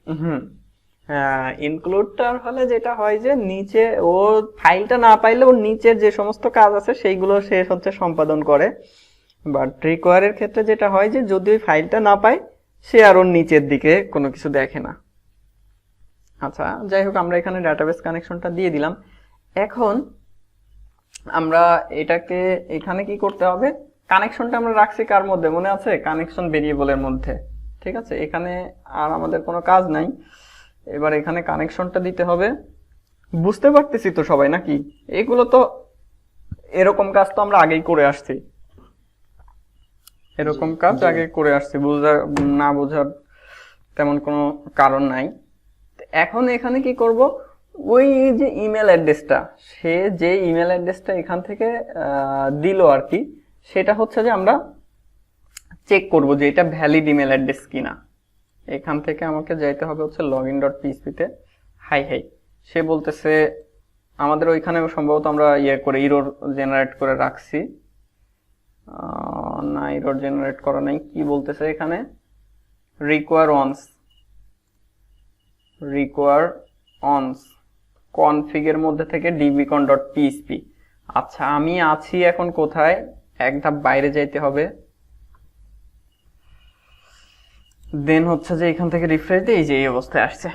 A: ইনক্লুডটার হলে যেটা হয় যে নিচে ও ফাইলটা না পাইলে ওর নিচের যে সমস্ত কাজ আছে সেইগুলো সে হচ্ছে সম্পাদন করে, বাট রিকোয়ারের ক্ষেত্রে যেটা হয় যে যদি ওই ফাইলটা না পায় সে আর ওর নিচের দিকে কোনো কিছু দেখে না। আচ্ছা, যাই হোক, আমরা এখানে ডাটাবেস কানেকশনটা দিয়ে দিলাম। এখন আমরা এটাকে এখানে কি করতে হবে, কানেকশনটা আমরা রাখছি কার মধ্যে মনে আছে, কানেকশন ভেরিয়েবলের মধ্যে, ঠিক আছে। এখানে আর আমাদের কোনো কাজ নাই, এবার এখানে কানেকশনটা দিতে হবে বুঝতে পারতেছি তো সবাই নাকি? এগুলো তো এরকম কাজ তো আমরা আগেই করে আসছি, এরকম কাজ আগে করে আসছি, বোঝার না বোঝার তেমন কোনো কারণ নাই। এখন এখানে কি করব, ওই যে ইমেল অ্যাড্রেসটা, সে যে ইমেল অ্যাড্রেসটা এখান থেকে দিল আর কি, সেটা হচ্ছে যে আমরা চেক করব যে এটা ভ্যালিড ইমেল অ্যাড্রেস কিনা। এখান থেকে আমাকে যাইতে হবে হচ্ছে login.php তে। হাই হাই, সে বলতেছে আমাদের ওইখানে সম্ভবত আমরা ইয়ে করে ইরর জেনারেট করে রাখছি। না, এরর জেনারেট করা নাই। কি বলতেছে এখানে, রিকোয়ার অনস কনফিগের মধ্যে থেকে dbcon.php। আচ্ছা, আমি আছি এখন কোথায়, এক ধাপ বাইরে যাইতে হবে, দেন হচ্ছে যে এখান থেকে রিফ্রেশ দিয়ে এই যে এই অবস্থায় আসছে।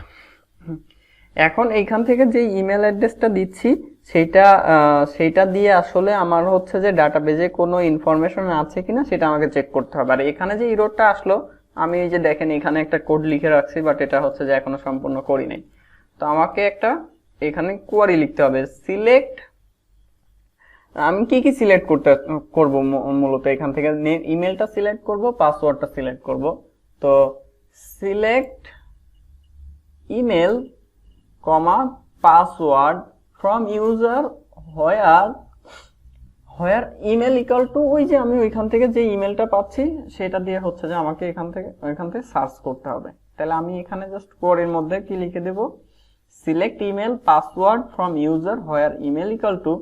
A: এখন এইখান থেকে যে ইমেল অ্যাড্রেসটা দিচ্ছি সেইটা দিয়ে আসলে আমার হচ্ছে যে ডাটাবেজে কোনো ইনফরমেশন আছে কিনা সেটা আমাকে চেক করতে হবে। আর এখানে যে ইররটা আসলো, আমি এই যে দেখেন এখানে একটা কোড লিখে রাখছি, বাট এটা হচ্ছে যে এখনো সম্পূর্ণ করি নাই। তো আমাকে একটা এখানে কোয়ারি লিখতে হবে, সিলেক্ট। আমি কি কি সিলেক্ট করব মূলত এখান থেকে ইমেলটা সিলেক্ট করব, পাসওয়ার্ডটা সিলেক্ট করব। তো select email comma password from user where email equal two, ওই যে আমি ওইখান থেকে যে ইমেলটা পাচ্ছি সেটা দিয়ে হচ্ছে যে আমাকে এখান থেকে সার্চ করতে হবে। তাহলে আমি এখানে জাস্ট কোয়ারির মধ্যে কি লিখে দেব, select email password from user where email equal to,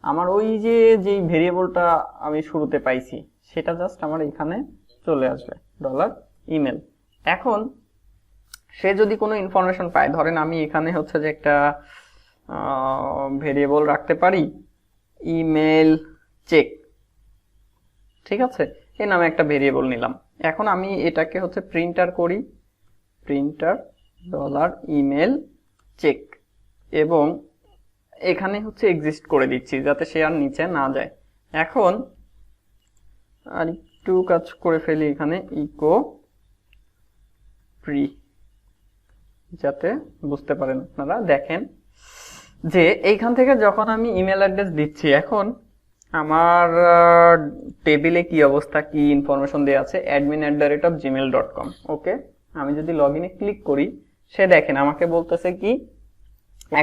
A: আমার ওই যে যেই ভেরিয়েবলটা আমি শুরুতে পাইছি সেটা জাস্ট আমার এখানে চলে আসবে, $ইমেল। এখন সে যদি কোনো ইনফরমেশন পায়, ধরেন আমি এখানে হচ্ছে যে একটা ভেরিয়েবল রাখতে পারি, ইমেল চেক, ঠিক আছে, এই নামে একটা ভেরিয়েবল নিলাম। এখন আমি এটাকে হচ্ছে প্রিন্টার করি, প্রিন্টার $ইমেল চেক, এবং এখানে হচ্ছে এক্সিস্ট করে দিচ্ছি যাতে সে আর নিচে না যায়। এখন আর একটু কাজ করে ফেলি, এখানে ইকো প্রি, যাতে বুঝতে পারেন আপনারা। দেখেন যে এইখান থেকে যখন আমি ইমেল অ্যাড্রেস দিচ্ছি, এখন আমার টেবিলে কি অবস্থা, কি ইনফরমেশন দেওয়া আছে, admin@gmail.com। ওকে, আমি যদি লগ ইনে ক্লিক করি, সে দেখেন আমাকে বলতেছে কি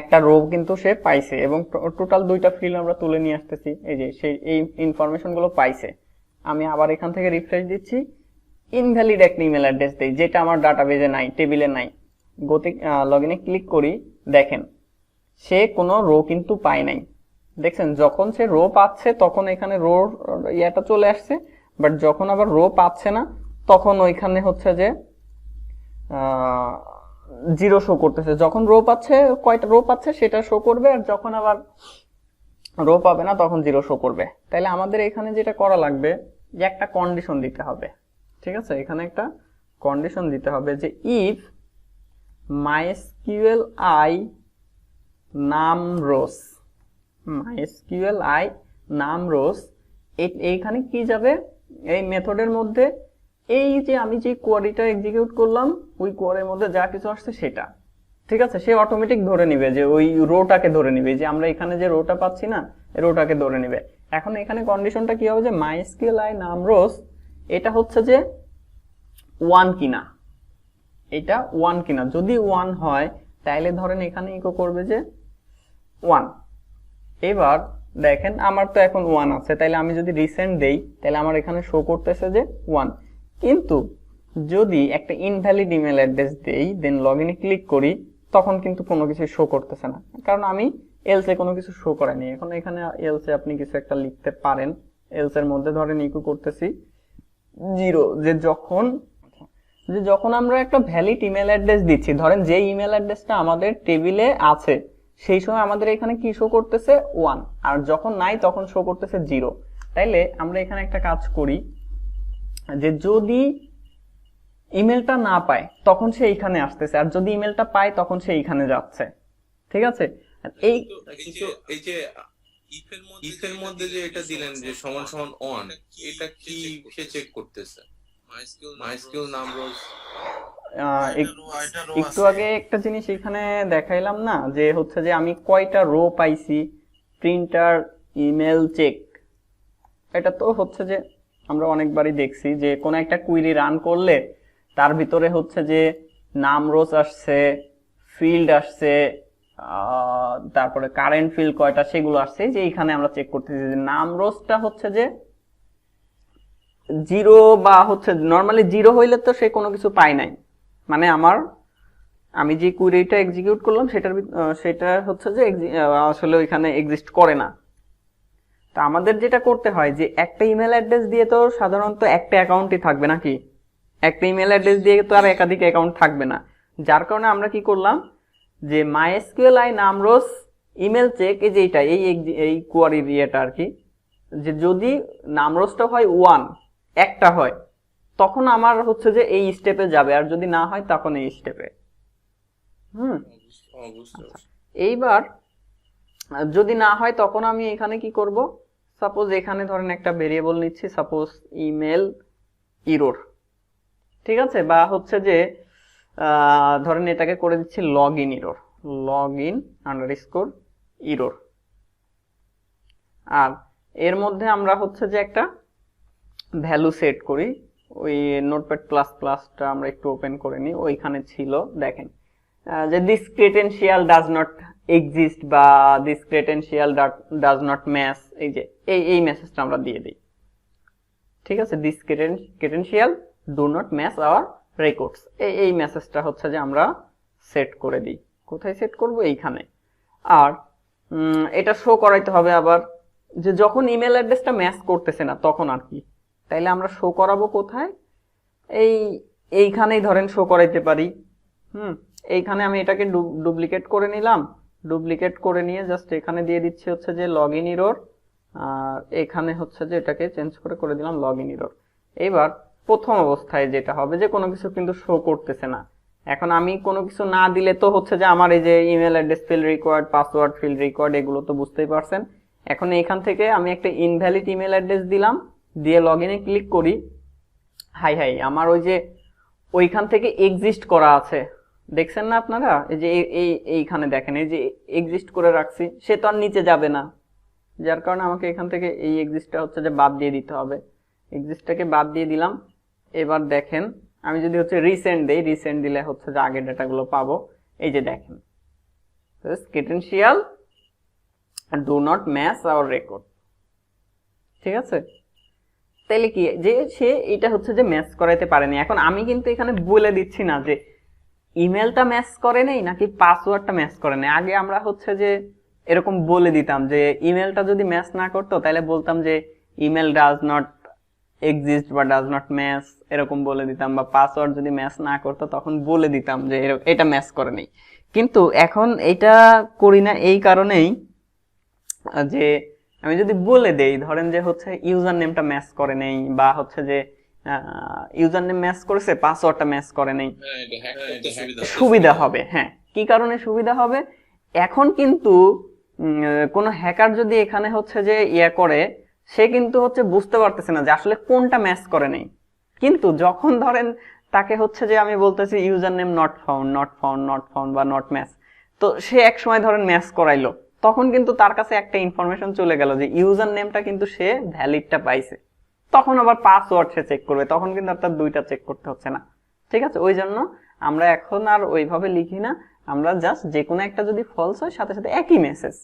A: একটা রো কিন্তু সে পাইছে, এবং টোটাল 2টা ফিল্ড আমরা তুলে নিয়ে আসতেছি, এই যে সেই এই ইনফরমেশন গুলো পাইছে। আমি আবার এখান থেকে রিফ্রেশ দিচ্ছি, ইনভ্যালিড একটা ইমেল অ্যাড্রেস দেই যেটা আমার ডাটাবেজে নাই, টেবিলে নাই। লগ ইনে ক্লিক করি, দেখেন সে কোনো রো কিন্তু পায় নাই। দেখছেন, যখন সে রো পাচ্ছে তখন এখানে রো ইয়াটা চলে আসছে, বাট যখন আবার রো পাচ্ছে না তখন ওইখানে হচ্ছে যে 0 শো করতেছে। যখন রো পাচ্ছে, কয়টা রো পাচ্ছে সেটা শো করবে, আর যখন আবার রো পাবে না তখন 0 শো করবে। তাইলে আমাদের এখানে যেটা করা লাগবে, যে একটা কন্ডিশন দিতে হবে, ঠিক আছে, এখানে একটা কন্ডিশন দিতে হবে যে ইফ mysqli নামরোস, mysqli নামরোস, এইখানে কি যাবে, এই মেথডের মধ্যে এই যে আমি যে কোয়ারিটা এক্সিকিউট করলাম ওই কোয়ারির মধ্যে যা কিছু আসছে সেটা, ঠিক আছে, সে অটোমেটিক ধরে নিবে, যে ওই রোটাকে ধরে নিবে, যে আমরা এখানে যে রোটা পাচ্ছি না, রোটাকে ধরে নিবে। এখন এখানে কন্ডিশনটা কি হবে, যে mysqli নামরোস এটা হচ্ছে যে 1 কিনা, এটা 1 কিনা। যদি 1 হয় তাহলে ধরেন এখানে ইকো করবে যে 1। এবার দেখেন আমার তো এখন 1 আছে, তাহলে আমি যদি রিসেন্ট দেই তাহলে আমার এখানে শো করতেছে যে 1। কিন্তু যদি একটা ইনভ্যালিড ইমেল অ্যাড্রেস দেই, দেন লগ ইনে ক্লিক করি, তখন কিন্তু কোনো কিছু শো করতেছে না, কারণ আমি এলসে কোনো কিছু শো করাইনি। এখন এখানে এলসে আপনি কিছু একটা লিখতে পারেন, এলসের মধ্যে ধরেন ইকো করতেছি 0, যে যখন আমরা একটা ভ্যালিড ইমেল অ্যাড্রেস দিচ্ছি, ধরেন যে ইমেল অ্যাড্রেসটা আমাদের টেবিলে আছে সেই সময় আমাদের এখানে কি শো করতেছে 1, আর যখন নাই তখন শো করতেছে 0। তাইলে আমরা এখানে একটা কাজ করি, যে যদি ইমেলটা না পায় তখন সে এইখানে আসতেছে, আর যদি ইমেলটা পায় তখন সে এইখানে যাচ্ছে, ঠিক আছে। এই
B: এই যে ইফের মধ্যে যে এটা দিলেন যে সমান সমান অন, এটা কি সে চেক করতেছে? মাইস্কিল নামরোজ
A: একটু আগে একটা জিনিস এখানে দেখাইলাম না, যে হচ্ছে যে আমি কয়টা রো পাইছি, প্রিন্টার ইমেল চেক। এটা তো হচ্ছে যে আমরা অনেকবারই দেখছি যে কোনো একটা কুইরি রান করলে তার ভিতরে হচ্ছে যে নাম রোজ আসছে, ফিল্ড আসছে, তারপরে কারেন্ট ফিল্ড কয়টা সেগুলো আসছে। যে এখানে আমরা চেক করতেছি যে নাম রোজটা হচ্ছে যে 0 বা হচ্ছে নর্মালি 0 হইলে তো সে কোনো কিছু পায় নাই, মানে আমি যে কুইরিটা এক্সিকিউট করলাম সেটা হচ্ছে যে আসলে ওইখানে এক্সিস্ট করে না। তা আমাদের যেটা করতে হয় যে একটা ইমেল অ্যাড্রেস দিয়ে তো সাধারণত একটা অ্যাকাউন্টই থাকবে নাকি, একটা ইমেল অ্যাড্রেস দিয়ে তো আর একাধিক অ্যাকাউন্ট থাকবে না। যার কারণে আমরা কি করলাম যে MySQLi নামরোজ ইমেল চেক, এই যে এইটা এই কোয়ারির ইয়েটা আর কি, যে যদি নামরোজটা হয় 1 একটা হয় তখন আমার হচ্ছে যে এই স্টেপে যাবে, আর যদি না হয় তখন এই স্টেপে। এইবার যদি না হয় তখন আমি এখানে কি করব, সাপোজ এখানে ধরেন একটা ভেরিয়েবল নিচ্ছি, সাপোজ ইমেল ইরোর, ঠিক আছে, বা হচ্ছে যে ধরেন এটাকে করে দিচ্ছি log in error, log in underscore error. আর এর মধ্যে আমরা হচ্ছে যে একটা ভ্যালু সেট করি, ওই নোটপ্যাড প্লাস প্লাসটা আমরা একটু ওপেন করে নিই, ওইখানে ছিল দেখেন যে this credential does not exist বা this credential does not match, এই যে এই মেসেজটা আমরা দিয়ে দিই, ঠিক আছে, this credential do not match our records, এই মেসেজটা হচ্ছে যে আমরা সেট করে দিই। কোথায় সেট করব, এইখানে। আর এটা শো করাইতে হবে আবার যে যখন ইমেল অ্যাড্রেসটা ম্যাচ করতেছে না তখন আর কি, তাইলে আমরা শো করাবো কোথায়, এইখানেই ধরেন শো করাইতে পারি। এইখানে আমি এটাকে ডুপ্লিকেট করে নিলাম, ডুপ্লিকেট করে নিয়ে জাস্ট এখানে দিয়ে দিচ্ছি হচ্ছে যে লগ ইন ইরোর, আর এখানে হচ্ছে যে এটাকে চেঞ্জ করে দিলাম লগ ইন ইরোর। এবার প্রথম অবস্থায় যেটা হবে যে কোনো কিছু কিন্তু শো করতেছে না। এখন আমি কোনো কিছু না দিলে তো হচ্ছে যে আমার এই যে email address field required, password field required, এগুলো তো বুঝতেই পারছেন। এখন এখান থেকে আমি একটা ইনভ্যালিড ইমেল অ্যাড্রেস দিলাম, দিয়ে লগ ইনে ক্লিক করি, হাই আমার ওই যে ওইখান থেকে এক্সিস্ট করা আছে, দেখছেন না আপনারা, এই যে এইখানে দেখেন এই যে এক্সিস্ট করে রাখছি, সে তো আর নিচে যাবে না, যার কারণে আমাকে এখান থেকে এই এক্সিস্টটা হচ্ছে যে বাদ দিয়ে দিতে হবে। এক্সিস্টটাকে বাদ দিয়ে দিলাম। এবার দেখেন আমি যদি হচ্ছে রিসেন্ট দেই, রিসেন্ট দিলে হচ্ছে যে আগের ডাটাগুলো পাবো। এই যে দেখেন credential do not match our record, ঠিক আছে। তাইলে কি যে সে এটা হচ্ছে যে ম্যাচ করাইতে পারেনি। এখন আমি কিন্তু এখানে বলে দিচ্ছি না যে ইমেলটা ম্যাচ করে নেই নাকি পাসওয়ার্ডটা ম্যাচ করে নেই। আগে আমরা হচ্ছে যে এরকম বলে দিতাম যে ইমেলটা যদি ম্যাচ না করতো তাহলে বলতাম যে ইমেল ডাজ নট এক্সিস্ট বা ডাজ নট ম্যাচ, এরকম বলে দিতাম, বা পাসওয়ার্ড যদি ম্যাচ না করতো তখন বলে দিতাম যে এটা ম্যাচ করে নেই। কিন্তু এখন এটা করি না এই কারণেই যে আমি যদি বলে দেই ধরেন যে হচ্ছে ইউজার নেমটা ম্যাচ করে নেই, বা হচ্ছে যে ইউজার নেম ম্যাচ করেছে পাসওয়ার্ডটা ম্যাচ করে নেই, সুবিধা হবে। হ্যাঁ, কি কারণে সুবিধা হবে, এখন কিন্তু কোন হ্যাকার যদি এখানে হচ্ছে যে করে, সে কিন্তু হচ্ছে বুঝতে পারতেছে না যে আসলে কোনটা ম্যাচ করে নেই। কিন্তু যখন ধরেন তাকে হচ্ছে যে আমি বলতেছি user name not found, not found, not found বা নট ম্যাচ, তো সে এক সময় ধরেন ম্যাচ করাইলো, তখন কিন্তু তার কাছে একটা ইনফরমেশন চলে গেল যে ইউজার নেমটা কিন্তু সে ভ্যালিডটা পাইছে। তখন আবার পাসওয়ার্ড সে চেক করবে, তখন কিন্তু আর তার দুইটা চেক করতে হচ্ছে না, ঠিক আছে। ওই জন্য আমরা এখন আর ওইভাবে লিখি না, আমরা জাস্ট যে কোনো একটা যদি ফলস হয় সাথে সাথে একই মেসেজ।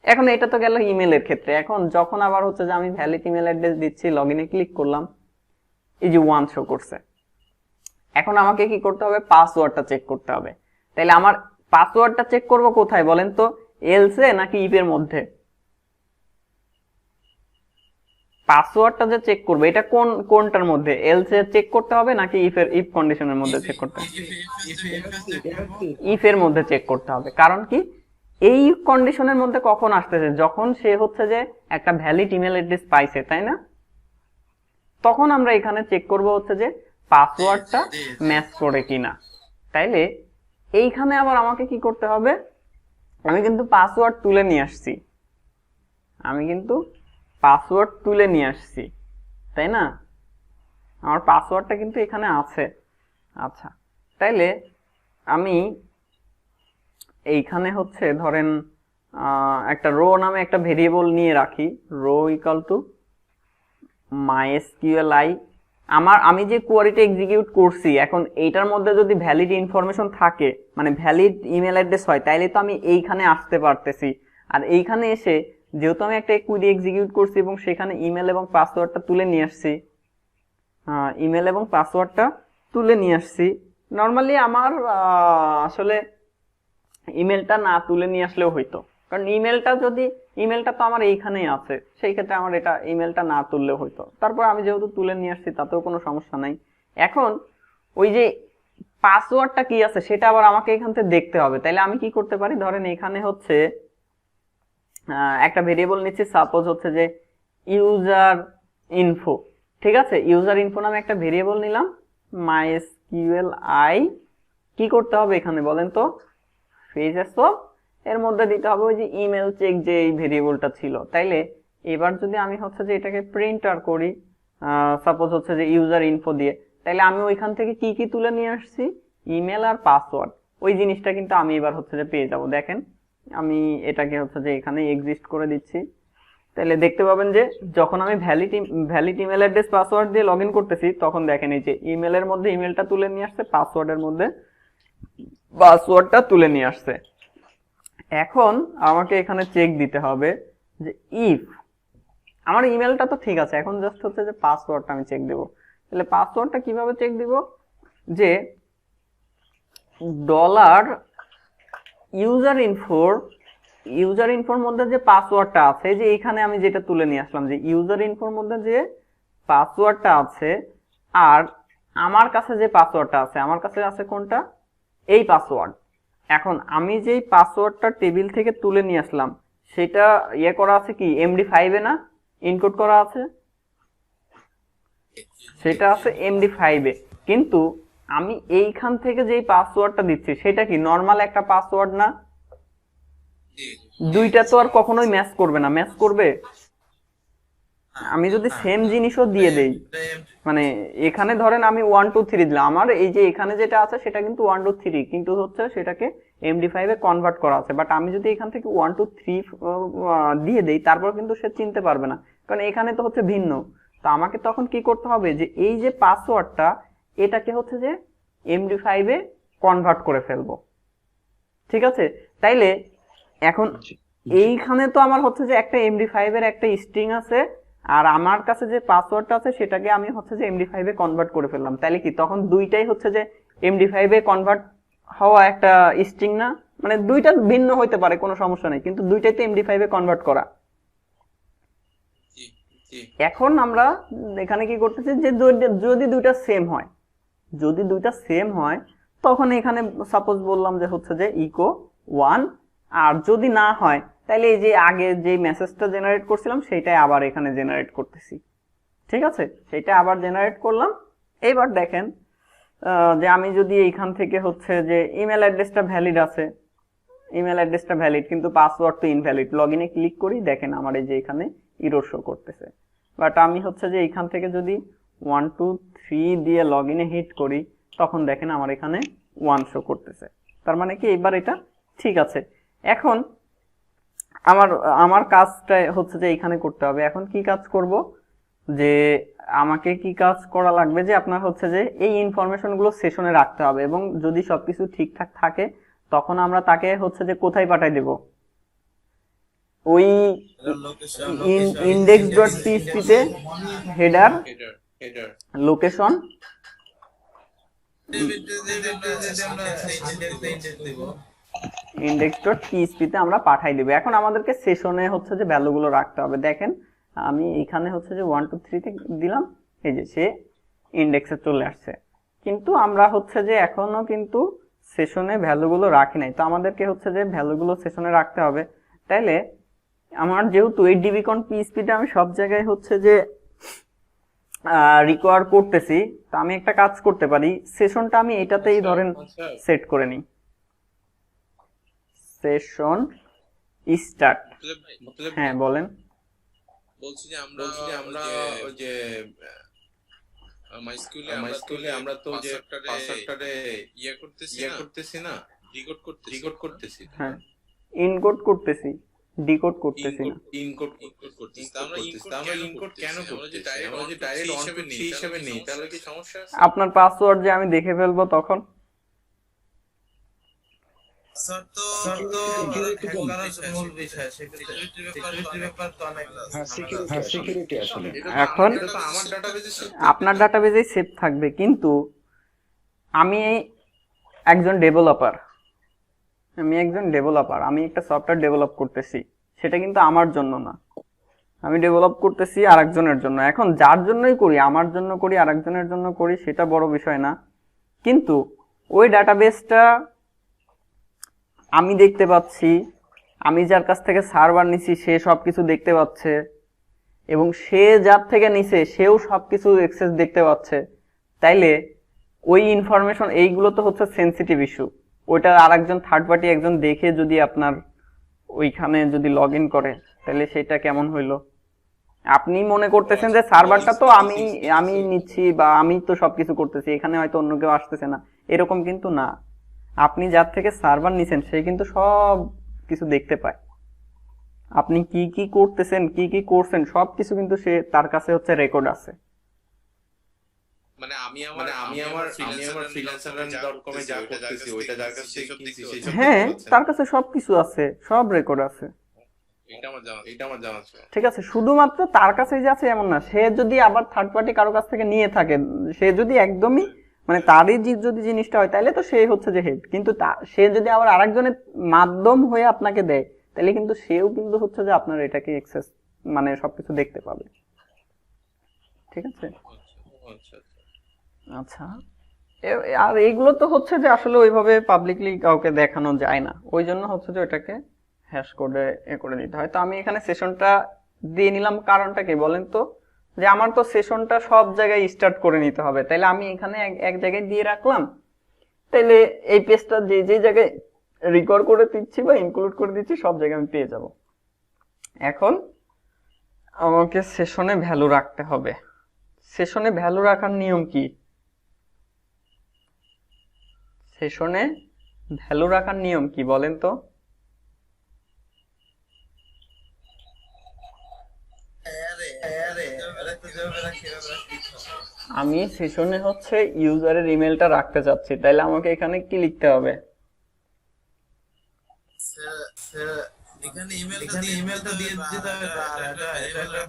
A: এখন এটা তো গেল ইমেলের ক্ষেত্রে। এখন যখন আবার হচ্ছে যে আমি ভ্যালিড ইমেল অ্যাড্রেস দিচ্ছি, লগ ইনে ক্লিক করলাম, এই যে 1 শো করছে। এখন আমাকে কি করতে হবে, পাসওয়ার্ডটা চেক করতে হবে। তাহলে আমার পাসওয়ার্ডটা চেক করব কোথায় বলেন তো, এলসে নাকি ইফের মধ্যে? পাসওয়ার্ডটা যে চেক করবে এটা কোনটার মধ্যে, এলসে চেক করতে হবে নাকি ইফ কন্ডিশনের মধ্যে চেক করতে হবে? ইফের মধ্যে চেক করতে হবে। কারণ কি, এই কন্ডিশনের মধ্যে কখন আসতেছে, যখন সে হচ্ছে যে একটা ভ্যালিড ইমেল অ্যাড্রেস পাইছে, তাই না? তখন আমরা এখানে চেক করব হচ্ছে যে পাসওয়ার্ডটা ম্যাচ করে কিনা। তাইলে এইখানে আবার আমাকে কি করতে হবে, আমি কিন্তু পাসওয়ার্ড তুলে নিয়ে আসছি, তাই না? আমার পাসওয়ার্ডটা কিন্তু এখানে আছে। আচ্ছা, তাইলে আমি এইখানে হচ্ছে ধরেন একটা রো নামে একটা ভেরিয়েবল নিয়ে রাখি, রো ইকুয়াল টু MySQLi। আমি যে কোয়ারিটা এক্সিকিউট করছি, এখন এইটার মধ্যে যদি ভ্যালিড ইনফরমেশন থাকে, মানে ভ্যালিড ইমেল অ্যাড্রেস হয়, তাইলে তো আমি এইখানে আসতে পারতেছি। আর এইখানে এসে যেহেতু আমি একটা কোয়েরি এক্সিকিউট করছি এবং সেখানে ইমেল এবং পাসওয়ার্ডটা তুলে নিয়ে আসছি, নর্মালি আমার আসলে ইমেলটা না তুলে নিয়ে আসলেও হইতো, কারণ ইমেলটা তো আমার এইখানেই আছে, সেই ক্ষেত্রে আমার এটা ইমেলটা না তুললেও হইতো। তারপর আমি যেহেতু তুলে নিয়ে আসছি তাতেও কোনো সমস্যা নাই। এখন ওই যে পাসওয়ার্ডটা কি আছে সেটা আবার আমাকে এখান থেকে দেখতে হবে। তাইলে আমি কি করতে পারি, ধরেন এখানে হচ্ছে একটা ভেরিয়েবল নিচ্ছি, সাপোজ হচ্ছে যে ইউজার ইনফো। ঠিক আছে, ইউজার ইনফো নামে একটা ভেরিয়েবল নিলাম, MySQLi। কি করতে হবে এখানে বলেন তো, ফেজেসঅফ এর মধ্যে দিতে হবে ওই যে ইমেল চেক যে এই ভেরিয়েবলটা ছিল। তাইলে এবার যদি আমি হচ্ছে যে এটাকে প্রিন্টার করি, সাপোজ হচ্ছে যে ইউজার ইনফো দিয়ে, তাইলে আমি ওইখান থেকে কি কি তুলে নিয়ে আসছি, ইমেল আর পাসওয়ার্ড, ওই জিনিসটা কিন্তু আমি এবার হচ্ছে যে পেয়ে যাব। দেখেন আমি এটাকে হচ্ছে যে এখানে এক্সিস্ট করে দিচ্ছি, তাহলে দেখতে পাবেন যে যখন আমি ভ্যালিড ইমেল অ্যাড্রেস পাসওয়ার্ড দিয়ে লগ ইন করতেছি, তখন দেখেন এই যে ইমেলের মধ্যে ইমেলটা তুলে নিয়ে আসছে, পাসওয়ার্ডের মধ্যে পাসওয়ার্ডটা তুলে নিয়ে আসছে। এখন আমাকে এখানে চেক দিতে হবে যে ইফ আমার ইমেলটা তো ঠিক আছে, এখন জাস্ট হচ্ছে যে পাসওয়ার্ডটা আমি চেক দেব। তাহলে পাসওয়ার্ডটা কিভাবে চেক দিব, যে ডলার ইউজার ইনফোর মধ্যে যে পাসওয়ার্ডটা আছে, যে এখানে আমি যেটা তুলে নিয়ে আসলাম, যে ইউজার ইনফোর মধ্যে যে পাসওয়ার্ডটা আছে আর আমার কাছে যে পাসওয়ার্ডটা আছে, আমার কাছে আছে কোনটা, এই পাসওয়ার্ড। এখন আমি যেই পাসওয়ার্ডটা টেবিল থেকে তুলে নিয়ে আসলাম সেটা করা আছে কি MD5 এ না, ইনকোড করা আছে, সেটা আছে MD5 এ। কিন্তু আমি এইখান থেকে যেই পাসওয়ার্ডটা দিচ্ছি সেটা কি নর্মাল একটা পাসওয়ার্ড না, দুইটা তো আর কখনোই ম্যাচ করবে না, ম্যাচ করবে। আমি যদি সেম জিনিসও দিয়ে দেই, মানে এখানে ধরেন আমি 1 2 3 দিলাম, আমার এই যে এখানে যেটা আছে সেটা কিন্তু 1 2 3, কিন্তু হচ্ছে সেটাকে MD5 এ কনভার্ট করা আছে। বাট আমি যদি এখান থেকে 1 2 3 দিয়ে দেই, তারপর কিন্তু সে চিনতে পারবে না, কারণ এখানে তো হচ্ছে ভিন্ন। তো আমাকে তখন কি করতে হবে, যে এই যে পাসওয়ার্ডটা এটাকে হচ্ছে যে MD5 এ কনভার্ট করে ফেলবো। ঠিক আছে, তাইলে এখন এইখানে তো আমার হচ্ছে যে একটা MD5 এর একটা স্ট্রিং আছে, আর আমার কাছে যে পাসওয়ার্ডটা আছে সেটাকে আমি হচ্ছে যে MD5 এ কনভার্ট করে ফেললাম। তাহলে কি তখন দুইটাই হচ্ছে যে MD5 এ কনভার্ট হওয়া একটা স্ট্রিং না, মানে দুইটা ভিন্ন হইতে পারে কোনো সমস্যা নেই, কিন্তু দুইটাই তো MD5 এ কনভার্ট করা। এখন আমরা এখানে কি করতেছি, যে যদি দুইটা সেম হয় তখন এখানে সাপোজ বললাম যে হচ্ছে যে ইকো 1, আর যদি না হয় তাহলে এই যে আগে যে মেসেজটা জেনারেট করছিলাম সেটাই আবার এখানে জেনারেট করতেছি। ঠিক আছে, সেটা আবার জেনারেট করলাম। এবার দেখেন যে আমি যদি এইখান থেকে হচ্ছে যে ইমেল অ্যাড্রেসটা ভ্যালিড আছে, ইমেল অ্যাড্রেসটা ভ্যালিড কিন্তু পাসওয়ার্ড তো ইনভ্যালিড, লগইনে ক্লিক করি, দেখেন আমার এই যে এখানে এরর শো করতেছে। বাট আমি হচ্ছে যে এইখান থেকে যদি 1 2 3 দিয়ে লগইনে হিট করি, তখন দেখেন আমার এখানে 1 শো করতেছে। তার মানে কি এবার এটা ঠিক আছে। এখন আমার কাজটা হচ্ছে যে এখানে করতে হবে। এখন কি কাজ করব, যে আমাকে কি কাজ করা লাগবে, যে আপনার হচ্ছে যে এই ইনফরমেশন গুলো সেশনে রাখতে হবে, এবং যদি সবকিছু ঠিকঠাক থাকে তখন আমরা তাকে হচ্ছে যে কোথায় পাঠাই দেব, ওই index.php তে হেডার লোকেশন index.php তে আমরা পাঠাই দেব। এখন আমাদেরকে সেশনে হচ্ছে যে ভ্যালুগুলো রাখতে হবে। দেখেন আমি এখানে হচ্ছে যে 1 2 3 তে দিলাম, এই যে সে ইন্ডেক্সে চলে আসছে, কিন্তু আমরা হচ্ছে যে এখনো কিন্তু সেশনে ভ্যালুগুলো রাখি নাই। তো আমাদেরকে হচ্ছে যে ভ্যালুগুলো সেশনে রাখতে হবে। তাইলে আমার যেহেতু এই dbcon.php টা আমি সব জায়গায় হচ্ছে যে রিকোয়ার করতেছি, তো আমি একটা কাজ করতে পারি, সেশনটা আমি এটাতেই ধরেন সেট করে নিই, সেশন স্টার্ট। হ্যাঁ বলেন।
B: বলছি যে আমরা ওই যে মাইস্কুলে আমরা তো যে পাসওয়ার্ডটারে করতেছি না, ডিকোড করতেছি।
A: হ্যাঁ, ইনকোড করতেছি, ডিকোড করতেছি না।
B: ইনকোড করতেছি। আমরা ইনকোড কেন করতেছি? আমরা যে ডাইরেক্ট অন করছি হিসাবে নেই, তাহলে কি সমস্যা আছে?
A: আপনার পাসওয়ার্ড যে আমি দেখে ফেলবো তখন?
C: স্যার তো হ্যাক করার মূল বিষয় সিকিউরিটি ব্যাপার তো অনেক আছে।
D: সিকিউরিটি আসলে
A: এখন
B: এটা তো আমার ডাটাবেজে
A: আপনার ডাটাবেজে সেভ থাকবে, কিন্তু আমি একজন ডেভেলপার, আমি একটা সফটওয়্যার ডেভেলপ করতেছি, সেটা কিন্তু আমার জন্য না, আমি ডেভেলপ করতেছি আরেকজনের জন্য। এখন যার জন্যই করি, আমার জন্য করি, আরেকজনের জন্য করি, সেটা বড় বিষয় না, কিন্তু ওই ডাটাবেসটা আমি দেখতে পাচ্ছি, আমি যার কাছ থেকে সার্ভার নিছি সে সবকিছু দেখতে পাচ্ছে, এবং সে যার থেকে নিছে সেও সবকিছু অ্যাক্সেস দেখতে পাচ্ছে। তাইলে ওই ইনফরমেশন, এইগুলো তো হচ্ছে সেনসিটিভ ইস্যু, ওইটা আরেকজন থার্ড পার্টি একজন দেখে যদি আপনার ওইখানে যদি লগ ইন করে, তাহলে সেটা কেমন হইলো? আপনি মনে করতেছেন যে সার্ভারটা তো আমি নিচ্ছি বা আমি তো সবকিছু করতেছি, এখানে হয়তো অন্য কেউ আসতেছে না, এরকম কিন্তু না। আপনি যার থেকে সার্ভার নিছেন সে কিন্তু সব কিছু দেখতে পায়, আপনি কি কি করতেছেন, কি কি করছেন, সবকিছু কিন্তু সে তার কাছে হচ্ছে রেকর্ড আছে।
B: আমি আমার freelancer.com এ যা করতেছি ওইটা যার কাছ থেকে কিনছি সেই সব
A: হ্যাঁ, তার কাছে সবকিছু আছে, সব রেকর্ড আছে।
B: এটা আমার জানা ছিল।
A: ঠিক আছে, শুধুমাত্র তার কাছেই যে আছে এমন না, সে যদি আবার থার্ড পার্টি কারো কাছ থেকে নিয়ে থাকে, সে যদি একদমই মানে তারই যদি জিনিসটা হয়, তাহলে তো সে হচ্ছে যে হেড, কিন্তু সে যদি আবার আরেকজনের মাধ্যম হয়ে আপনাকে দেয়, তাহলে কিন্তু সেও কিন্তু হচ্ছে যে আপনার এটাকে অ্যাক্সেস মানে সবকিছু দেখতে পাবে। ঠিক আছে,
B: আচ্ছা
A: আচ্ছা। আর এইগুলো তো হচ্ছে যে আসলে ওইভাবে পাবলিকলি কাউকে দেখানো যায় না, ওই জন্য হচ্ছে যে ওটাকে হ্যাশ করে করে নিতে হয়। তো আমি এখানে সেশনটা দিয়ে নিলাম, কারণটা কি বলেন তো? যে আমার তো সেশনটা সব জায়গায় স্টার্ট করে নিতে হবে, তাইলে আমি এখানে এক জায়গায় দিয়ে রাখলাম, তাইলে এই পেজটা যে যে জায়গায় রেকর্ড করে দিচ্ছি বা ইনক্লুড করে দিচ্ছি সব জায়গায় আমি পেয়ে যাব। এখন আমাকে সেশনে ভ্যালু রাখতে হবে। সেশনে ভ্যালু রাখার নিয়ম কি? সেশনে ভ্যালু রাখার নিয়ম কি বলেন তো? আমি সেশনে হচ্ছে ইউজারের ইমেলটা রাখতে চাচ্ছি, তাইলে আমাকে এখানে কি লিখতে হবে?
C: এখানে ইমেলটা দিয়ে দিতে হবে, আর এটা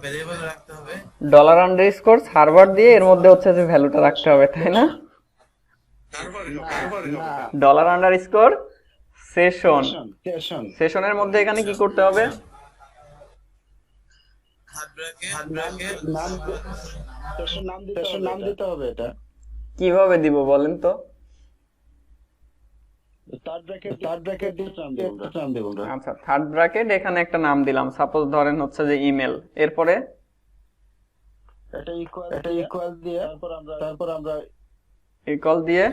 C: ভেরিয়েবল রাখতে হবে,
A: $_ দিয়ে এর মধ্যে হচ্ছে যে ভ্যালুটা রাখতে হবে, তাই না? $_ সেশনের মধ্যে এখানে কি করতে হবে?
D: নাম দিতে হবে। এটা
A: কিভাবে দিব বলেন তো?
D: থার্ড ব্র্যাকেট দিয়ে নাম দেব আমরা।
A: আচ্ছা, থার্ড ব্র্যাকেট এখানে একটা নাম দিলাম, সাপোজ ধরেন হচ্ছে যে ইমেল, এরপরে
D: এটা ইকুয়াল দিয়ে তারপর আমরা
A: ইকুয়াল দিয়ে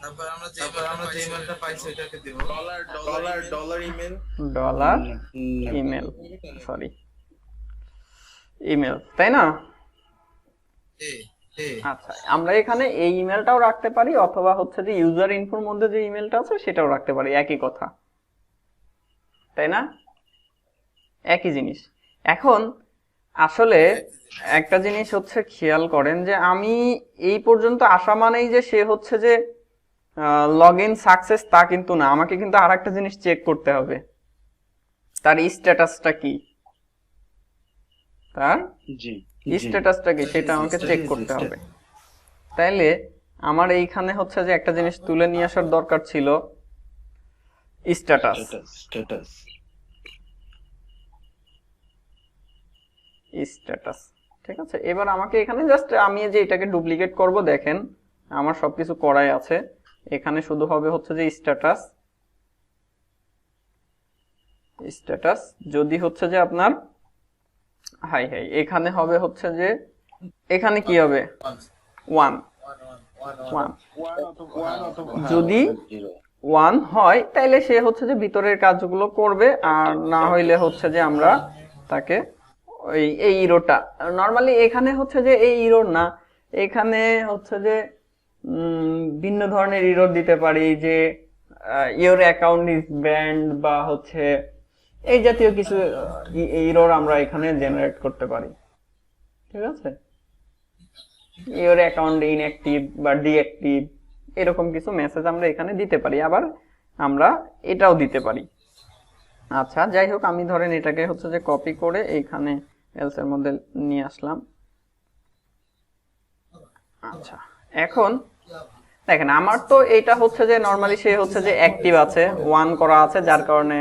C: তারপর আমরা যে ইমেলটা পাইছি এটাকে দেব,
A: ইমেল সরি ইমেল, তাই না? আচ্ছা, আমরা এখানে এই ইমেলটাও রাখতে পারি, অথবা হচ্ছে যে ইউজার ইনফোর মধ্যে যে ইমেলটা আছে সেটাও রাখতে পারি, একই কথা, তাই না? একই জিনিস। এখন আসলে একটা জিনিস হচ্ছে খেয়াল করেন, যে আমি এই পর্যন্ত আসা মানেই যে সে হচ্ছে যে লগ ইন সাকসেস তা কিন্তু না, আমাকে কিন্তু আর একটা জিনিস চেক করতে হবে, তার স্ট্যাটাসটা কি, তার স্ট্যাটাসটা কি সেটা আমাকে চেক করতে হবে। তাইলে আমার এইখানে হচ্ছে যে একটা জিনিস তুলে নিয়ে আসার দরকার ছিল, স্ট্যাটাস। ঠিক আছে, এবার আমাকে এখানে জাস্ট আমি যে এটাকে ডুপ্লিকেট করব, দেখেন আমার সবকিছু করাই আছে, এখানে শুধু হবে হচ্ছে যে স্ট্যাটাস যদি হচ্ছে যে আপনার হাই এখানে হবে হচ্ছে যে এখানে কি হবে 1 যদি 1 হয় তাইলে সে হচ্ছে যে ভিতরের কাজগুলো করবে, আর না হইলে হচ্ছে যে আমরা তাকে এই ইরোটা, নরমালি এখানে হচ্ছে যে এই ইরোর না, এখানে হচ্ছে যে ভিন্ন ধরনের এরর দিতে পারি, যে ইওর অ্যাকাউন্ট ইজ ব্যান্ড বা হচ্ছে এই জাতীয় কিছু এরর আমরা এখানে জেনারেট করতে পারি। ঠিক আছে, ইওর অ্যাকাউন্ট ইনঅ্যাক্টিভ বা ডিঅ্যাক্টিভ এরকম কিছু মেসেজ আমরা এখানে দিতে পারি, আবার আমরা এটাও দিতে পারি। আচ্ছা যাই হোক, আমি ধরেন এটাকে হচ্ছে যে কপি করে এইখানে এলস এর মধ্যে নিয়ে আসলাম। আচ্ছা এখন দেখেন আমার তো এটা হচ্ছে যে নরমালি সে হচ্ছে যে অ্যাক্টিভ আছে, 1 করা আছে, যার কারণে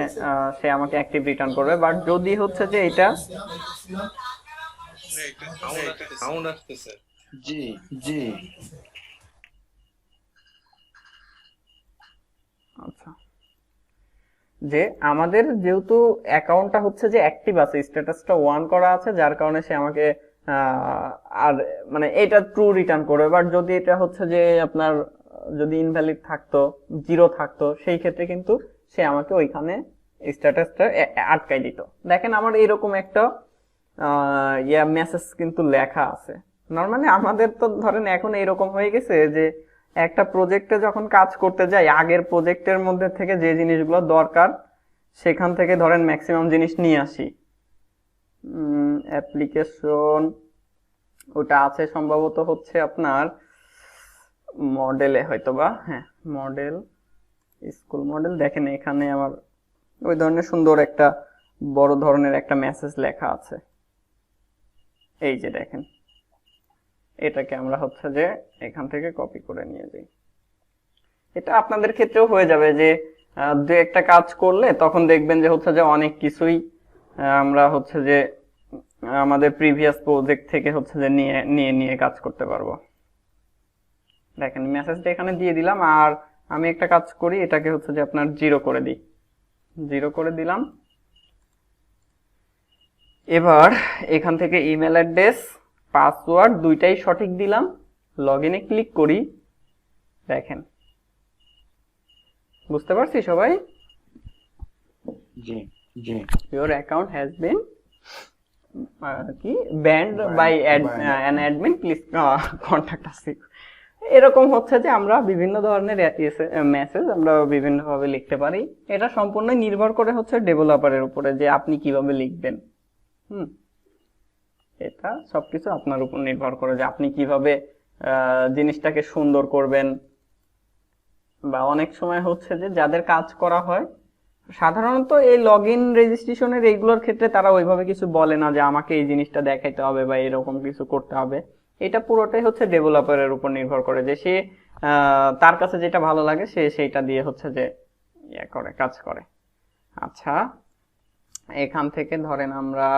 A: সে আমাকে অ্যাক্টিভ রিটার্ন করবে। বাট যদি হচ্ছে যে এটা
B: সাউন্ড আসতেছে।
D: জি জি
A: আচ্ছা, যে আমাদের যেহেতু অ্যাকাউন্টটা হচ্ছে যে অ্যাক্টিভ আছে, স্ট্যাটাসটা 1 করা আছে, যার কারণে সে আমাকে আর মানে এটা ট্রু রিটার্ন করবে। বাট যদি এটা হচ্ছে যে আপনার যদি ইনভ্যালিড থাকতো, 0 থাকতো, সেই ক্ষেত্রে কিন্তু সে আমাকে ওইখানে স্ট্যাটাসটা আটকাই দিত। দেখেন আমার এরকম একটা মেসেজ কিন্তু লেখা আছে। নর্মালি আমাদের তো ধরেন এখন এরকম হয়ে গেছে যে একটা প্রজেক্টে যখন কাজ করতে যাই, আগের প্রজেক্টের মধ্যে থেকে যে জিনিসগুলো দরকার সেখান থেকে ধরেন ম্যাক্সিমাম জিনিস নিয়ে আসি। অ্যাপ্লিকেশন ওটা আছে সম্ভবত হচ্ছে আপনার মডেলে, হয়তোবা হ্যাঁ মডেল, স্কুল মডেল। দেখেন এখানে আমার ওই ধরনের সুন্দর একটা বড় ধরনের একটা মেসেজ লেখা আছে, এই যে দেখেন। এটাকে আমরা হচ্ছে যে এখান থেকে কপি করে নিয়ে যাই। এটা আপনাদের ক্ষেত্রেও হয়ে যাবে যে দু একটা কাজ করলে তখন দেখবেন যে হচ্ছে যে অনেক কিছুই আমরা হচ্ছে যে আমাদের প্রিভিয়াস প্রজেক্ট থেকে হচ্ছে যে নিয়ে নিয়ে কাজ করতে পারবো। দেখেন মেসেজটা এখানে দিয়ে দিলাম, আর আমি একটা কাজ করি, এটাকে হচ্ছে যে আপনার 0 করে দিই, 0 করে দিলাম। এবার এখান থেকে ইমেল অ্যাড্রেস, পাসওয়ার্ড দুইটাই সঠিক দিলাম, লগইনে ক্লিক করি। দেখেন বুঝতে পারছি সবাই?
D: জি জি
A: ইওর অ্যাকাউন্ট হ্যাজ বিন কি banned by an admin, please contact us. এরকম হচ্ছে যে আমরা বিভিন্ন ধরনের মেসেজ আমরা বিভিন্নভাবে লিখতে পারি। এটা সম্পূর্ণ নির্ভর করে হচ্ছে ডেভেলপারের উপরে যে আপনি কিভাবে লিখবেন। এটা সবকিছু আপনার উপর নির্ভর করে যে আপনি কিভাবে জিনিসটাকে সুন্দর করবেন। বা অনেক সময় হচ্ছে যে যাদের কাজ করা হয় সাধারণত এই লগ ইন রেজিস্ট্রেশনের এইগুলোর ক্ষেত্রে তারা ওইভাবে কিছু বলে না যে আমাকে এই জিনিসটা দেখাইতে হবে বা এরকম কিছু করতে হবে। এটা পুরোটাই হচ্ছে ডেভেলপারের উপর নির্ভর করে যে সে তার কাছে যেটা ভালো লাগে সে সেইটা দিয়ে হচ্ছে যে কাজ করে। আচ্ছা এখান থেকে ধরেন আমরা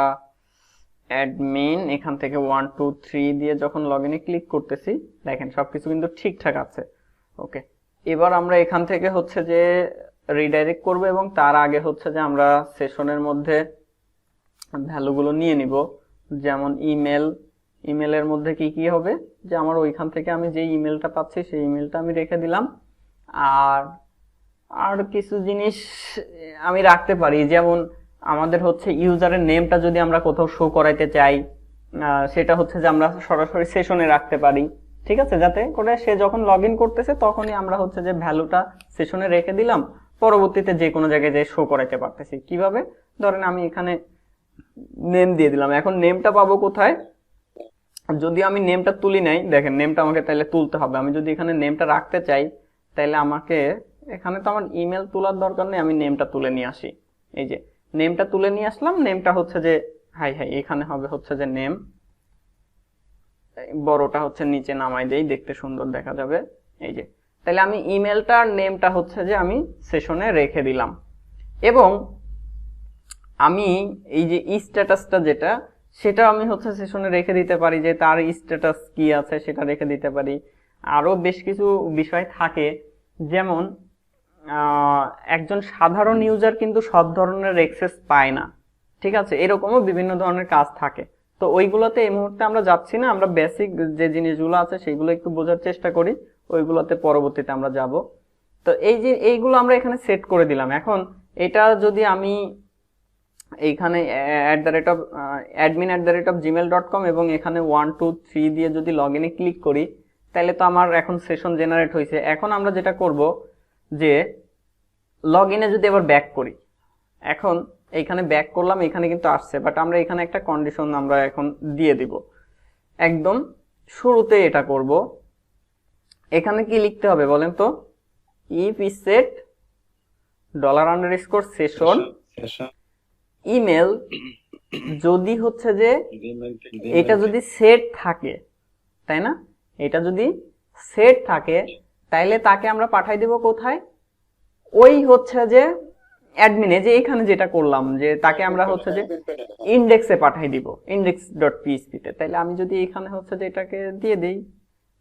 A: অ্যাডমিন, এখান থেকে 1 2 3 দিয়ে যখন লগইনে ক্লিক করতেছি, দেখেন সবকিছু কিন্তু ঠিকঠাক আছে। ওকে, এবার আমরা এখান থেকে হচ্ছে যে রিডাইরেক্ট করব, এবং তার আগে হচ্ছে যে আমরা সেশনের মধ্যে ভ্যালুগুলো নিয়ে নিব। যেমন ইমেলের মধ্যে কি কি হবে, যে আমার ওইখান থেকে আমি যে ইমেলটা পাচ্ছি সেই ইমেলটা আমি রেখে দিলাম। আর কিছু জিনিস আমি রাখতে পারি, যেমন আমাদের হচ্ছে ইউজারের নেমটা যদি আমরা কোথাও শো করাইতে চাই, সেটা হচ্ছে যে আমরা সরাসরি সেশনে রাখতে পারি। ঠিক আছে, যাতে করে সে যখন লগ ইন করতেছে তখনই আমরা হচ্ছে যে ভ্যালুটা সেশনে রেখে দিলাম, পরবর্তীতে যে কোনো জায়গায় যে শো করাইতে পারতেছি। কিভাবে, ধরেন আমি এখানে নেম দিয়ে দিলাম, এখন নেমটা পাবো কোথায়? যদি আমি নেমটা তুলি নাই, দেখেন নেমটা আমাকে তাহলে তুলতে হবে। আমি যদি এখানে নেমটা রাখতে চাই তাহলে আমাকে এখানে তো আমার ইমেল তোলার দরকার নেই, আমি নেমটা তুলে নিয়ে আসি। এই যে নেমটা তুলে নিয়ে আসলাম, নেমটা হচ্ছে যে এখানে হবে হচ্ছে যে নেম, বড়টা হচ্ছে নিচে নামাই দেই, দেখতে সুন্দর দেখা যাবে। এই যে তাহলে আমি ইমেলটা আর নেমটা হচ্ছে যে আমি সেশনে রেখে দিলাম। এবং আমি এই যে স্ট্যাটাসটা যেটা, সেটা আমি হচ্ছে সেশনে রেখে দিতে পারি, যে তার স্ট্যাটাস কি আছে সেটা রেখে দিতে পারি। আরো বেশ কিছু বিষয় থাকে, যেমন একজন সাধারণ ইউজার কিন্তু সব ধরনের অ্যাক্সেস পায় না। ঠিক আছে, এরকমও বিভিন্ন ধরনের কাজ থাকে। তো ওইগুলোতে এই মুহূর্তে আমরা যাচ্ছি না, আমরা বেসিক যে জিনিসগুলো আছে সেগুলো একটু বোঝার চেষ্টা করি, ওইগুলোতে পরবর্তীতে আমরা যাব। তো এই যে এইগুলো আমরা এখানে সেট করে দিলাম। এখন এটা যদি আমি এইখানে admin@gmail.com এবং এখানে 1 2 3 দিয়ে যদি লগ ইনে ক্লিক করি তাহলে তো আমার এখন সেশন জেনারেট হয়েছে। এখন আমরা যেটা করব যে লগ ইনে যদি আবার ব্যাক করি, এখন এইখানে ব্যাক করলাম, এখানে কিন্তু আসছে, বাট আমরা এখানে একটা কন্ডিশন আমরা এখন দিয়ে দিব। একদম শুরুতে এটা করব। এখানে কি লিখতে হবে বলেন তো? If is set $_session email, যদি হচ্ছে যে এটা যদি সেট থাকে, তাই না? এটা যদি সেট থাকে তাইলে তাকে আমরা পাঠাই দেব কোথায়? ওই হচ্ছে যে অ্যাডমিনে, যে এখানে যেটা করলাম, যে তাকে আমরা হচ্ছে যে ইন্ডেক্সে পাঠাই দিব, index.php তে। তাইলে আমি যদি এখানে হচ্ছে যে এটাকে দিয়ে দেই,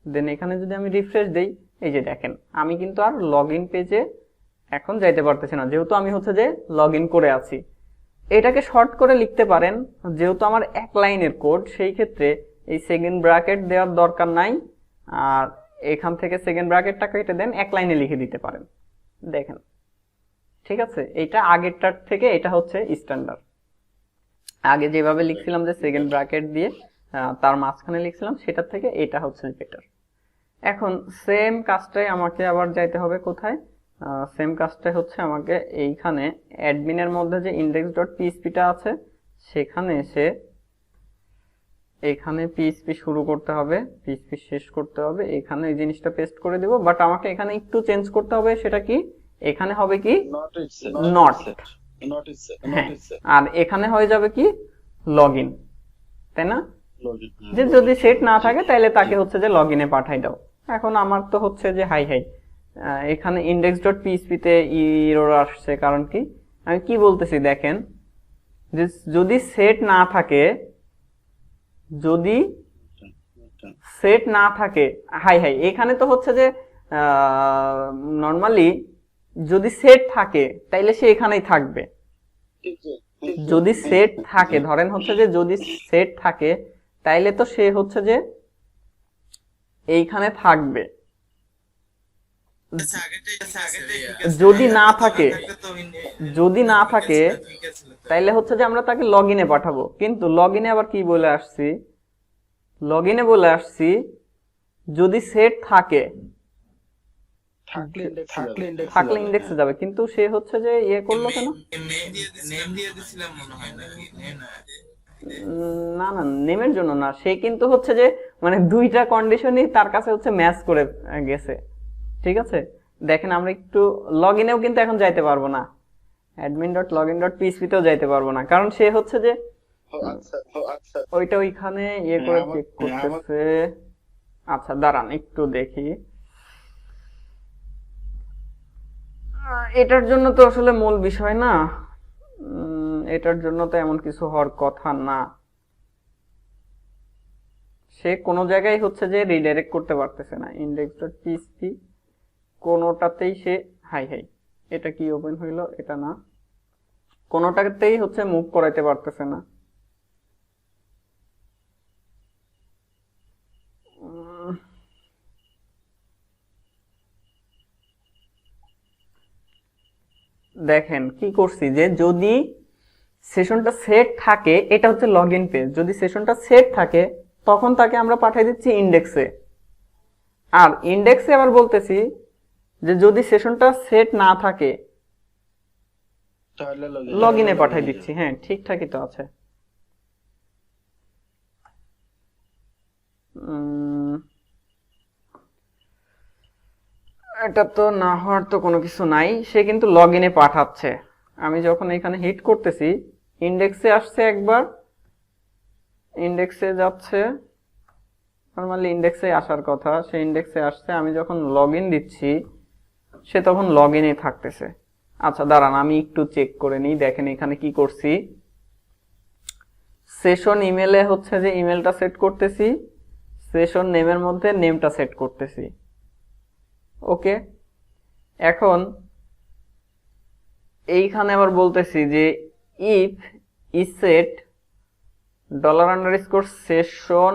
A: দেন এখানে যদি আমি রিফ্রেশ দেই, এই যে দেখেন আমি কিন্তু আর লগ ইন পেজে এখন যাইতে পারতেছি না, যেহেতু আমি হচ্ছে যে লগ ইন করে আছি। এটাকে শর্ট করে লিখতে পারেন, যেহেতু আমার এক লাইনের কোড, সেই ক্ষেত্রে এই সেকেন্ড ব্র্যাকেট দেওয়ার দরকার নাই, আর এখান থেকে সেকেন্ড ব্র্যাকেটটা কেটে দেন, এক লাইনে লিখে দিতে পারেন। দেখেন, ঠিক আছে? এটা আগেরটার থেকে এটা হচ্ছে স্ট্যান্ডার্ড। আগে যেভাবে লিখছিলাম যে সেকেন্ড ব্র্যাকেট দিয়ে তার মাঝখানে লিখছিলাম, সেটার থেকে এটা হচ্ছে বেটার। এখন সেম কাজটাই আমাকে আবার যাইতে হবে কোথায়? সেম কাজটাই হচ্ছে আমাকে এইখানে অ্যাডমিনের মধ্যে যে index.php-টা আছে সেখানে এসে এখানে পিএইচপি শুরু করতে হবে, পিএইচপি শেষ করতে হবে, এখানে এই জিনিসটা পেস্ট করে দেব। বাট আমাকে এখানে একটু চেঞ্জ করতে হবে, সেটা কি? এখানে হবে কি নট, আর এখানে হয়ে যাবে কি লগইন, তাই না? যে যদি সেট না থাকে তাহলে তাকে হচ্ছে যে লগইনে পাঠাই দাও। এখন আমার তো হচ্ছে যে হাই এখানে index.php তে এরর আসছে, কারণ কি? আমি কি বলতেছি দেখেন, যে যদি সেট না থাকে, যদি সেট না থাকে, এখানে তো হচ্ছে যে নরমালি যদি সেট থাকে তাইলে সে এখানেই থাকবে। যদি সেট থাকে, ধরেন হচ্ছে যে যদি সেট থাকে তাইলে তো সে হচ্ছে যে এইখানে থাকবে। যদি না থাকে, যদি না থাকে তাইলে হচ্ছে যে আমরা তাকে লগ ইনে পাঠাবো। কিন্তু লগ ইনে আবার কি বলে আসছি? লগ ইনে বলে আসছি যদি সেট থাকে, থাকলে ইন্ডেক্সে যাবে। কিন্তু সে হচ্ছে যে ইয়ে করলো কেন? না না, নেমের জন্য না, সে কিন্তু হচ্ছে যে মানে দুইটা কন্ডিশনই তার কাছে হচ্ছে ম্যাচ করে গেছে। ঠিক আছে, দেখেন আমরা একটু লগ ইনেও কিন্তু এখন যাইতে পারবো না, admin.login.php তেও যাইতে পারবো না, কারণ সে হচ্ছে যে ওইটা ওইখানে ইয়ে করে চেক করতেছে। আচ্ছা দাঁড়ান একটু দেখি, এটার জন্য তো আসলে মূল বিষয় না, এটার জন্য তো এমন কিছু হওয়ার কথা না। সে কোনো জায়গায় হচ্ছে যে রিডাইরেক্ট করতে পারতেছে না, index.php কোনোটাতেই সে এটা কি ওপেন হইলো? এটা না, কোনোটাতেই হচ্ছে মুভ করাইতে পারতেছে না। দেখেন কি করছি, যে যদি সেশনটা সেট থাকে, এটা হচ্ছে লগ ইন পেজ, যদি সেশনটা সেট থাকে তখন তাকে আমরা পাঠিয়ে দিচ্ছি ইন্ডেক্সে। আর ইন্ডেক্সে আবার বলতেছি যে যদি সেশনটা সেট না থাকে লগ ইনে পাঠিয়ে দিচ্ছি। হ্যাঁ ঠিকঠাকই তো আছে। এটা তো না হওয়ার তো কোনো কিছু নাই, সে কিন্তু লগ ইনে পাঠাচ্ছে। আমি যখন এখানে হিট করতেছি, ইন্ডেক্সে আসছে একবার, ইন্ডেক্সে যাচ্ছে, নরমালি ইন্ডেক্সে আসার কথা, সে ইন্ডেক্সে আসছে। আমি যখন লগ ইন দিচ্ছি সে তখন লগ ইনে থাকতেছে। আচ্ছা দাঁড়ান আমি একটু চেক করে নিই। দেখেন এখানে কি করছি, সেশন ইমেলে হচ্ছে যে ইমেলটা সেট করতেছি, সেশন নেমের মধ্যে নেমটা সেট করতেছি। ওকে, এখন এইখানে আবার বলতেছি যে if is set $_session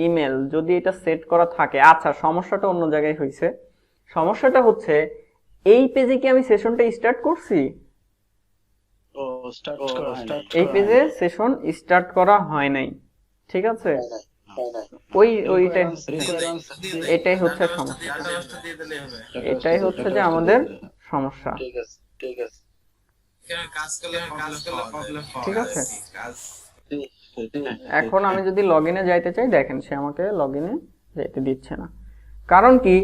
A: email, যদি এটা সেট করা থাকে। আচ্ছা সমস্যাটা অন্য জায়গায় হয়েছে, সমস্যাটা হচ্ছে এই পেজে কি আমি সেশনটা স্টার্ট করছি?
D: স্টার্ট করা হয় নাই।
A: এই পেজে সেশন স্টার্ট করা হয় নাই, ঠিক আছে? ওইটাই এটাই হচ্ছে সমস্যা,
C: ডাটাবেসটা দিয়ে দিলেই হবে।
A: এটাই হচ্ছে যে আমাদের সমস্যা,
D: ঠিক আছে, ঠিক আছে।
C: কাজ করলে প্রবলেম
A: ঠিক আছে?
C: কাজ
A: এখন আমি যদি লগ ইনে যাইতে চাই, দেখেন সে আমাকে লগ ইনে যাইতে দিচ্ছে না। কারণ কি,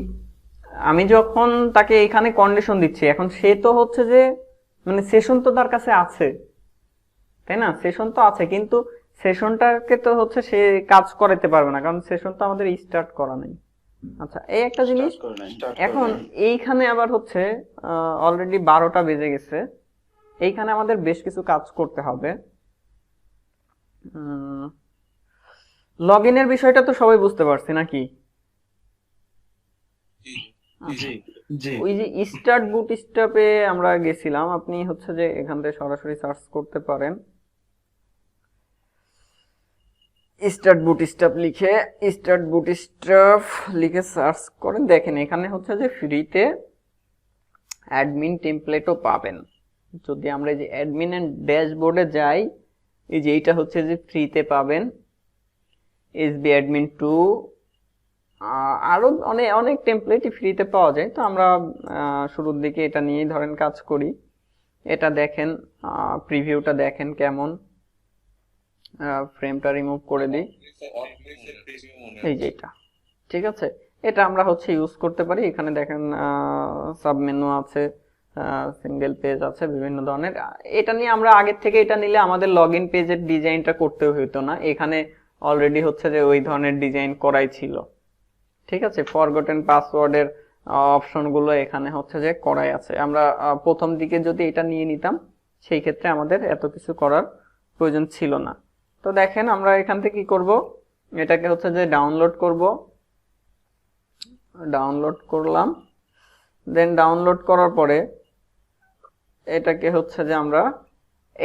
A: আমি যখন তাকে এখানে কন্ডিশন দিচ্ছি, এখন সে তো হচ্ছে যে মানে সেশন তো তার কাছে আছে, তাই না? সেশন তো আছে, কিন্তু সেশনটাকে তো হচ্ছে সে কাজ করাতে পারবে না, কারণ সেশন তো আমাদের স্টার্ট করা নেই। আচ্ছা, এই একটা জিনিস। এখন এইখানে আবার হচ্ছে অলরেডি 12টা বেজে গেছে, এইখানে আমাদের বেশ কিছু কাজ করতে হবে। লগ ইনের বিষয়টা তো সবাই বুঝতে পারছি নাকি?
D: জি জি
A: ওই যে স্টার্ট বুটস্ট্র্যাপে আমরা গেছিলাম, আপনি হচ্ছে যে এখান থেকে সরাসরি সার্চ করতে পারেন, স্টার্ট বুটস্ট্র্যাপ লিখে সার্চ করেন, দেখেন এখানে হচ্ছে যে ফ্রিতে অ্যাডমিন টেমপ্লেটও পাবেন। যদি আমরা এই যে অ্যাডমিন এন্ড ড্যাশবোর্ডে যাই, এই যে এইটা হচ্ছে যে ফ্রিতে পাবেন, এসবি অ্যাডমিন 2, আরো অনেক অনেক টেমপ্লেটই ফ্রিতে পাওয়া যায়। তো আমরা শুরুর দিকে এটা নিয়েই ধরেন কাজ করি। এটা দেখেন, প্রিভিউটা দেখেন কেমন, ফ্রেমটা রিমুভ করে দিই, এই যে এটা, ঠিক আছে? এটা আমরা হচ্ছে ইউজ করতে পারি। এখানে দেখেন সাব মেনু আছে, সিঙ্গেল পেজ আছে, বিভিন্ন ধরনের। এটা নিয়ে আমরা আগের থেকে এটা নিলে আমাদের লগ ইন পেজের ডিজাইনটা করতে হতো না, এখানে অলরেডি হচ্ছে যে ওই ধরনের ডিজাইন করাই ছিল, ঠিক আছে? ফরগটেন পাসওয়ার্ডের অপশনগুলো এখানে হচ্ছে যে করাই আছে। আমরা প্রথম দিকে যদি এটা নিয়ে নিতাম, সেই ক্ষেত্রে আমাদের এত কিছু করার প্রয়োজন ছিল না। তো দেখেন আমরা এখান থেকে কি করব, এটাকে হচ্ছে যে ডাউনলোড করলাম, দেন ডাউনলোড করার পরে এটাকে হচ্ছে যে আমরা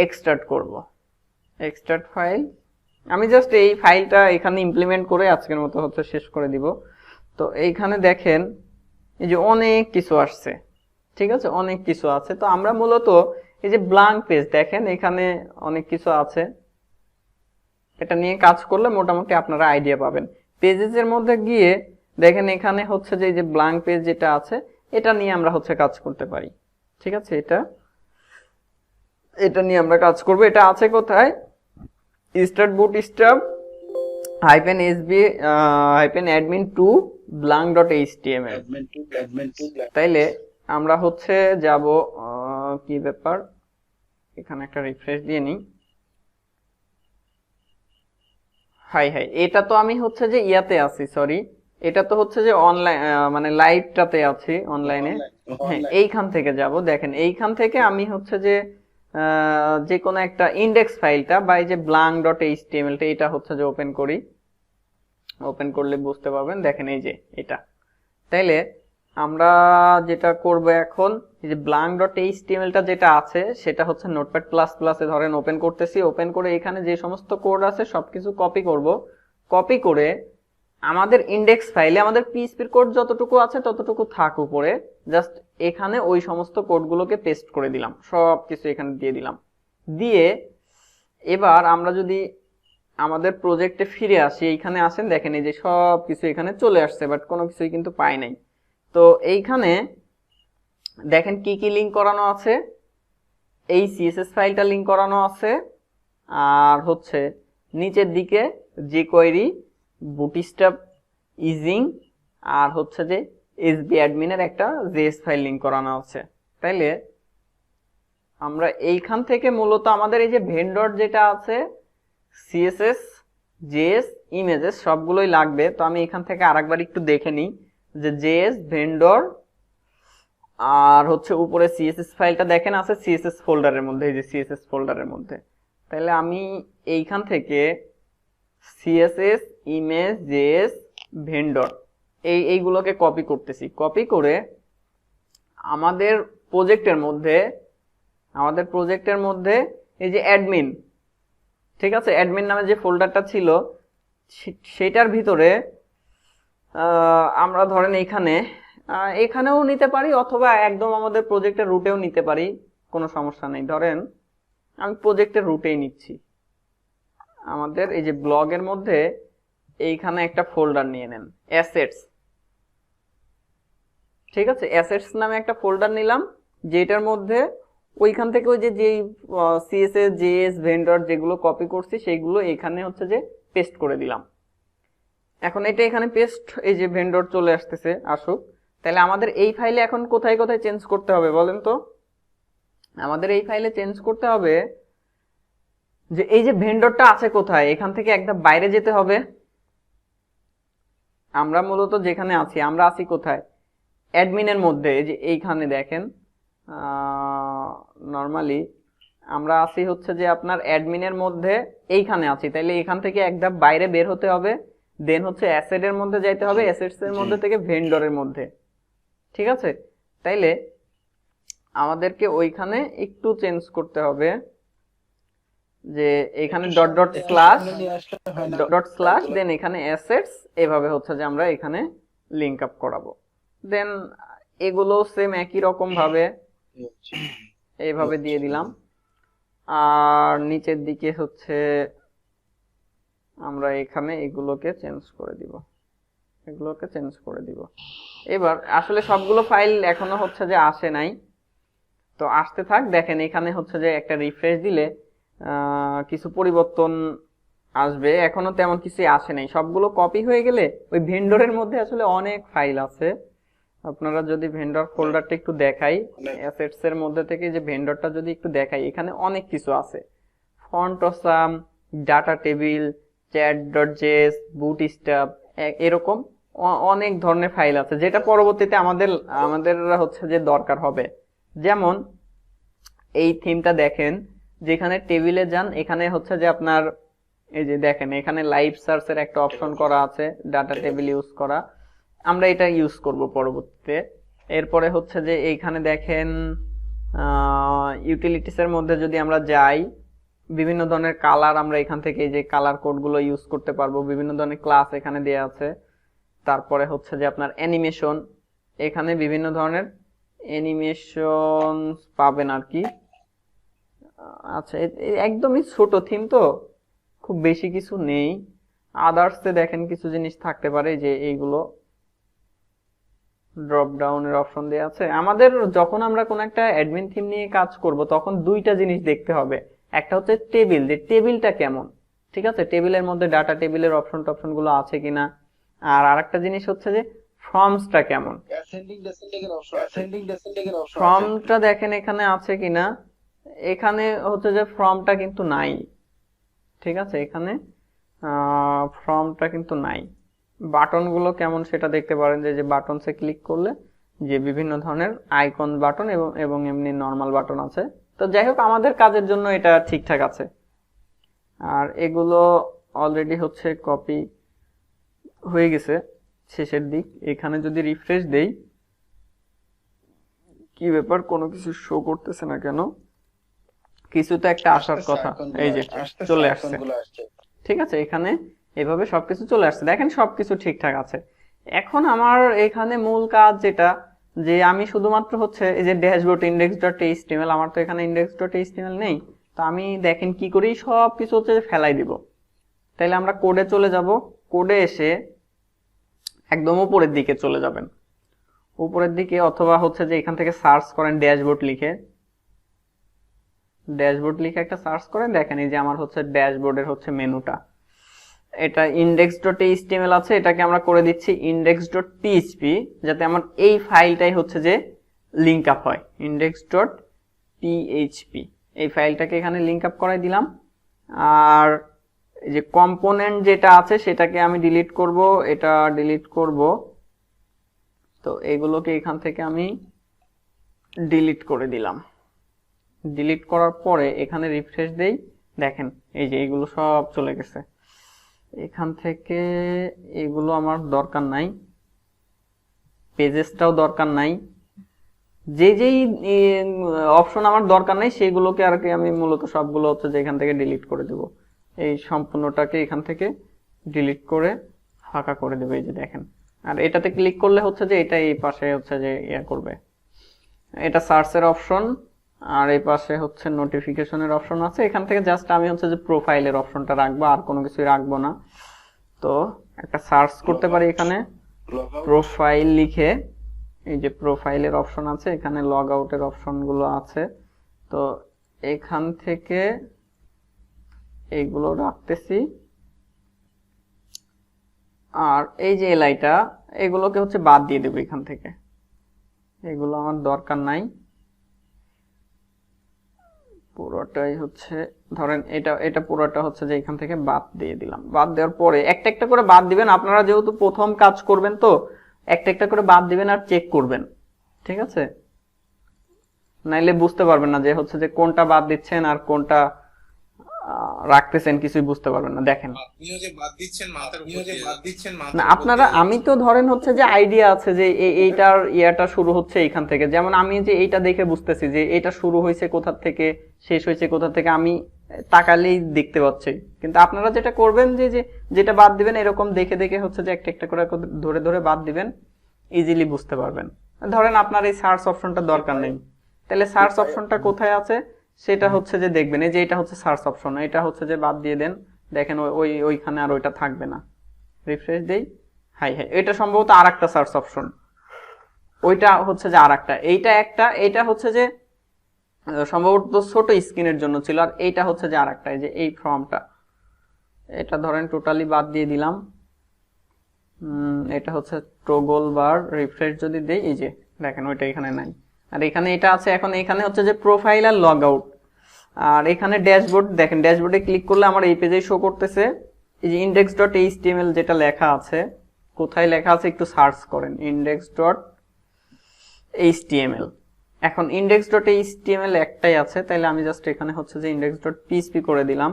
A: এক্সট্রাক্ট করব, এক্সট্রাক্ট ফাইল। আমি জাস্ট এই ফাইলটা এখানে ইমপ্লিমেন্ট করে আজকের মতো হচ্ছে শেষ করে দিব। তো এইখানে দেখেন এই যে অনেক কিছু আসছে, ঠিক আছে? অনেক কিছু আছে। তো আমরা মূলত এই যে ব্ল্যাঙ্ক পেজ, দেখেন এখানে অনেক কিছু আছে, এটা নিয়ে কাজ করলে মোটামুটি আপনারা আইডিয়া পাবেন। পেজেস এর মধ্যে গিয়ে দেখেন এখানে হচ্ছে যে এই যে ব্ল্যাঙ্ক পেজ যেটা আছে, এটা নিয়ে আমরা হচ্ছে কাজ করতে পারি, ঠিক আছে? এটা নিয়ে আমরা কাজ করব। এটা আছে কোথায়? Start bootstrap -sb -admin2 blank.html। তাইলে আমরা হচ্ছে যাব, কি ব্যাপার, এখানে একটা রিফ্রেশ দিয়ে নিই। হাই এটা তো আমি হচ্ছে যে ইয়াতে আছি, সরি, এটা তো হচ্ছে যে অনলাইন মানে লাইভটাতে আছি অনলাইনে। হ্যাঁ, এইখান থেকে যাব, দেখেন এইখান থেকে আমি হচ্ছে যে যে কোনো একটা ইন্ডেক্স ফাইলটা বা এই যে blank.html টা এটা হচ্ছে যে ওপেন করি, ওপেন করলে বুঝতে পারবেন, দেখেন এই যে এটা। তাইলে আমরা যেটা করব এখন, এই যে blank.html টা যেটা আছে সেটা হচ্ছে নোটপ্যাড প্লাস প্লাসে ধরেন ওপেন করতেছি, ওপেন করে এখানে যে সমস্ত কোড আছে সবকিছু কপি করব, কপি করে আমাদের ইন্ডেক্স ফাইলে আমাদের পিএইচপির কোড যতটুকু আছে ততটুকু থাক উপরে, জাস্ট এখানে ওই সমস্ত কোডগুলোকে পেস্ট করে দিলাম, সবকিছু এখানে দিয়ে দিলাম। দিয়ে এবার আমরা যদি আমাদের প্রজেক্টে ফিরে আসি, এইখানে আসেন, দেখেন এই যে সবকিছু এখানে চলে আসছে, বাট কোনো কিছুই কিন্তু পাই নাই। তো এইখানে দেখেন কি কি লিঙ্ক করানো আছে, এই সিএসএস ফাইলটা লিঙ্ক করানো আছে, আর হচ্ছে নিচের দিকে jQuery বুটস্ট্র্যাপ ইজিং, আর হচ্ছে যে এসবি অ্যাডমিনের একটা জেএস ফাইল লিঙ্ক করানো আছে। তাইলে আমরা এইখান থেকে মূলত আমাদের এই যে ভেন্ডর যেটা আছে, সিএসএস, জেএস, ইমেজেস সবগুলোই লাগবে। তো আমি এখান থেকে আরেকবার একটু দেখে নিই যে জেএস, ভেন্ডর, আর হচ্ছে উপরে সিএসএস ফাইলটা দেখেন আছে সিএসএস ফোল্ডারের মধ্যে, এই যে সিএসএস ফোল্ডারের মধ্যে। তাহলে আমি এইখান থেকে সিএসএস, ইমেজ, জেএস, ভেন্ডর এইগুলোকে কপি করতেছি। কপি করে আমাদের প্রজেক্টের মধ্যে এই যে অ্যাডমিন, ঠিক আছে, অ্যাডমিন নামে যে ফোল্ডারটা ছিল সেটার ভিতরে আমরা ধরেন এখানেও নিতে পারি, অথবা একদম আমাদের প্রজেক্টের রুটেও নিতে পারি, কোনো সমস্যা নেই। ধরেন আমি প্রজেক্টের রুটেই নিচ্ছি। আমাদের এই যে ব্লগের মধ্যে এইখানে একটা ফোল্ডার নিয়ে নেন, অ্যাসেটস। ঠিক আছে, অ্যাসেটস নামে একটা ফোল্ডার নিলাম, যেটার মধ্যে ওইখান থেকে ওই যে সিএসএস জেএস ভেন্ডর যেগুলো কপি করছি সেইগুলো এখানে হচ্ছে যে পেস্ট করে দিলাম। এখন এটা এখানে পেস্ট, এই যে ভেন্ডর চলে আসতেছে, আসুক। তাহলে আমাদের এই ফাইলে এখন কোথায় কোথায় চেঞ্জ করতে হবে বলেন তো? আমাদের এই ফাইলে চেঞ্জ করতে হবে যে এই যে ভেন্ডরটা আছে কোথায়, এখান থেকে একদম বাইরে যেতে হবে। আমরা মূলত যেখানে আছি, আমরা আছি কোথায়? অ্যাডমিনের মধ্যে। এই যে এইখানে দেখেন, নরমালি আমরা আছি হচ্ছে যে আপনার অ্যাডমিনের মধ্যে, এইখানে আছি। তাইলে এখান থেকে একদম বাইরে বের হতে হবে, দেন হচ্ছে অ্যাসেটের মধ্যে যাইতে হবে, অ্যাসেটস এর মধ্যে থেকে ভেন্ডরের মধ্যে। ঠিক আছে, তাইলে আমাদেরকে ওইখানে একটু চেঞ্জ করতে হবে, যে এখানে ডট ডট স্ল্যাশ দেন এখানে অ্যাসেটস, এভাবে হচ্ছে যে আমরা এখানে লিংক আপ করাবো। দেন এগুলো সেম একই রকম ভাবে এইভাবে দিয়ে দিলাম। আর নিচের দিকে হচ্ছে আমরা এখানে এগুলোকে চেঞ্জ করে দিব। এবার আসলে সবগুলো ফাইল এখনো হচ্ছে যে আসে নাই, তো আসতে থাক। দেখেন এখানে হচ্ছে যে একটা রিফ্রেশ দিলে কিছু পরিবর্তন আসবে। এখনো তেমন কিছু আসে নাই, সবগুলো কপি হয়ে গেলে ওই ভেন্ডরের মধ্যে আসলে অনেক ফাইল আছে। আপনারা যদি ভেন্ডর ফোল্ডারটা একটু দেখাই, অ্যাসেটস এর মধ্যে থেকে যে ভেন্ডরটা যদি একটু দেখাই, এখানে অনেক কিছু আছে। ফন্ট অসাম, ডাটা টেবিল, চ্যাট.js, বুটস্ট্র্যাপ, এরকম অনেক ধরনের ফাইল আছে, যেটা পরবর্তীতে আমাদের হচ্ছে যে দরকার হবে। যেমন এই থিমটা দেখেন, যেখানে টেবিলে যান, এখানে হচ্ছে যে আপনার এই যে দেখেন এখানে লাইভ সার্চের একটা অপশন করা আছে, ডাটা টেবিল ইউজ করা। আমরা এটা ইউজ করব পরবর্তীতে। এরপরে হচ্ছে যে এইখানে দেখেন ইউটিলিটিস এর মধ্যে যদি আমরা যাই, বিভিন্ন ধরনের কালার আমরা এখান থেকে এই যে কালার কোডগুলো ইউজ করতে পারবো। বিভিন্ন ধরনের ক্লাস এখানে দেয়া আছে। তারপরে হচ্ছে যে আপনার অ্যানিমেশন, এখানে বিভিন্ন ধরনের অ্যানিমেশন পাবেন আর কি। আচ্ছা, একদমই ছোট থিম তো, খুব বেশি কিছু নেই। আদার্সে দেখেন কিছু জিনিস থাকতে পারে, যে এইগুলো ড্রপ ডাউনের অপশন দেওয়া আছে। আমাদের যখন আমরা কোন একটা অ্যাডমিন থিম নিয়ে কাজ করব, তখন দুইটা জিনিস দেখতে হবে। একটা হচ্ছে টেবিল, যে টেবিলটা কেমন, ঠিক আছে, টেবিলের মধ্যে ডাটা টেবিলের অপশন গুলো আছে কিনা। আর আরেকটা জিনিস হচ্ছে যে ফর্মসটা কেমন, ফর্মটা দেখেন এখানে আছে কিনা। এখানে হচ্ছে যে ফর্মটা কিন্তু নাই, ঠিক আছে, এখানে ফর্মটা কিন্তু নাই। বাটনগুলো কেমন সেটা দেখতে পারেন, যে বাটনসে ক্লিক করলে যে বিভিন্ন ধরনের আইকন বাটন এবং এমনি নর্মাল বাটন আছে। তো যাই হোক, আমাদের কাজের জন্য এটা ঠিকঠাক আছে। আর এগুলো অলরেডি হচ্ছে কপি হয়ে গেছে শেষের দিক। এখানে যদি রিফ্রেশ দেই, কি ব্যাপার, কোনো কিছু শো করতেছে না কেন? কিছু তো একটা আসার কথা, এই যে চলে আসছে। ঠিক আছে, এখানে এভাবে সবকিছু চলে আসছে, দেখেন সবকিছু ঠিকঠাক আছে। এখন আমার এখানে মূল কাজ যেটা, যে আমি শুধুমাত্র হচ্ছে এই যে ড্যাশবোর্ড index.html, আমার তো এখানে index.html নেই। তো আমি দেখেন কি করি, সবকিছু হচ্ছে ফেলাই দিব। তাইলে আমরা কোডে চলে যাব, কোডে এসে একদম উপরের দিকে চলে যাবেন, উপরের দিকে, অথবা হচ্ছে যে এখান থেকে সার্চ করেন ড্যাশবোর্ড লিখে একটা সার্চ করেন। দেখেন এই যে আমার হচ্ছে ড্যাশবোর্ডের হচ্ছে মেনুটা, এটা index.html আছে, এটাকে আমরা করে দিচ্ছি index.php, যাতে আমার এই ফাইলটাই হচ্ছে যে লিংক আপ হয়। index.php এই ফাইলটাকে এখানে লিংক আপ করাই দিলাম। আর এই যে কম্পোনেন্ট যেটা আছে সেটাকে আমি ডিলিট করব, এটা ডিলিট করব। তো এগুলোকে এখান থেকে আমি ডিলিট করে দিলাম। ডিলিট করার পরে এখানে রিফ্রেশ দেই, দেখেন এই যে এগুলো সব চলে গেছে। এখান থেকে এগুলো আমার দরকার নাই, পেজেসটাও দরকার নাই, যেই অপশন আমার দরকার নাই সেগুলোকে আর কি আমি মূলত সবগুলো হচ্ছে যে এখান থেকে ডিলিট করে দেব। এই সম্পূর্ণটাকে এখান থেকে ডিলিট করে ফাঁকা করে দেব, এই যে দেখেন। আর এটাতে ক্লিক করলে হচ্ছে যে এটা এই পাশে হচ্ছে যে ইয়া করবে, এটা সার্চের অপশন। আর এই পাশে হচ্ছে নোটিফিকেশনের অপশন আছে, এখান থেকে জাস্ট আমি হচ্ছে যে প্রোফাইলের অপশনটা রাখবো, আর কোনো কিছুই রাখবো না। তো একটা সার্চ করতে পারি এখানে প্রোফাইল লিখে, এই যে প্রোফাইলের অপশন আছে, এখানে লগ আউটের অপশনগুলো আছে। তো এখান থেকে এইগুলো রাখতেছি, আর এই যে এলআইটা এগুলোকে হচ্ছে বাদ দিয়ে দেবো এখান থেকে, এগুলো আমার দরকার নাই। পুরোটাই হচ্ছে ধরেন এটা পুরোটা হচ্ছে যে এখান থেকে বাদ দিয়ে দিলাম। বাদ দেওয়ার পরে একটা একটা করে বাদ দিবেন, আপনারা যেহেতু প্রথম কাজ করবেন তো একটা একটা করে বাদ দিবেন আর চেক করবেন, ঠিক আছে? নাইলে বুঝতে পারবেন না যে হচ্ছে যে কোনটা বাদ দিচ্ছেন আর কোনটা রাখতেছেন, কিছুই বুঝতে পারবেন না। দেখেন
B: আপনিও যে বাদ দিচ্ছেন মাথার উপর দিয়ে বাদ দিচ্ছেন
A: না,
B: মাথার
A: আপনারা আমি তো ধরেন হচ্ছে যে আইডিয়া আছে যে এইটার ইয়াটা শুরু হচ্ছে এইখান থেকে, যেমন আমি যে এইটা দেখে বুঝতেছি যে এটা শুরু হয়েছে কোথা থেকে শেষ হয়েছে কোথা থেকে, আমি তাকালেই দেখতে পাচ্ছি। কিন্তু আপনারা যেটা করবেন যে যেটা বাদ দিবেন এরকম দেখে দেখে হচ্ছে যে একটা একটা করে ধরে ধরে বাদ দিবেন, ইজিলি বুঝতে পারবেন। ধরেন আপনার এই সার্চ অপশনটা দরকার নেই, তাহলে সার্চ অপশনটা কোথায় আছে সেটা হচ্ছে যে দেখবেন, এই যে এটা হচ্ছে সার্চ অপশন, এটা হচ্ছে যে বাদ দিয়ে দেন, দেখেন ওইখানে আর ওইটা থাকবে না। রিফ্রেশ দেই, হাই হাই, এটা সম্ভবত আর একটা সার্চ অপশন, ওইটা হচ্ছে যে আর একটা, এইটা হচ্ছে যে সম্ভবত ছোট স্ক্রিনের জন্য ছিল, আর এইটা হচ্ছে যে আর একটা, এই যে এই ফর্মটা, এটা ধরেন টোটালি বাদ দিয়ে দিলাম। এটা হচ্ছে টগল বার, রিফ্রেশ যদি দেই, এই যে দেখেন ওইটা এখানে নাই, আর এখানে এটা আছে। এখন এখানে হচ্ছে যে প্রোফাইল আর লগ আউট, আর এখানে ড্যাশবোর্ড, দেখেন ড্যাশবোর্ডে ক্লিক করলে আমার এই পেজে শো করতেছে এই যে index.html যেটা লেখা আছে। কোথায় লেখা আছে একটু সার্চ করেন, index.html। এখন index.html একটাই আছে, তাইলে আমি জাস্ট এখানে হচ্ছে যে index.php করে দিলাম,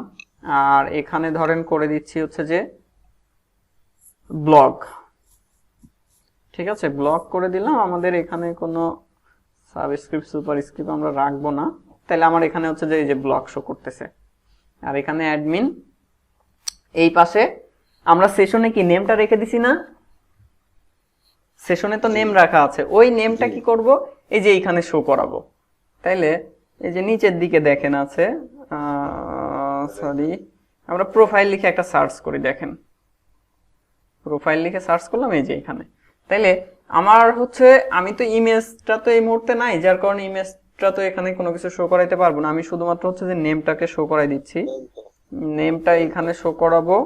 A: আর এখানে ধরেন করে দিচ্ছি হচ্ছে যে ব্লগ, ঠিক আছে? ব্লগ করে দিলাম। আমাদের এখানে কোনো সাবস্ক্রিপ্ট সুপারস্ক্রিপ্ট আমরা রাখবো না, তাহলে আমার এখানে হচ্ছে যে এই যে ব্লগ শো করতেছে। আর এখানে অ্যাডমিন, এই পাশে আমরা সেশনে কি নেমটা রেখে দিছি না? সেশনে তো নেম রাখা আছে, ওই নেমটা কি করব, এই যে এইখানে শো করাবো। তাইলে এই যে নিচের দিকে দেখেন আছে, সরি, আমরা প্রোফাইল লিখে একটা সার্চ করি, দেখেন প্রোফাইল লিখে সার্চ করলাম, এই যে এখানে। তাইলে আমার হচ্ছে, আমি তো ইমেজটা তো এই মুহূর্তে নাই, যার কারণে ইমেজটা তো এখানে কোনো কিছু শো করাইতে পারবো না। আমি শুধুমাত্র হচ্ছে যে নেমটাকে শো করাই দিচ্ছি, নেমটা এখানে শো করাবো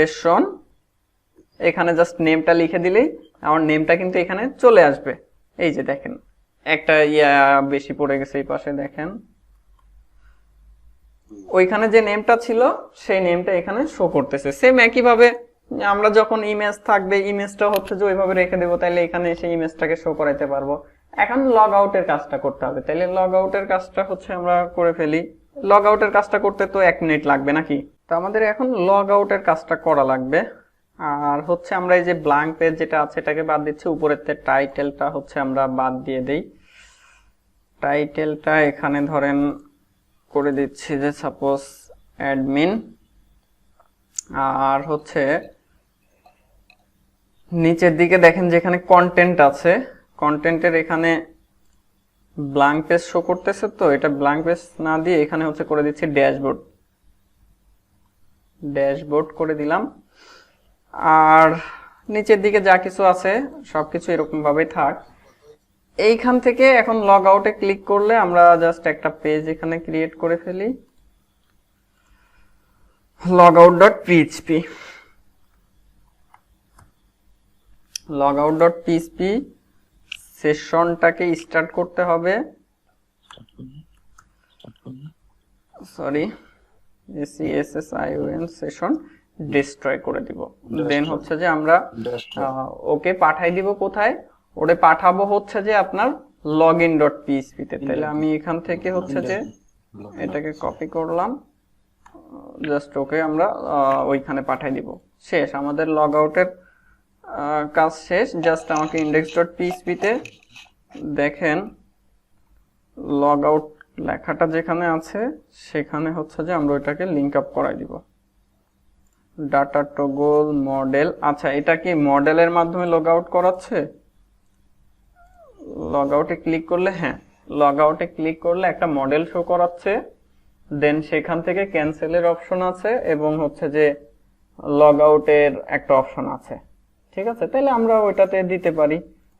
A: $_session, এখানে জাস্ট নেমটা লিখে দিলেই আমার নেমটা কিন্তু এখানে চলে আসবে। এই যে দেখেন একটা বেশি পড়ে গেছে এই পাশে, দেখেন ওইখানে যে নেমটা ছিল সেই নেমটা এখানে শো করতেছে। সেম একই ভাবে আমরা যখন ইমেজ থাকবে, ইমেজটা হচ্ছে যে ওইভাবে রেখে দেবো, তাইলে এখানে সেই ইমেজটাকে শো করাইতে পারবো। এখন লগ আউটের কাজটা করতে হবে, তাইলে লগ আউটের কাজটা হচ্ছে আমরা করে ফেলি। লগ আউটের কাজটা করতে তো 1 মিনিট লাগবে নাকি? তো আমাদের এখন লগ আউটের কাজটা করা লাগবে। আর হচ্ছে আমরা এই যে ব্ল্যাঙ্ক পেজ যেটা আছে এটাকে বাদ দিচ্ছি, উপরের টাইটেলটা হচ্ছে আমরা বাদ দিয়ে দেই। টাইটেলটা এখানে ধরেন করে দিচ্ছি যে সাপোজ অ্যাডমিন, আর হচ্ছে নিচের দিকে দেখেন যেখানে কন্টেন্ট আছে, কন্টেন্টের এখানে ব্ল্যাঙ্ক পেজ শো করতেছে, তো এটা ব্ল্যাঙ্ক পেজ না দিয়ে এখানে হচ্ছে করে দিচ্ছি ড্যাশবোর্ড, ড্যাশবোর্ড করে দিলাম। আর নিচের দিকে যা কিছু আছে সবকিছু এরকম ভাবেই থাক। এইখান থেকে এখন লগ আউটে ক্লিক করলে আমরা জাস্ট একটা পেজ এখানে ক্রিয়েট করে ফেলি, logout.php, logout.php সেশনটাকে স্টার্ট করতে হবে, সরি SESSION সেশন ডিস্ট্রয় করে দিব। দেন হচ্ছে যে আমরা ওকে পাঠাই দিব কোথায়, ওরে পাঠাবো হচ্ছে যে আপনার login.php তে। তাহলে আমি এখান থেকে হচ্ছে যে এটাকে কপি করলাম, জাস্ট ওকে আমরা ওইখানে পাঠাই দিব। শেষ, আমাদের লগ আউটের কাজ শেষ। জাস্ট আমাকে index.php তে দেখেন লগ আউট লেখাটা যেখানে আছে সেখানে হচ্ছে যে আমরা ওইটাকে লিঙ্ক আপ করাই দিব। ডাটা টগল মডেল, আচ্ছা এটা কি মডেলের মাধ্যমে লগ আউট করাচ্ছে? লগ আউটে ক্লিক করলে, হ্যাঁ লগ আউটে ক্লিক করলে একটা মডেল শো করাচ্ছে, দেন সেখান থেকে ক্যান্সেলের অপশন আছে এবং হচ্ছে যে লগ আউটের একটা অপশন আছে। ঠিক আছে, তাহলে আমরা ওইটাতে দিতে পারি।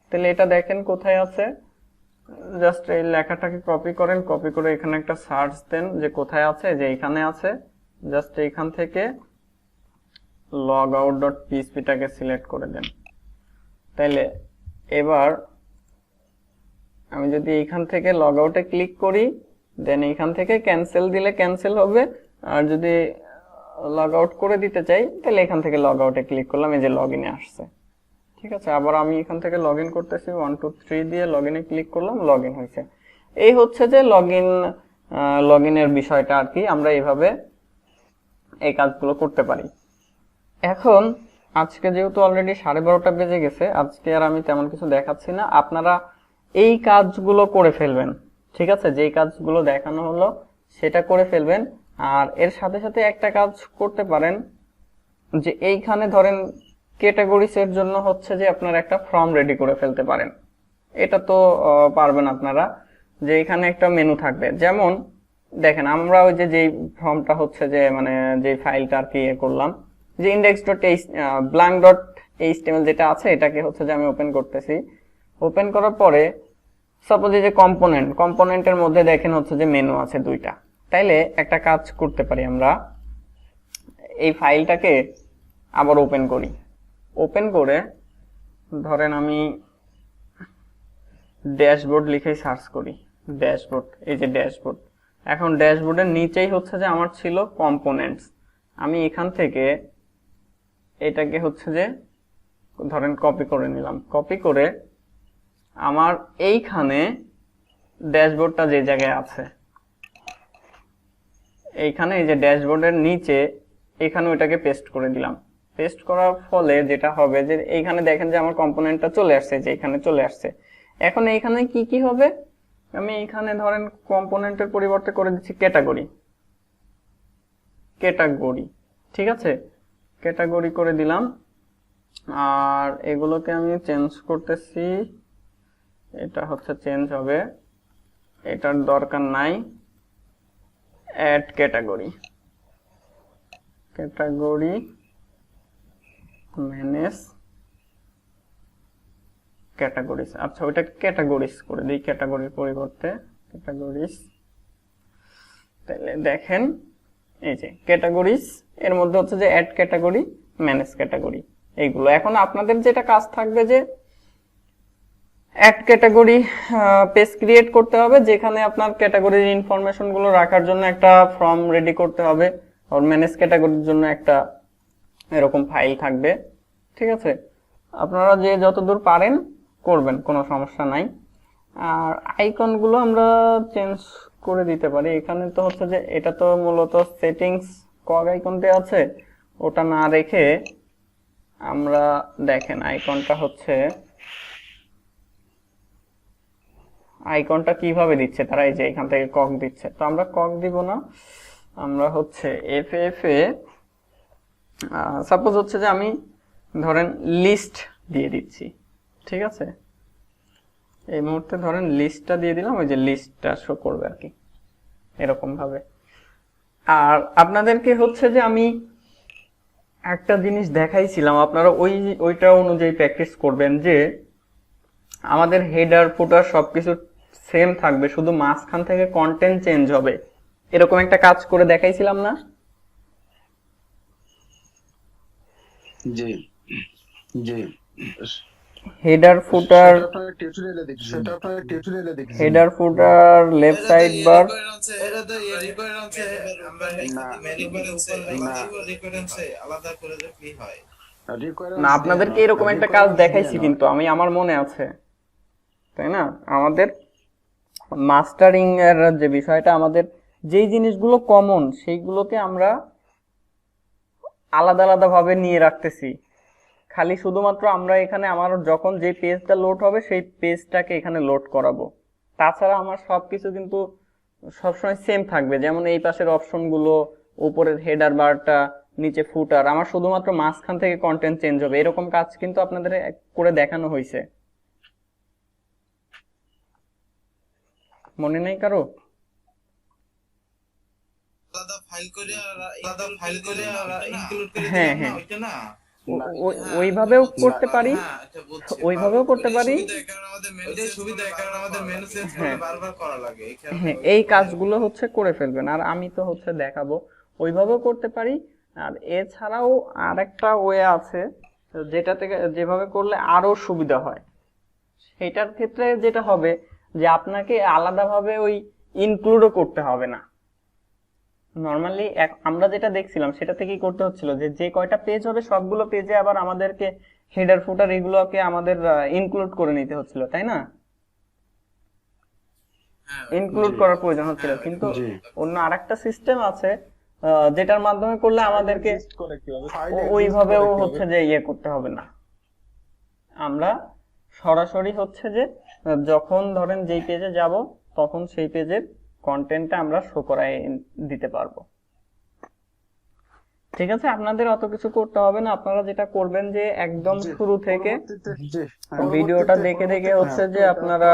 A: তাহলে এটা দেখেন কোথায় আছে, জাস্ট এই লেখাটাকে কপি করেন, কপি করে এখানে একটা সার্চ দেন যে কোথায় আছে, যে এখানে আছে। জাস্ট এইখান থেকে logout.php টাকে সিলেক্ট করে দেন। তাইলে এবার আমি যদি এইখান থেকে লগ আউটে ক্লিক করি, দেন এইখান থেকে ক্যান্সেল দিলে ক্যান্সেল হবে, আর যদি লগ আউট করে দিতে চাই তাহলে এখান থেকে লগ আউটে ক্লিক করলাম, এই যে লগ ইনে আসছে। ঠিক আছে, আবার আমি এখান থেকে লগ ইন করতেছি, 1 2 3 দিয়ে লগ ইনে ক্লিক করলাম, লগ ইন হয়েছে। এই হচ্ছে যে লগ ইনের বিষয়টা আর কি, আমরা এইভাবে এই কাজগুলো করতে পারি। এখন আজকে যেহেতু অলরেডি 12:30 বেজে গেছে, আজকে আর আমি তেমন কিছু দেখাচ্ছি না, আপনারা এই কাজগুলো করে ফেলবেন। ঠিক আছে, যেই কাজগুলো দেখানো হলো সেটা করে ফেলবেন। আর এর সাথে সাথে একটা কাজ করতে পারেন, যে এইখানে ধরেন ক্যাটাগরিজ এর জন্য হচ্ছে যে আপনারা একটা ফর্ম রেডি করে ফেলতে পারেন। এটা তো পারবেন আপনারা, যে এখানে একটা মেনু থাকবে। যেমন দেখেন আমরা ওই যে যেই ফর্মটা হচ্ছে যে মানে যে ফাইলটা আর কি করলাম, যে index.blank.html যেটা আছে, এটাকে হচ্ছে যে আমি ওপেন করতেছি। ওপেন করার পরে সাপোজ এই যে কম্পোনেন্টের মধ্যে দেখেন হচ্ছে যে মেনু আছে দুইটা। তাইলে একটা কাজ করতে পারি, আমরা এই ফাইলটাকে আবার ওপেন করি। ওপেন করে ধরেন আমি ড্যাশবোর্ড লিখে সার্চ করি, ড্যাশবোর্ড, এই যে ড্যাশবোর্ড। এখন ড্যাশবোর্ডের নিচেই হচ্ছে যে আমার ছিল কম্পোনেন্টস। আমি এখান থেকে এটাকে হচ্ছে যে ধরেন কপি করে নিলাম, কপি করে আমার এইখানে ড্যাশবোর্ডটা যে জায়গায় আছে, এইখানে এই যে ড্যাশবোর্ডের নিচে এখানে ওইটাকে পেস্ট করে দিলাম। পেস্ট করার ফলে যেটা হবে যে এইখানে দেখেন যে আমার কম্পোনেন্টটা চলে আসছে, যে এখানে চলে আসছে। এখন এইখানে কি কি হবে, আমি এইখানে ধরেন কম্পোনেন্টের পরিবর্তে করে দিচ্ছি ক্যাটাগরি। ঠিক আছে, ক্যাটাগরি করে দিলাম। আর এগুলোকে আমি চেঞ্জ করতেছি, এটা হচ্ছে চেঞ্জ হবে, এটার দরকার নাই। Add category manage categories. আচ্ছা, ওইটা ক্যাটাগরিজ করে দিই, ক্যাটাগরির পরিবর্তে ক্যাটাগরিজ। তাহলে দেখেন এই যে ক্যাটাগরিজ, এর মধ্যে হচ্ছে যে অ্যাড ক্যাটাগরি, ম্যানেজ ক্যাটাগরি, এইগুলো। এখন আপনাদের যেটা কাজ থাকবে যে অ্যাড ক্যাটাগরি পেজ ক্রিয়েট করতে হবে, যেখানে আপনার ক্যাটাগরির ইনফরমেশন গুলো রাখার জন্য একটা ফর্ম রেডি করতে হবে, আর ম্যানেজ ক্যাটাগরির জন্য একটা এরকম ফাইল থাকবে। ঠিক আছে, আপনারা যে যতদূর পারেন করবেন, কোনো সমস্যা নাই। আর আইকন গুলো আমরা চেঞ্জ করে দিতে পারি। এখানে তো হচ্ছে যে এটা তো মূলত সেটিংস কগ আইকনতে আছে, ওটা না রেখে আমরা দেখেন আইকনটা হচ্ছে, আইকনটা কিভাবে দিচ্ছে তারা, এই যে এখান থেকে কক দিচ্ছে, তো আমরা কক দিব না, আমরা হচ্ছে এফ এ সাপোজ হচ্ছে যে আমি ধরেন লিস্ট দিয়ে দিচ্ছি। ঠিক আছে, এই মুহূর্তে ধরেন লিস্টটা দিয়ে দিলাম, ওই যে লিস্টটা শো করবে আর কি, এরকম ভাবে। আর আপনাদেরকে হচ্ছে যে আমি একটা জিনিস দেখাইছিলাম, আপনারা ওইটা অনুযায়ী প্র্যাকটিস করবেন, যে আমাদের হেডার ফুটার সবকিছু সেম থাকবে, শুধু মাঝখান থেকে কন্টেন্ট চেঞ্জ হবে। এরকম একটা কাজ করে দেখাইছিলাম না?
D: জি জি,
A: হেডার ফুটার,
D: সেটা আপনার টিউটোরিয়ালে দেখছি।
A: হেডার ফুটার লেফট সাইড বার,
C: এটা তো রিকোয়ারেন্সে আমরা রিকোয়ারেন্সে আলাদা করে কি হয়
A: না আপনাদেরকে এরকম একটা কাজ দেখাইছি কিন্তু আমি, আমার মনে আছে, তাই না? আমাদের মাস্টারিং এর যে বিষয়টা, আমাদের যেই জিনিসগুলো কমন সেইগুলোকে আমরা আলাদা আলাদা ভাবে নিয়ে রাখতেছি। খালি শুধুমাত্র আমরা এখানে আমার যখন যে পেজটা লোড হবে সেই পেজটাকে এখানে লোড করাবো, তাছাড়া আমার সবকিছু কিন্তু সবসময় সেম থাকবে। যেমন এই পাশের অপশনগুলো, উপরের হেডার বারটা, নিচে ফুটার, আমার শুধুমাত্র মাঝখান থেকে কন্টেন্ট চেঞ্জ হবে। এরকম কাজ কিন্তু আপনাদের করে দেখানো হয়েছে। মনে নেই কারো?
C: আলাদা ফাইল করে ইনক্লুড করে
A: হ্যাঁ,
C: দিলাম না
A: হ্যাঁ।
C: ওইটা না।
A: ওইভাবেও করতে পারি,
C: হ্যাঁ আচ্ছা বুঝছি।
A: ওইভাবেও করতে পারি।
C: ওইটাই সুবিধা, কারণ আমাদের মেনু চেঞ্জ করলে
A: হ্যাঁ।
C: বারবার করা লাগে।
A: হ্যাঁ, এই কাজগুলো হচ্ছে করে ফেলবেন, আর আমি তো হচ্ছে দেখাবো। ওইভাবেও করতে পারি, আর এছাড়াও আরেকটা ওয়ে আছে যেটা থেকে যেভাবে করলে আরো সুবিধা হয়। সেটার ক্ষেত্রে যেটা হবে যে আপনাকে আলাদাভাবে ওই ইনক্লুডও করতে হবে না। নর্মালি আমরা যেটা দেখছিলাম সেটাতে কি করতে হচ্ছিল যে যে কয়টা পেজ হবে সবগুলো পেজে আবার আমাদেরকে হেডার ফুটার এগুলোকে আমাদের ইনক্লুড করে নিতে হচ্ছিল, তাই না? ইনক্লুড করার প্রয়োজন হচ্ছিল, কিন্তু
D: জি।
A: অন্য আরেকটা সিস্টেম আছে যেটার মাধ্যমে করলে আমাদেরকে ওইভাবেও হচ্ছে যে ইয়ে করতে হবে না। আমরা সরাসরি হচ্ছে যে যখন ধরেন যেই পেজে যাব তখন সেই পেজের কন্টেন্টটা আমরা শো করায় দিতে পারবো। ঠিক আছে, আপনাদের অত কিছু করতে হবে না। আপনারা যেটা করবেন যে একদম শুরু থেকে ভিডিওটা দেখে দেখে হচ্ছে যে আপনারা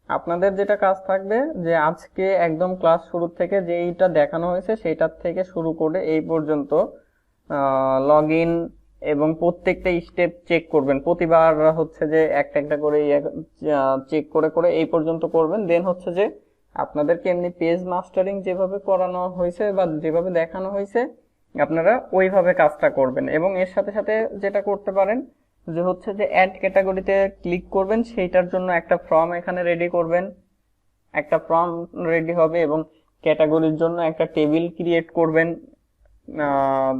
A: আপনাদের যেটা কাজ থাকবে যে আজকে একদম ক্লাস শুরু থেকে যেইটা দেখানো হয়েছে সেটার থেকে শুরু করে এই পর্যন্ত লগ ইন এবং প্রত্যেকটা স্টেপ চেক করবেন। প্রতিবার হচ্ছে যে একটা একটা করে চেক করে করে এই পর্যন্ত করবেন। দেন হচ্ছে যে আপনাদেরকে এমনি পেজ মাস্টারিং যেভাবে করানো হয়েছে বা যেভাবে দেখানো হয়েছে আপনারা ওইভাবে কাজটা করবেন। এবং এর সাথে সাথে যেটা করতে পারেন যে হচ্ছে যে অ্যাড ক্যাটাগরিতে ক্লিক করবেন, সেইটার জন্য একটা ফর্ম এখানে রেডি করবেন। একটা ফর্ম রেডি হবে এবং ক্যাটাগরির জন্য একটা টেবিল ক্রিয়েট করবেন।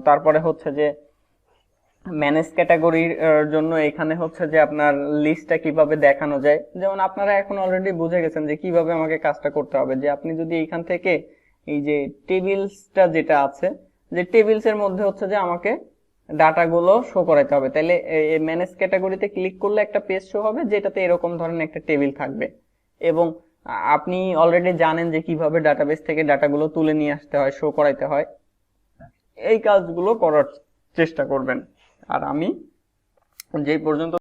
A: তারপরে হচ্ছে যে ম্যানেজ ক্যাটাগরির জন্য এখানে হচ্ছে যে আপনার লিস্টটা কিভাবে দেখানো যায়। যেমন আপনারা এখন অলরেডি বুঝে গেছেন যে কিভাবে আমাকে কাজটা করতে হবে। যে আপনি যদি এখান থেকে এই যে টেবিলসটা যেটা আছে, যে টেবিলসের মধ্যে হচ্ছে যে আমাকে ডাটাগুলো শো করাতে হবে, তাহলে এই ম্যানেজ ক্যাটাগরিতে ক্লিক করলে একটা পেজ শো হবে যেটাতে এরকম ধরনের একটা টেবিল থাকবে। এবং আপনি অলরেডি জানেন যে কিভাবে ডাটাবেস থেকে ডাটাগুলো তুলে নিয়ে আসতে হয়, শো করাইতে হয়। এই কাজগুলো করার চেষ্টা করবেন। আর আমি যেই পর্যন্ত